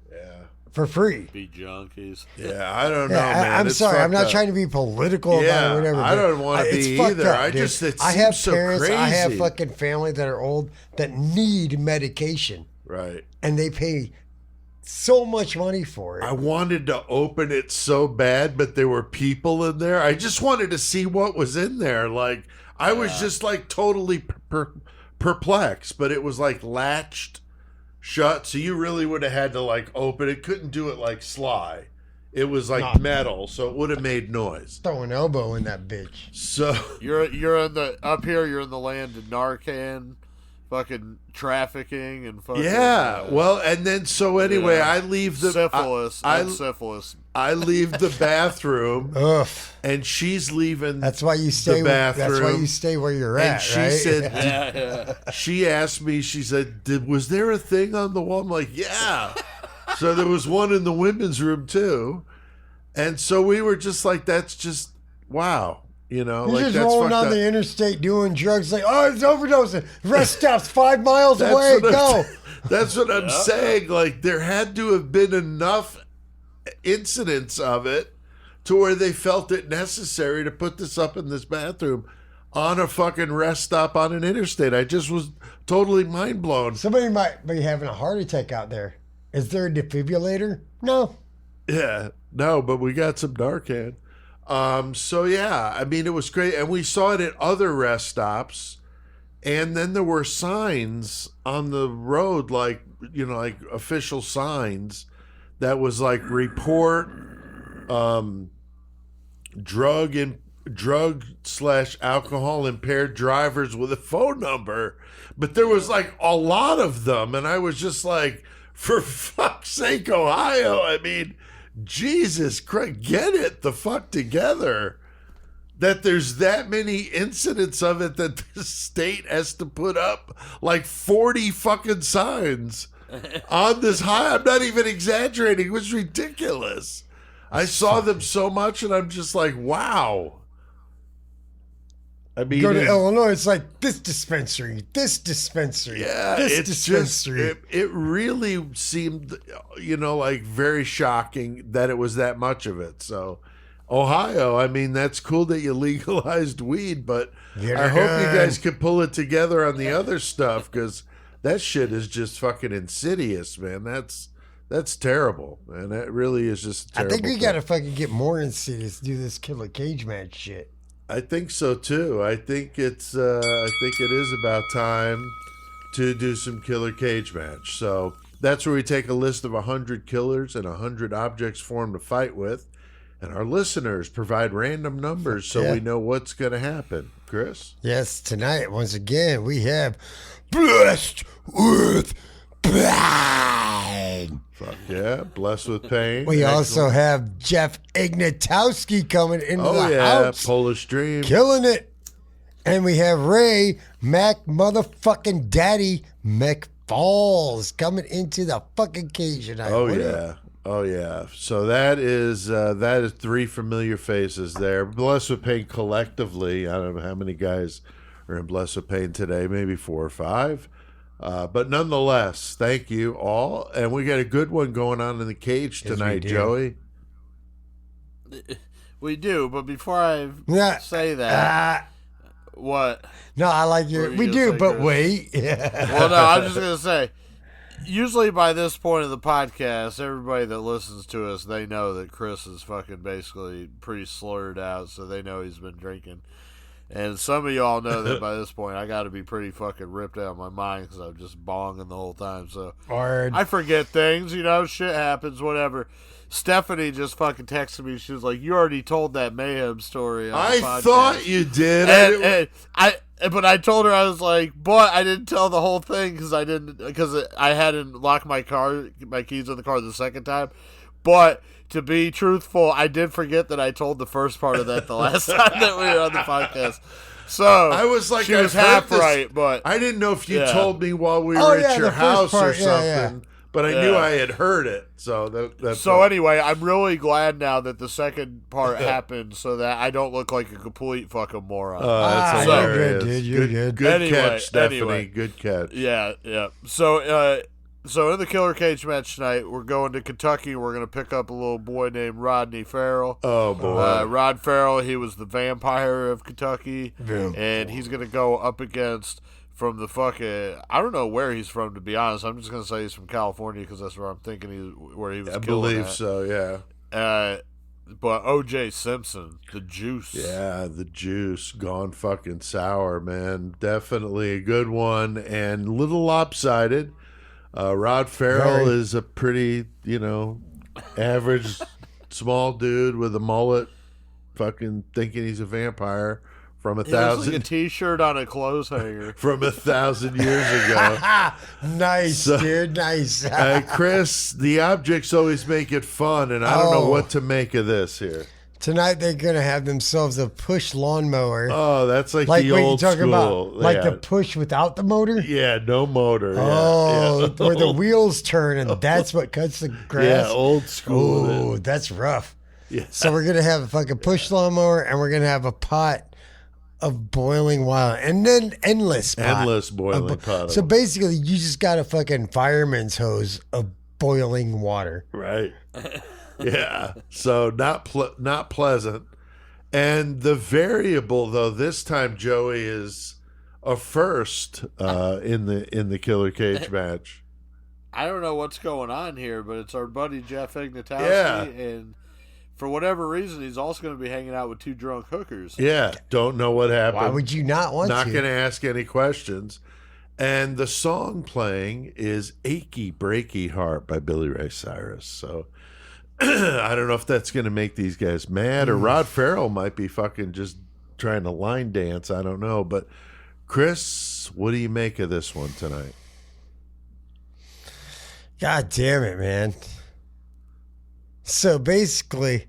S2: for free.
S5: Be junkies.
S4: Yeah, I don't know,
S2: Yeah,
S4: man.
S2: I'm
S4: It's
S2: sorry. I'm
S4: fucked
S2: not
S4: up.
S2: trying to be political about
S4: Yeah,
S2: it or whatever.
S4: I
S2: but
S4: don't wanna
S2: it's
S4: be
S2: fucked
S4: either.
S2: up,
S4: I
S2: dude.
S4: just- it
S2: I have
S4: seems so
S2: parents. I have
S4: crazy.
S2: fucking family that are old that need medication,
S4: Right.
S2: and they pay so much money for it.
S4: I wanted to open it so bad, but there were people in there. I just wanted to see what was in there. Like, I was just like totally perplexed, but it was like latched shut. So you really would have had to like open it. Couldn't do it like Sly. It was like metal, so it would have made noise.
S2: Throw an elbow in that bitch.
S4: So
S5: You're in the up here. You're in the land of Narcan, fucking trafficking and fucking
S4: well, and then so anyway, I leave the
S5: syphilis.
S4: I
S5: Syphilis.
S4: I leave the bathroom,
S2: Ugh.
S4: and she's leaving.
S2: That's why you stay. That's why
S4: bathroom.
S2: you stay where you're
S4: And
S2: at,
S4: she
S2: right?
S4: said, she asked me, she said, was there a thing on the wall? I'm like, yeah. So there was one in the women's room too. And so we were just like, that's just, wow. You know,
S2: You're
S4: like
S2: just
S4: that's
S2: rolling
S4: fucked
S2: on
S4: up.
S2: the interstate doing drugs. Like, oh, it's overdosing. Rest stops 5 miles
S4: That's
S2: away.
S4: what
S2: Go.
S4: That's what I'm saying. Like, there had to have been enough incidents of it to where they felt it necessary to put this up in this bathroom on a fucking rest stop on an interstate. I just was totally mind blown.
S2: Somebody might be having a heart attack out there. Is there a defibrillator? No.
S4: Yeah, no, but we got some Narcan. So yeah, I mean, it was great, and we saw it at other rest stops, and then there were signs on the road, like, you know, like official signs that was like report drug/alcohol impaired drivers with a phone number, but there was like a lot of them, and I was just like, for fuck's sake, Ohio, I mean, Jesus Christ, get it the fuck together. That there's that many incidents of it that the state has to put up like 40 fucking signs on this high. I'm not even exaggerating. It was ridiculous. I saw them so much, and I'm just like, wow. I mean,
S2: Go to Illinois, it's like this dispensary, this dispensary,
S4: yeah,
S2: this
S4: it's
S2: dispensary.
S4: just it really seemed, you know, like very shocking that it was that much of it. So, Ohio, I mean, that's cool that you legalized weed, but I hope you guys can pull it together on the other stuff, because that shit is just fucking insidious, man. That's terrible, and it really is just a
S2: I
S4: terrible
S2: think we
S4: thing.
S2: gotta fucking get more insidious to do this killer cage match shit.
S4: I think so too. I think it is about time to do some killer cage match. So that's where we take a list of 100 killers and 100 objects for them to fight with, and our listeners provide random numbers so we know what's going to happen. Chris?
S2: Yes, tonight, once again, we have Blessed with Pain.
S4: Fuck yeah. Blessed with pain.
S2: We
S4: Excellent.
S2: also have Jeff Ignatowski coming into the house.
S4: Polish Dream.
S2: Killing it. And we have Ray Mac motherfucking Daddy McFalls coming into the fucking cage tonight.
S4: Oh
S2: What
S4: yeah.
S2: up?
S4: Oh yeah. So that is 3 familiar faces there. Blessed with Pain collectively. I don't know how many guys are in Blessed with Pain today. Maybe 4 or 5. But nonetheless, thank you all. And we got a good one going on in the cage
S2: Yes, we
S4: tonight,
S2: do.
S4: Joey.
S5: We do, but before I
S2: Yeah.
S5: say that, what?
S2: No, I like
S5: What
S2: your.
S5: were you
S2: We
S5: gonna
S2: do,
S5: say,
S2: but
S5: Chris?
S2: wait. Yeah.
S5: Well, no, I'm just gonna say. Usually by this point of the podcast, everybody that listens to us, they know that Chris is fucking basically pretty slurred out, so they know he's been drinking. And some of y'all know that by this point, I got to be pretty fucking ripped out of my mind because I'm just bonging the whole time. So
S2: Word.
S5: I forget things, you know, shit happens, whatever. Stephanie just fucking texted me. She was like, "You already told that Mayhem story on the
S4: I
S5: podcast."
S4: thought you did.
S5: But I told her, I was like, "But I didn't tell the whole thing because I hadn't locked my keys in the car the second time." But to be truthful, I did forget that I told the first part of that the last time that we were on the podcast. So
S4: I was like,
S5: she
S4: I've
S5: was
S4: heard
S5: half
S4: this.
S5: right, but
S4: I didn't know if you
S5: Yeah.
S4: told me while we
S2: Oh,
S4: were
S2: yeah,
S4: at your
S2: the first
S4: house or
S2: part,
S4: something,
S2: yeah.
S4: but I knew
S5: Yeah.
S4: I had heard it. So that's
S5: so
S4: all.
S5: anyway, I'm really glad now that the second part happened, so that I don't look like a complete fucking moron.
S4: That's
S2: you're
S4: hilarious.
S2: good, dude. You're good.
S4: Good
S5: Anyway,
S4: catch, Stephanie.
S5: anyway.
S4: Good catch.
S5: Yeah. So in the killer cage match tonight, we're going to Kentucky. We're going to pick up a little boy named Rodney Farrell.
S4: Oh boy.
S5: Rod Farrell, he was the vampire of Kentucky, and he's going to go up against from the fucking. I don't know where he's from, to be honest. I'm just going to say he's from California because that's where I'm thinking where he was.
S4: I
S5: killing
S4: believe
S5: at.
S4: so. Yeah.
S5: But O.J. Simpson, the Juice.
S4: Yeah, the juice gone fucking sour, man. Definitely a good one and a little lopsided. Rod Farrell is a pretty, average small dude with a mullet, fucking thinking he's a vampire from
S5: He looks like a T-shirt on a clothes hanger.
S4: from 1,000 years ago.
S2: Nice, dude. Nice.
S4: Chris, the objects always make it fun, and I don't know
S2: Oh.
S4: what to make of this here.
S2: Tonight they're gonna have themselves a push lawnmower.
S4: Oh, that's like
S2: like
S4: the
S2: what you
S4: old
S2: talking
S4: school.
S2: about, like
S4: yeah.
S2: the push without the motor.
S4: Yeah, no motor.
S2: Oh,
S4: yeah.
S2: where the wheels turn and that's what cuts the grass.
S4: Yeah, old school.
S2: Oh, that's rough.
S4: Yeah.
S2: So we're gonna have a fucking push lawnmower, and we're gonna have a pot of boiling water, and then endless
S4: boiling pot.
S2: So basically, you just got a fucking fireman's hose of boiling water.
S4: Right. Yeah. So not pleasant. And the variable though this time, Joey, is a first in the killer cage match.
S5: I don't know what's going on here, but it's our buddy Jeff Ignatowski,
S4: Yeah.
S5: and for whatever reason, he's also going to be hanging out with two drunk hookers.
S4: Yeah. Don't know what happened.
S2: Why would you not want
S4: Not
S2: to?
S4: going to ask any questions. And the song playing is "Achy Breaky Heart" by Billy Ray Cyrus. So I don't know if that's going to make these guys mad, or Rod Farrell might be fucking just trying to line dance. I don't know. But Chris, what do you make of this one tonight?
S2: God damn it, man. So basically,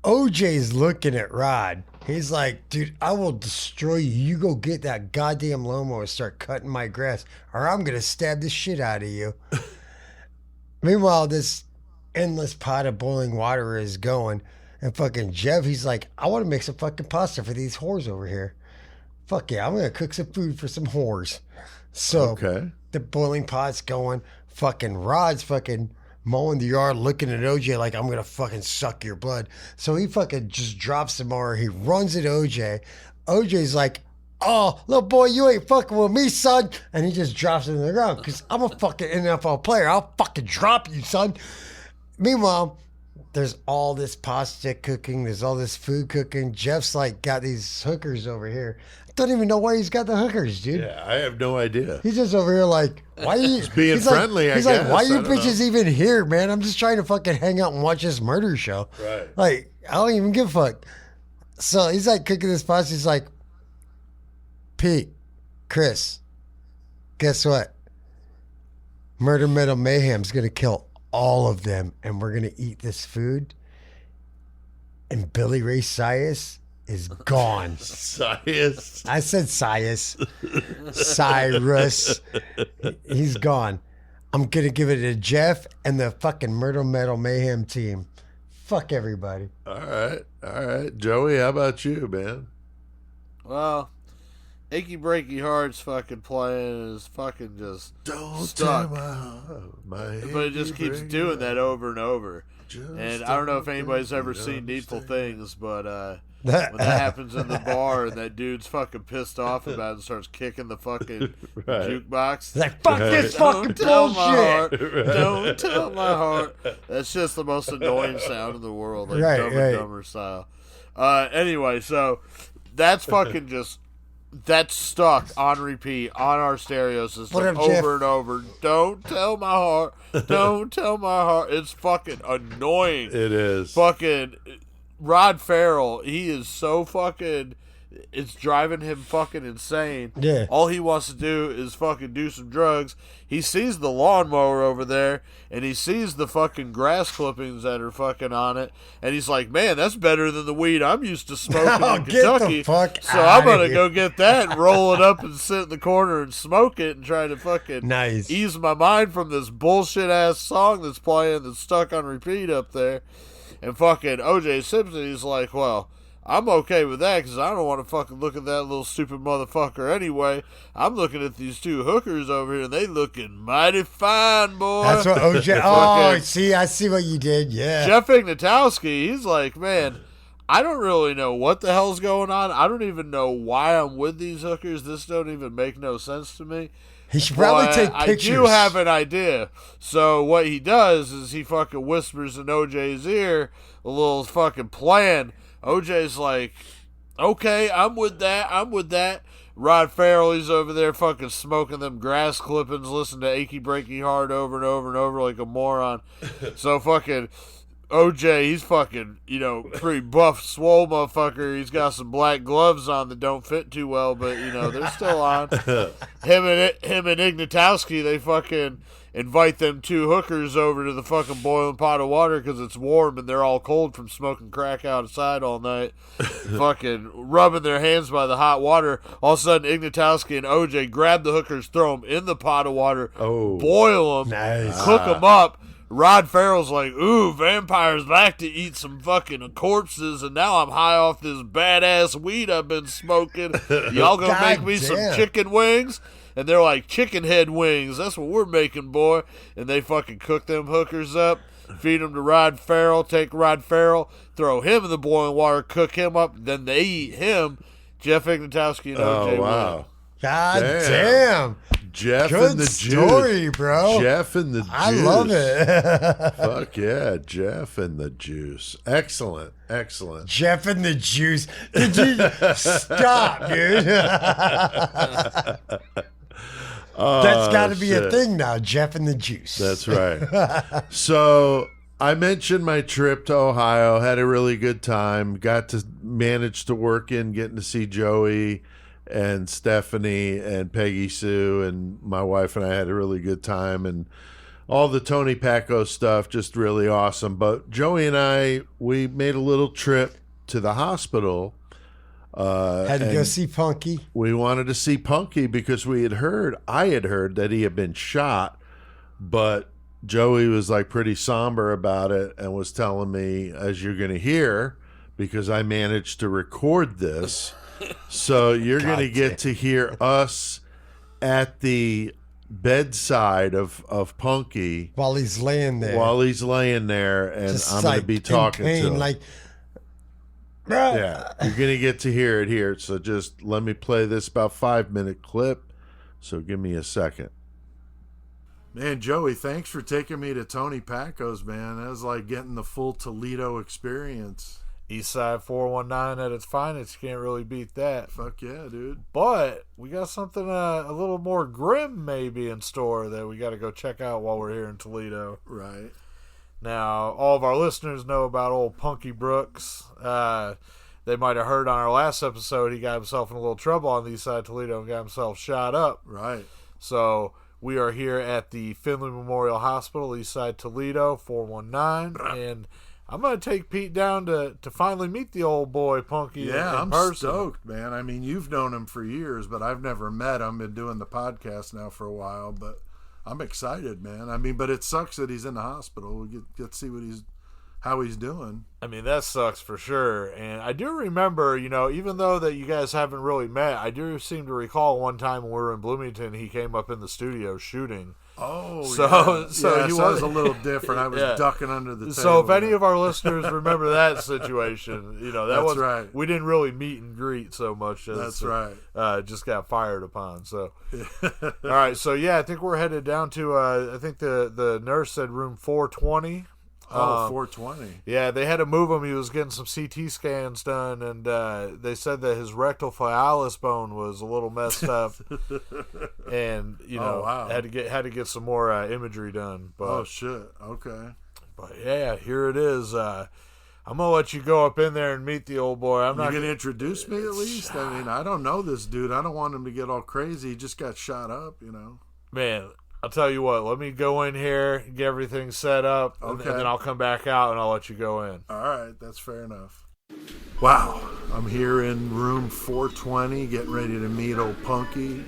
S2: OJ's looking at Rod. He's like, dude, I will destroy you. You go get that goddamn lawnmower and start cutting my grass, or I'm going to stab the shit out of you. Meanwhile, this endless pot of boiling water is going. And fucking Jeff, he's like, I want to make some fucking pasta for these whores over here. Fuck yeah, I'm going to cook some food for some whores. So
S4: Okay.
S2: the boiling pot's going. Fucking Rod's fucking mowing the yard, looking at OJ like, I'm going to fucking suck your blood. So he fucking just drops the mower. He runs at OJ. OJ's like, oh, little boy, you ain't fucking with me, son. And he just drops it in the ground because I'm a fucking NFL player. I'll fucking drop you, son. Meanwhile, there's all this pasta cooking. There's all this food cooking. Jeff's like got these hookers over here. Don't even know why he's got the hookers, dude.
S4: Yeah, I have no idea.
S2: He's just over here like, why are you
S4: being
S2: he's
S4: friendly, I
S2: He's like,
S4: guess.
S2: why
S4: I
S2: you
S4: don't know.
S2: bitches even here, man? I'm just trying to fucking hang out and watch this murder show.
S4: Right.
S2: Like, I don't even give a fuck. So he's like cooking this pasta. He's like, Pete, Chris, guess what? Murder Metal Mayhem's gonna kill all of them, and we're gonna eat this food. And Billy Ray Cyrus is gone.
S4: Science.
S2: I said Cyrus. Cyrus. He's gone. I'm going to give it to Jeff and the fucking Murder Metal Mayhem team. Fuck everybody.
S4: All right. Joey, how about you, man?
S5: Well, Achy Breaky Heart's fucking playing is fucking just
S4: Don't
S5: stuck.
S4: my
S5: But it just keeps doing that over and over. And I don't know if anybody's ever seen Needful Things, but when that happens in the bar and that dude's fucking pissed off about it and starts kicking the fucking jukebox.
S2: Like, fuck this fucking
S5: Don't tell my heart.
S2: bullshit.
S5: Don't tell my heart. That's just the most annoying sound in the world, like
S2: Right,
S5: Dumb
S2: right.
S5: and Dumber style. Anyway, so that's fucking just... That's stuck on repeat on our stereo system
S2: What up,
S5: over
S2: Jeff?
S5: and over. Don't tell my heart. Don't tell my heart. It's fucking annoying.
S4: It is.
S5: Fucking Rod Farrell. He is so fucking it's driving him fucking insane.
S2: Yeah.
S5: All he wants to do is fucking do some drugs. He sees the lawnmower over there, and he sees the fucking grass clippings that are fucking on it, and he's like, man, that's better than the weed I'm used to smoking in
S2: Get the
S5: Kentucky.
S2: fuck
S5: So I'm
S2: outta
S5: going to
S2: here.
S5: go get that and roll it up and sit in the corner and smoke it and try to fucking
S2: Nice.
S5: ease my mind from this bullshit-ass song that's playing that's stuck on repeat up there. And fucking O.J. Simpson, he's like, well, I'm okay with that because I don't want to fucking look at that little stupid motherfucker anyway. I'm looking at these two hookers over here, and they looking mighty fine, boy.
S2: That's what OJ. Oh, see, I see what you did. Yeah.
S5: Jeff Ignatowski, he's like, man, I don't really know what the hell's going on. I don't even know why I'm with these hookers. This don't even make no sense to me.
S2: He should probably
S5: But
S2: take pictures.
S5: I do have an idea. So what he does is he fucking whispers in OJ's ear a little fucking plan. OJ's like, okay, I'm with that. Rod Farrell, he's over there fucking smoking them grass clippings, listening to Achy Breaky Heart over and over and over like a moron. So fucking OJ, he's fucking, pretty buff, swole motherfucker. He's got some black gloves on that don't fit too well, but, they're still on. Him and Ignatowski, they fucking invite them two hookers over to the fucking boiling pot of water because it's warm and they're all cold from smoking crack outside all night. Fucking rubbing their hands by the hot water. All of a sudden, Ignatowski and OJ grab the hookers, throw them in the pot of water, boil them,
S2: Nice.
S5: cook them up. Rod Farrell's like, ooh, vampires like to eat some fucking corpses, and now I'm high off this badass weed I've been smoking. Y'all gonna make me some
S2: damn.
S5: chicken wings? And they're like, chicken head wings. That's what we're making, boy. And they fucking cook them hookers up, feed them to Rod Farrell, take Rod Farrell, throw him in the boiling water, cook him up, then they eat him. Jeff Ignatowski and OJ
S4: Oh, wow.
S5: win.
S2: God damn.
S4: Jeff
S2: Good
S4: and the
S2: story,
S4: juice.
S2: bro.
S4: Jeff and the juice.
S2: I love it.
S4: Fuck yeah, Jeff and the juice. Excellent.
S2: Jeff and the juice. Did you stop, dude? That's got to be a
S4: shit.
S2: thing now. Jeff and the juice.
S4: That's right. So I mentioned my trip to Ohio. Had a really good time. Got to manage to work in getting to see Joey and Stephanie and Peggy Sue, and my wife and I had a really good time, and all the Tony Pacco stuff, just really awesome. But Joey and I, we made a little trip to the hospital.
S2: Had to go see Punky.
S4: We wanted to see Punky because I had heard that he had been shot, but Joey was like pretty somber about it and was telling me, as you're going to hear, because I managed to record this, so you're going to get to hear us at the bedside of Punky
S2: While he's laying there.
S4: and
S2: Just
S4: I'm going to
S2: like
S4: be
S2: in
S4: talking
S2: pain,
S4: to him.
S2: like,
S4: Yeah, you're going to get to hear it here. So just let me play this about 5-minute clip. So give me a second. Man, Joey, thanks for taking me to Tony Pacco's, man. That was like getting the full Toledo experience.
S5: Eastside 419 at its finest. You can't really beat that.
S4: Fuck yeah, dude.
S5: But we got something a little more grim maybe in store that we got to go check out while we're here in Toledo.
S4: Right.
S5: Now, all of our listeners know about old Punky Brooks. They might have heard on our last episode he got himself in a little trouble on the east side of Toledo and got himself shot up.
S4: Right.
S5: So we are here at the Finley Memorial Hospital, east side Toledo, 419. And I'm going to take Pete down to finally meet the old boy, Punky,
S4: Yeah,
S5: in
S4: I'm
S5: person.
S4: stoked, man. I mean, you've known him for years, but I've never met him. Been doing the podcast now for a while, but I'm excited, man. I mean, but it sucks that he's in the hospital. We get to see how he's doing.
S5: I mean, that sucks for sure. And I do remember, even though that you guys haven't really met, I do seem to recall one time when we were in Bloomington, he came up in the studio shooting.
S4: Oh,
S5: So
S4: he
S5: he
S4: was
S5: was
S4: a little different. I was
S5: Yeah.
S4: ducking under the table.
S5: So if any of our listeners remember that situation, that
S4: That's
S5: was
S4: right.
S5: We didn't really meet and greet so much as
S4: That's right.
S5: just got fired upon. So all right, so yeah, I think we're headed down to I think the nurse said room 420.
S4: 420.
S5: Yeah, they had to move him. He was getting some CT scans done, and they said that his rectal phallis bone was a little messed up, and
S4: wow.
S5: had to get some more imagery done. But
S4: Oh shit. Okay.
S5: but yeah, here it is. I I'm gonna let you go up in there and meet the old boy. I'm
S4: You
S5: not
S4: gonna introduce me at least? I mean, I don't know this dude. I don't want him to get all crazy. He just got shot up, you know.
S5: Man, I'll tell you what. Let me go in here, get everything set up, and then I'll come back out and I'll let you go in.
S4: All right, that's fair enough. Wow, I'm here in room 420, getting ready to meet old Punky,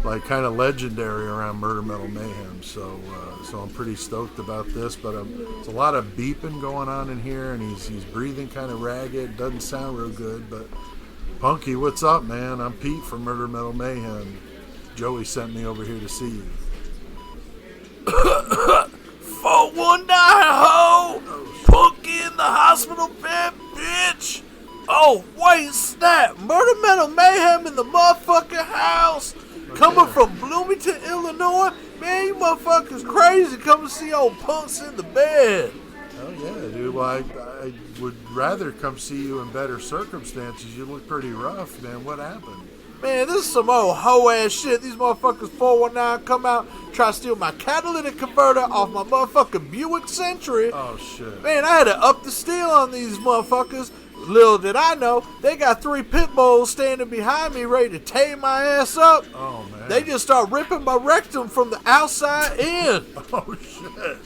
S4: like kind of legendary around Murder Metal Mayhem. So I'm pretty stoked about this. But there's a lot of beeping going on in here, and he's breathing kind of ragged. Doesn't sound real good. But Punky, what's up, man? I'm Pete from Murder Metal Mayhem. Joey sent me over here to see you.
S5: 419 ho! Punky in the hospital bed, bitch! Oh, wait, snap! Murder Metal Mayhem in the motherfucking house! Coming from Bloomington, Illinois? Man, you motherfuckers crazy. Come and see old Punks in the bed.
S4: Oh, yeah, dude. Well, I would rather come see you in better circumstances. You look pretty rough, man. What happened?
S5: Man, this is some old hoe-ass shit. These motherfuckers 419 come out, try to steal my catalytic converter off my motherfucking Buick Century.
S4: Oh, shit.
S5: Man, I had to up the steal on these motherfuckers. Little did I know, they got 3 pit bulls standing behind me ready to tame my ass up.
S4: Oh, man.
S5: They just start ripping my rectum from the outside in.
S4: Oh, shit.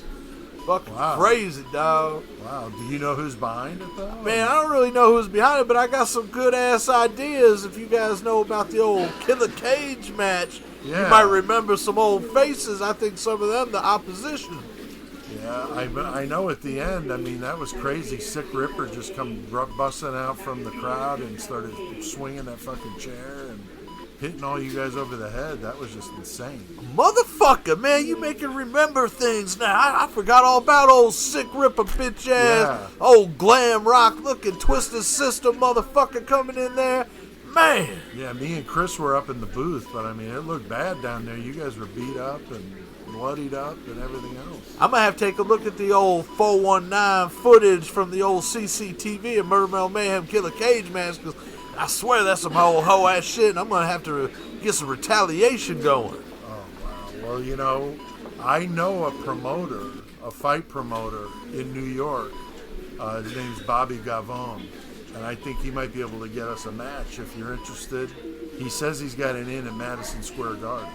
S5: Fucking crazy, dog.
S4: Wow. Do you know who's behind it, though?
S5: Man, I don't really know who's behind it, but I got some good-ass ideas. If you guys know about the old Killer Cage match, you might remember some old faces. I think some of them, the opposition.
S4: Yeah, I know at the end, I mean, that was crazy. Sick Ripper just come busting out from the crowd and started swinging that fucking chair and hitting all you guys over the head. That was just insane.
S5: Motherfucker, man, you make it remember things now. I forgot all about old Sick Ripper bitch ass, old glam rock looking Twisted Sister motherfucker coming in there. Man.
S4: Yeah, me and Chris were up in the booth, but I mean, it looked bad down there. You guys were beat up and bloodied up and everything else.
S5: I'm gonna have to take a look at the old 419 footage from the old CCTV of Murder Metal Mayhem Killer Cage match, because I swear that's some old hoe-ass shit, and I'm gonna have to get some retaliation going.
S4: Oh, wow. Well, you know, I know a promoter, a fight promoter in New York. His name's Bobby Gavone, and I think he might be able to get us a match if you're interested. He says he's got an in at Madison Square Garden.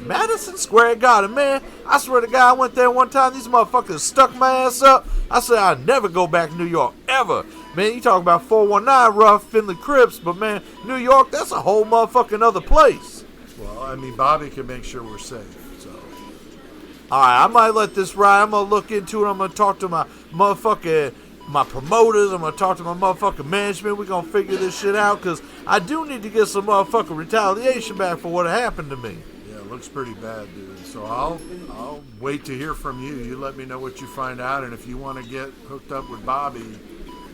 S5: Madison Square Garden, man. I swear to God, I went there one time. These motherfuckers stuck my ass up. I said I'd never go back to New York, ever. Man, you talk about 419 rough Finley Crips, but man, New York, that's a whole motherfucking other place.
S4: Well, I mean, Bobby can make sure we're safe, so.
S5: All right, I might let this ride. I'm going to look into it. I'm going to talk to my promoters. I'm going to talk to my motherfucking management. We're going to figure this shit out, because I do need to get some motherfucking retaliation back for what happened to me.
S4: Looks pretty bad, dude. So I'll wait to hear from you. You let me know what you find out, and if you want to get hooked up with Bobby,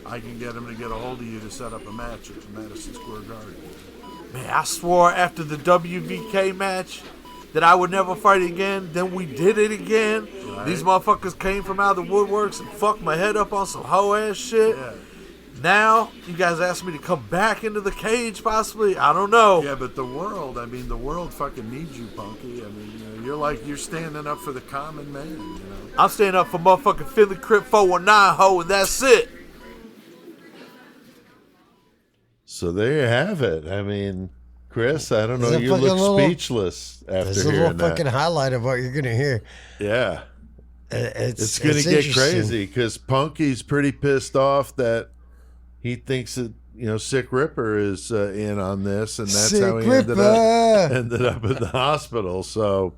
S4: I can get him to get a hold of you to set up a match at Madison Square Garden.
S5: Man, I swore after the WVK match that I would never fight again. Then we did it again. Right. These motherfuckers came from out of the woodworks and fucked my head up on some hoe-ass shit. Yeah. Now, you guys asked me to come back into the cage, possibly. I don't know.
S4: Yeah, but the world fucking needs you, Punky. I mean, you're standing up for the common man, you know.
S5: I'm standing up for motherfucking Philly Crip 419 ho, and that's it.
S6: So there you have it. I mean, Chris, I don't know. You look speechless after hearing that. There's a little
S2: fucking highlight of what you're going to hear.
S6: Yeah. It's going to get crazy because Punky's pretty pissed off that he thinks that, you know, Sick Ripper is in on this, and that's how he ended up in the hospital. So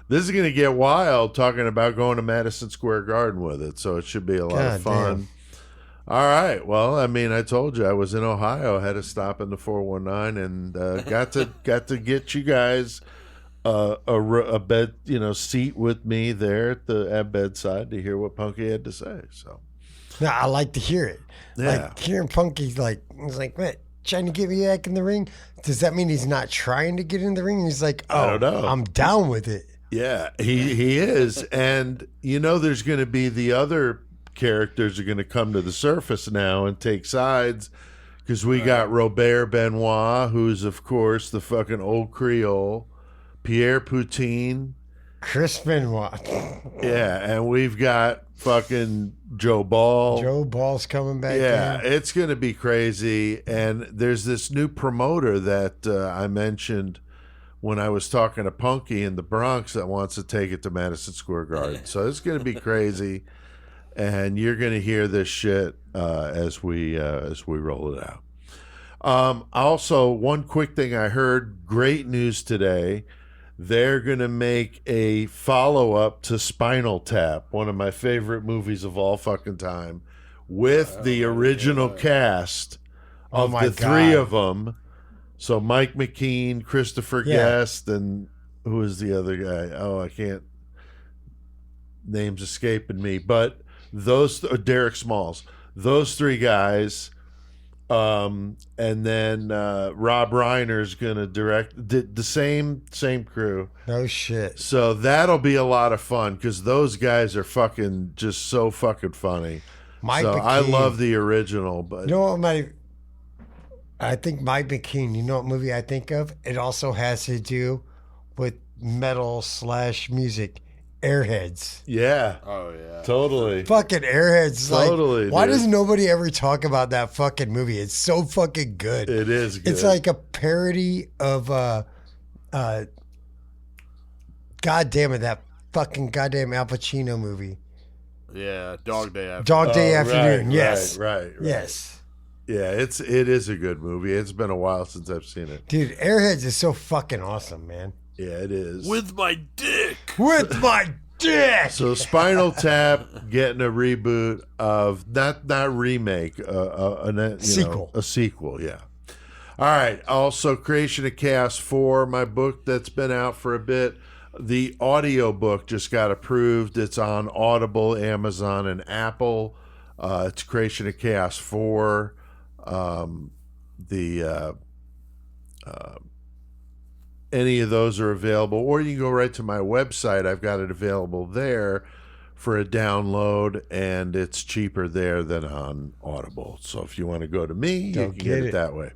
S6: this is going to get wild, talking about going to Madison Square Garden with it. So it should be a lot of fun. Damn. All right. Well, I mean, I told you I was in Ohio, had to stop in the 419, and got to get you guys a bed, seat with me there at bedside to hear what Punky had to say. So.
S2: No, I like to hear it.
S6: Yeah.
S2: Like hearing Punky's he's like, what, trying to get me back in the ring? Does that mean he's not trying to get in the ring? He's like,
S6: I don't know.
S2: I'm down with it.
S6: Yeah, he is. And, there's going to be the other characters are going to come to the surface now and take sides, because we got Robert Benoit, who's, of course, the fucking old Creole, Pierre Poutine.
S2: Chris Benoit.
S6: Yeah, and we've got
S4: fucking Joe Ball.
S2: Joe Ball's coming back.
S4: Yeah,
S2: in.
S4: it's going to be crazy. And there's this new promoter that I mentioned when I was talking to Punky in the Bronx that wants to take it to Madison Square Garden. So it's going to be crazy. And you're going to hear this shit as we roll it out. Also, one quick thing I heard, great news today. They're going to make a follow-up to Spinal Tap, one of my favorite movies of all fucking time, with the original cast of the three of them. So Mike McKean, Christopher Guest, and who is the other guy? Oh, I can't. Name's escaping me. But those, Derek Smalls, those three guys... and then Rob Reiner's gonna direct the same crew.
S2: No shit.
S4: So that'll be a lot of fun because those guys are fucking just so fucking funny.
S2: Mike
S4: so
S2: McKean,
S4: I love the original, but
S2: you know what I think Mike McKean. You know what movie I think of? It also has to do with metal / music. Airheads.
S4: yeah,
S5: Oh yeah.
S4: totally.
S2: Fucking Airheads.
S4: Totally,
S2: Like, why
S4: dude.
S2: does nobody ever talk about that fucking movie? It's so fucking good.
S4: It is good.
S2: It's like a parody of God damn it, that fucking goddamn Al Pacino movie.
S5: Yeah. Dog Day After.
S2: Dog Day
S4: Oh,
S2: Afternoon.
S4: right,
S2: Yes.
S4: right.
S2: Yes.
S4: Yeah, it is a good movie. It's been a while since I've seen it.
S2: Dude, Airheads is so fucking awesome, man.
S4: Yeah, it is.
S5: With my dick.
S2: With my dick.
S4: So Spinal Tap getting a reboot of not remake,
S2: Sequel.
S4: a sequel. Yeah. All right. Also, Creation of Chaos 4, my book that's been out for a bit. The audio book just got approved. It's on Audible, Amazon, and Apple. It's Creation of Chaos 4. Any of those are available, or you can go right to my website. I've got it available there for a download, and it's cheaper there than on Audible. So if you want to go to me, you can get it that way.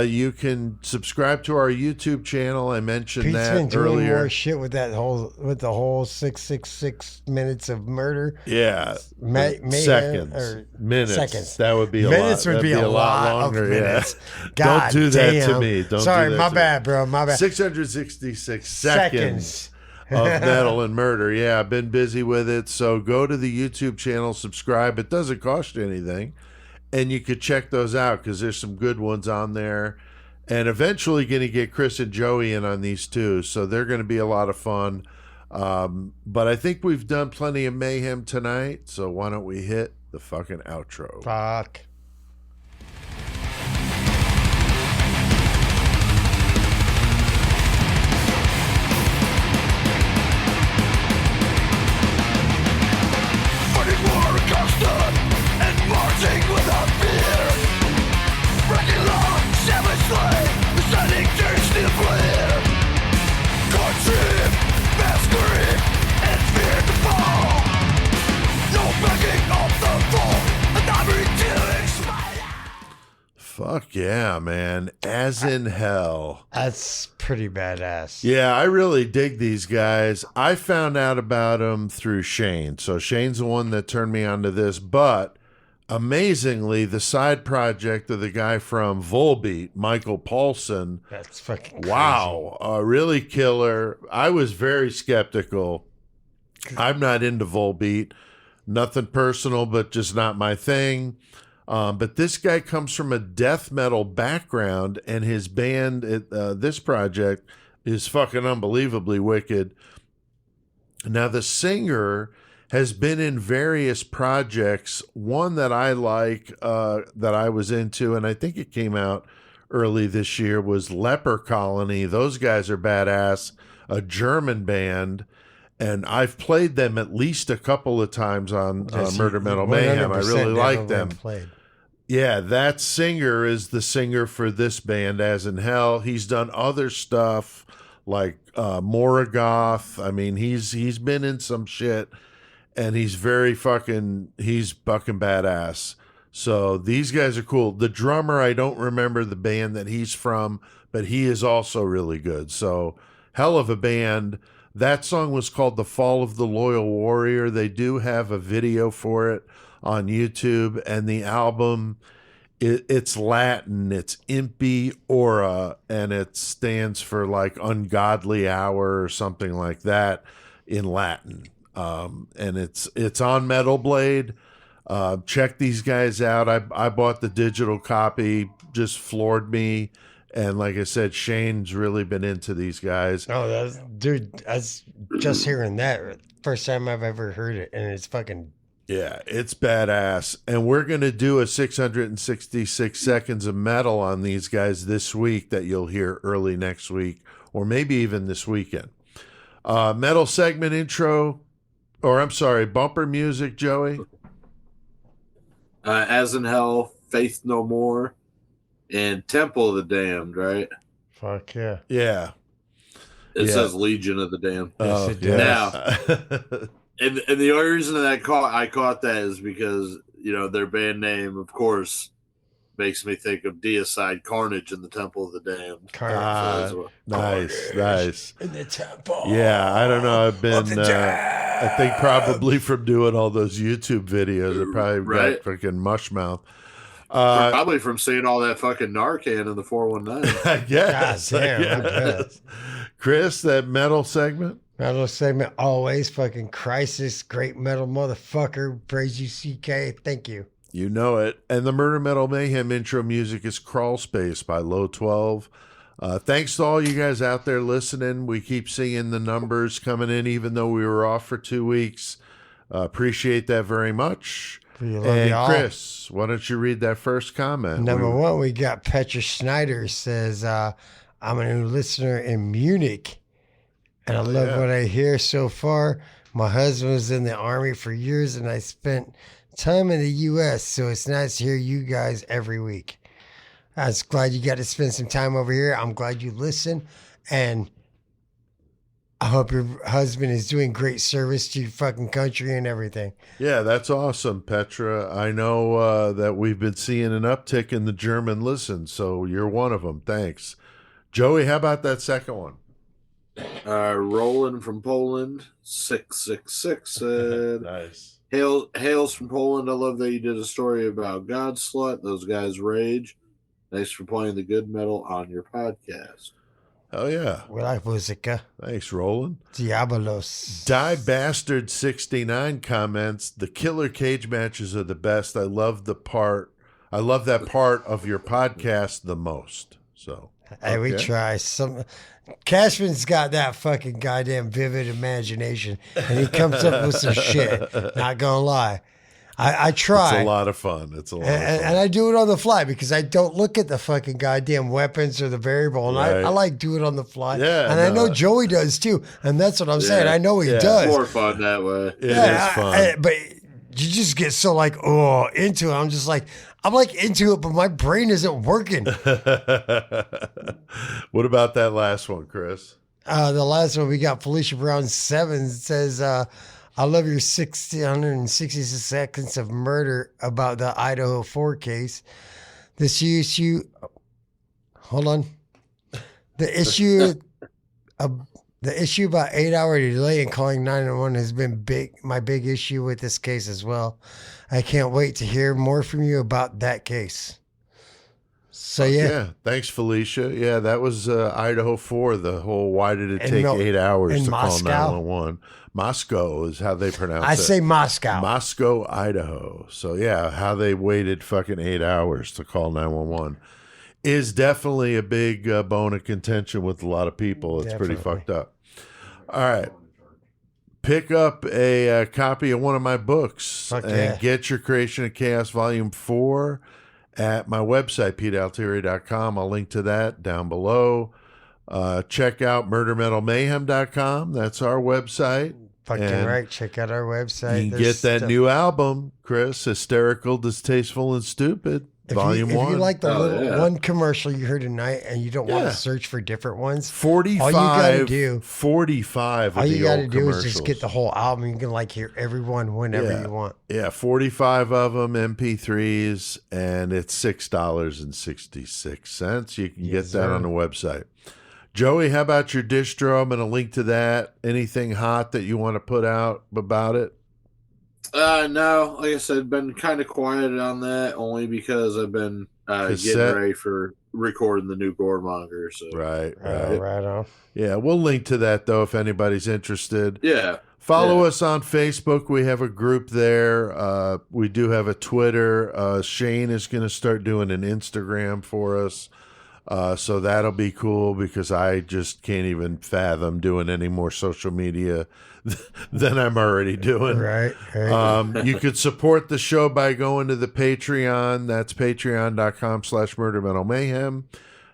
S4: You can subscribe to our YouTube channel. I mentioned
S2: Pete's
S4: that
S2: been doing
S4: earlier.
S2: more shit with the whole 666 minutes of murder.
S4: Yeah,
S2: Mayhem,
S4: seconds,
S2: or
S4: minutes.
S2: seconds.
S4: That would be a
S2: Minutes
S4: lot.
S2: would be
S4: That'd
S2: a lot
S4: longer.
S2: of minutes.
S4: Yeah.
S2: God
S4: Don't do that
S2: damn.
S4: to me. Don't.
S2: Sorry,
S4: do that
S2: my
S4: to
S2: bad,
S4: me.
S2: bro. My bad.
S4: 666 seconds of metal and murder. Yeah, I've been busy with it. So go to the YouTube channel, subscribe. It doesn't cost you anything. And you could check those out because there's some good ones on there. And eventually going to get Chris and Joey in on these too. So they're going to be a lot of fun. But I think we've done plenty of mayhem tonight. So why don't we hit the fucking outro?
S2: Fuck.
S7: Fighting war constant and marching without fear. Breaking law savagely, sending tears to clear. Country, mastery, and fear to fall. No begging off the fall, and I'm redealing smile.
S4: Fuck yeah, man. As in hell.
S2: That's pretty badass.
S4: Yeah, I really dig these guys. I found out about them through Shane. So Shane's the one that turned me onto this. But amazingly, the side project of the guy from Volbeat, Michael Paulson,
S2: That's fucking crazy.
S4: wow, really killer. I was very skeptical. I'm not into Volbeat. Nothing personal, but just not my thing. But this guy comes from a death metal background, and his band, this project, is fucking unbelievably wicked. Now, the singer has been in various projects. One that I like, that I was into, and I think it came out early this year, was Leper Colony. Those guys are badass, a German band. And I've played them at least a couple of times on Murder Metal Mayhem. I really like them.
S2: Played.
S4: Yeah, that singer is the singer for this band, As in Hell. He's done other stuff like Morgoth. I mean, he's been in some shit, and he's fucking badass. So these guys are cool. The drummer, I don't remember the band that he's from, but he is also really good. So hell of a band. That song was called The Fall of the Loyal Warrior. They do have a video for it on YouTube, and the album, it's Latin. It's Impi Ora, and it stands for like ungodly hour or something like that in Latin. And it's on Metal Blade. Check these guys out. I bought the digital copy, just floored me. And like I said, Shane's really been into these guys.
S2: Oh, that's just hearing that. First time I've ever heard it, and it's fucking...
S4: Yeah, it's badass. And we're going to do a 666 seconds of metal on these guys this week that you'll hear early next week, or maybe even this weekend. Metal segment intro, or I'm sorry, bumper music, Joey.
S5: As in Hell, Faith No More, and Temple of the Damned, right?
S2: Fuck yeah.
S4: Yeah.
S5: It says Legion of the Damned.
S2: Yes, it does.
S5: Now, and the only reason that I caught that is because, you know, their band name, of course, makes me think of Deicide Carnage in the Temple of the Damned.
S4: Nice.
S2: In the temple.
S4: Yeah, I don't know. I've been, I think probably from doing all those YouTube videos, I probably got freaking mush mouth.
S5: Probably from seeing all that fucking Narcan in the 419.
S4: I guess.
S2: God damn, I guess.
S4: Chris, that metal segment?
S2: Metal segment, always fucking crisis, great metal motherfucker. Praise you, CK. Thank you.
S4: You know it. And the Murder Metal Mayhem intro music is Crawl Space by Low 12. Thanks to all you guys out there listening. We keep seeing the numbers coming in, even though we were off for 2 weeks. Appreciate that very much. And Chris, why don't you read that first comment?
S2: Number one, we got Petra Schneider says, I'm a new listener in Munich, and I love what I hear so far. My husband was in the Army for years, and I spent time in the U.S., so it's nice to hear you guys every week. I was glad you got to spend some time over here. I'm glad you listen, and I hope your husband is doing great service to your fucking country and everything.
S4: Yeah, that's awesome, Petra. I know that we've been seeing an uptick in the German listen, so you're one of them. Thanks. Joey, how about that second one?
S5: Roland from Poland, 666 said,
S4: Nice.
S5: Hails from Poland. I love that you did a story about God Slut. Those guys rage. Thanks for playing the good metal on your podcast.
S4: Oh, yeah.
S2: We like Musica.
S4: Thanks, Roland.
S2: Diabolos.
S4: Die Bastard 69 comments, the killer cage matches are the best. I love that part of your podcast the most. So,
S2: hey, we try. Cashman's got that fucking goddamn vivid imagination, and he comes up with some shit. Not gonna lie. I try.
S4: It's a lot of fun.
S2: And I do it on the fly because I don't look at the fucking goddamn weapons or the variable. And I like doing it on the fly.
S4: Yeah,
S2: and I know Joey does too. And that's what I'm saying. I know he does.
S5: More fun that way.
S4: It is fun.
S2: But you just get so like, into it. I'm just like, into it, but my brain isn't working.
S4: What about that last one, Chris?
S2: The last one, we got Felicia Brown 7 says, I love your 660 seconds of murder about the Idaho 4 case. This issue, hold on. The issue about 8-hour delay in calling 911 has been my big issue with this case as well. I can't wait to hear more from you about that case. So yeah.
S4: Thanks, Felicia. Yeah, that was Idaho 4. The whole why did it take 8 hours to call 911? Moscow is how they pronounce it.
S2: I say Moscow.
S4: Moscow, Idaho. So yeah, how they waited fucking 8 hours to call 911 is definitely a big bone of contention with a lot of people. It's pretty fucked up. All right. Pick up a copy of one of my books and get your Creation of Chaos Volume 4 at my website, PeteAltieri.com. I'll link to that down below. Check out murdermetalmayhem.com. That's our website.
S2: Fucking right. Check out our website.
S4: You can get that new album, Chris, Hysterical, Distasteful, and Stupid, Volume 1.
S2: If you like the one commercial you heard tonight and you don't want to search for different ones,
S4: 45
S2: all you got to do,
S4: 45
S2: all
S4: of
S2: you
S4: the
S2: got to
S4: old
S2: do
S4: commercials.
S2: is just get the whole album. You can hear everyone whenever you want.
S4: Yeah, 45 of them, MP3s, and it's $6.66. You can get that on the website. Joey, how about your distro? I'm going to link to that. Anything hot that you want to put out about it?
S5: No, like I said, been kind of quiet on that only because I've been getting ready for recording the new Goremonger. So
S4: Right.
S2: Right on.
S4: Yeah, we'll link to that though if anybody's interested.
S5: Yeah.
S4: Follow us on Facebook. We have a group there. We do have a Twitter. Shane is going to start doing an Instagram for us. So that'll be cool because I just can't even fathom doing any more social media than I'm already doing.
S2: Right.
S4: You could support the show by going to the Patreon. That's patreon.com/Murder Metal Mayhem.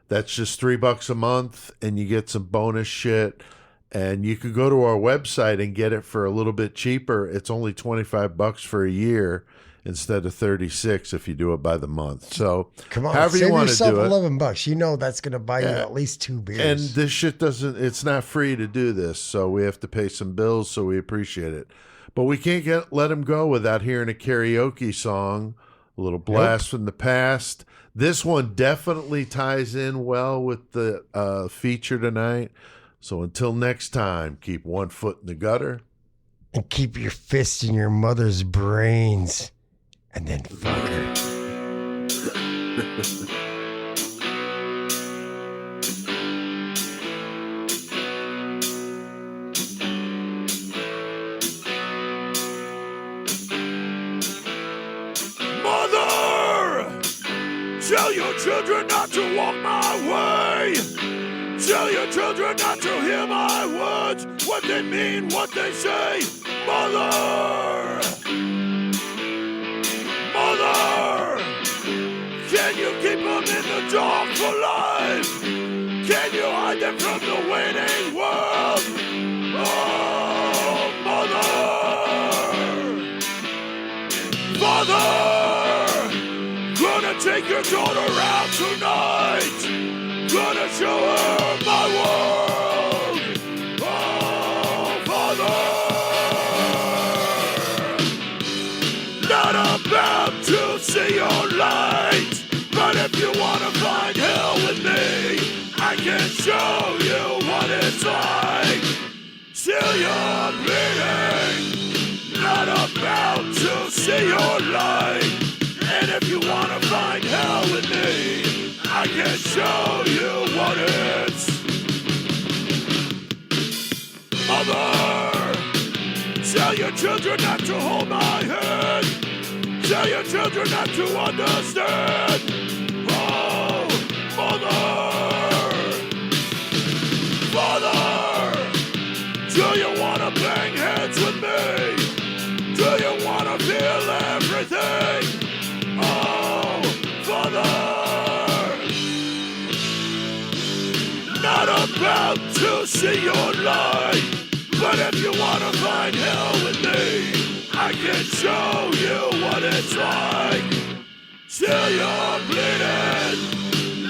S4: That's just $3 a month, and you get some bonus shit. And you could go to our website and get it for a little bit cheaper. It's only $25 for a year instead of $36 if you do it by the month. So
S2: come on,
S4: however
S2: save
S4: you want to
S2: yourself
S4: do it.
S2: $11. You know that's going to buy you at least 2 beers.
S4: And this shit it's not free to do this, so we have to pay some bills, so we appreciate it. But we can't let him go without hearing a karaoke song, a little blast from the past. This one definitely ties in well with the feature tonight. So until next time, keep one foot in the gutter.
S2: And keep your fist in your mother's brains. And then fuck her.
S3: Mother! Tell your children not to walk my way. Tell your children not to hear my words, what they mean, what they say. Mother! Mother! Can you keep them in the dark for life? Can you hide them from the waning world? Oh, Mother! Father! Gonna take your daughter out tonight. Gonna show her my world. Oh, Father. Not about to see your light, but if you wanna find hell with me, I can show you what it's like. Till you're bleeding. Not about to see your light. And if you wanna find hell with me, I can show you what it's. Mother, tell your children not to hold my hand. Tell your children not to understand. Oh, Mother, Father, do you wanna bang heads with me? Do you wanna feel everything? Oh, Father. Not about to see your light, but if you wanna find hell with me, I can show you what it's like. Till you're bleeding.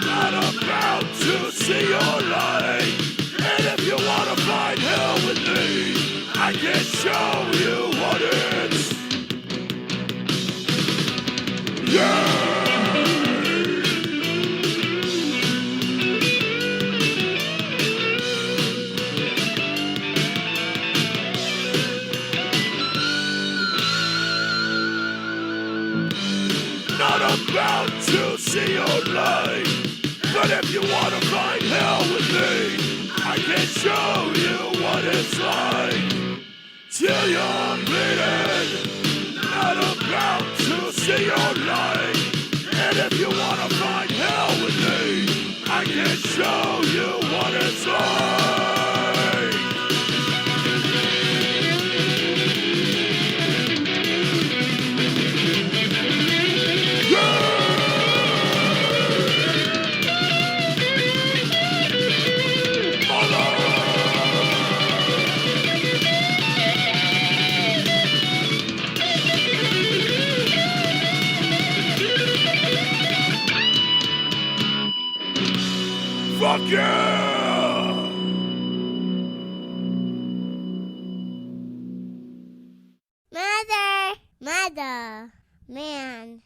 S3: Not about to see your light, and if you wanna find hell with me, I can show you what it's. Yeah. Not about to see your light, but if you wanna find hell with me, I can show you what it's like. Till you're bleeding. Not about to see your light, and if you wanna find hell with me, I can show you what it's like. Fuck yeah!
S1: Mother, man.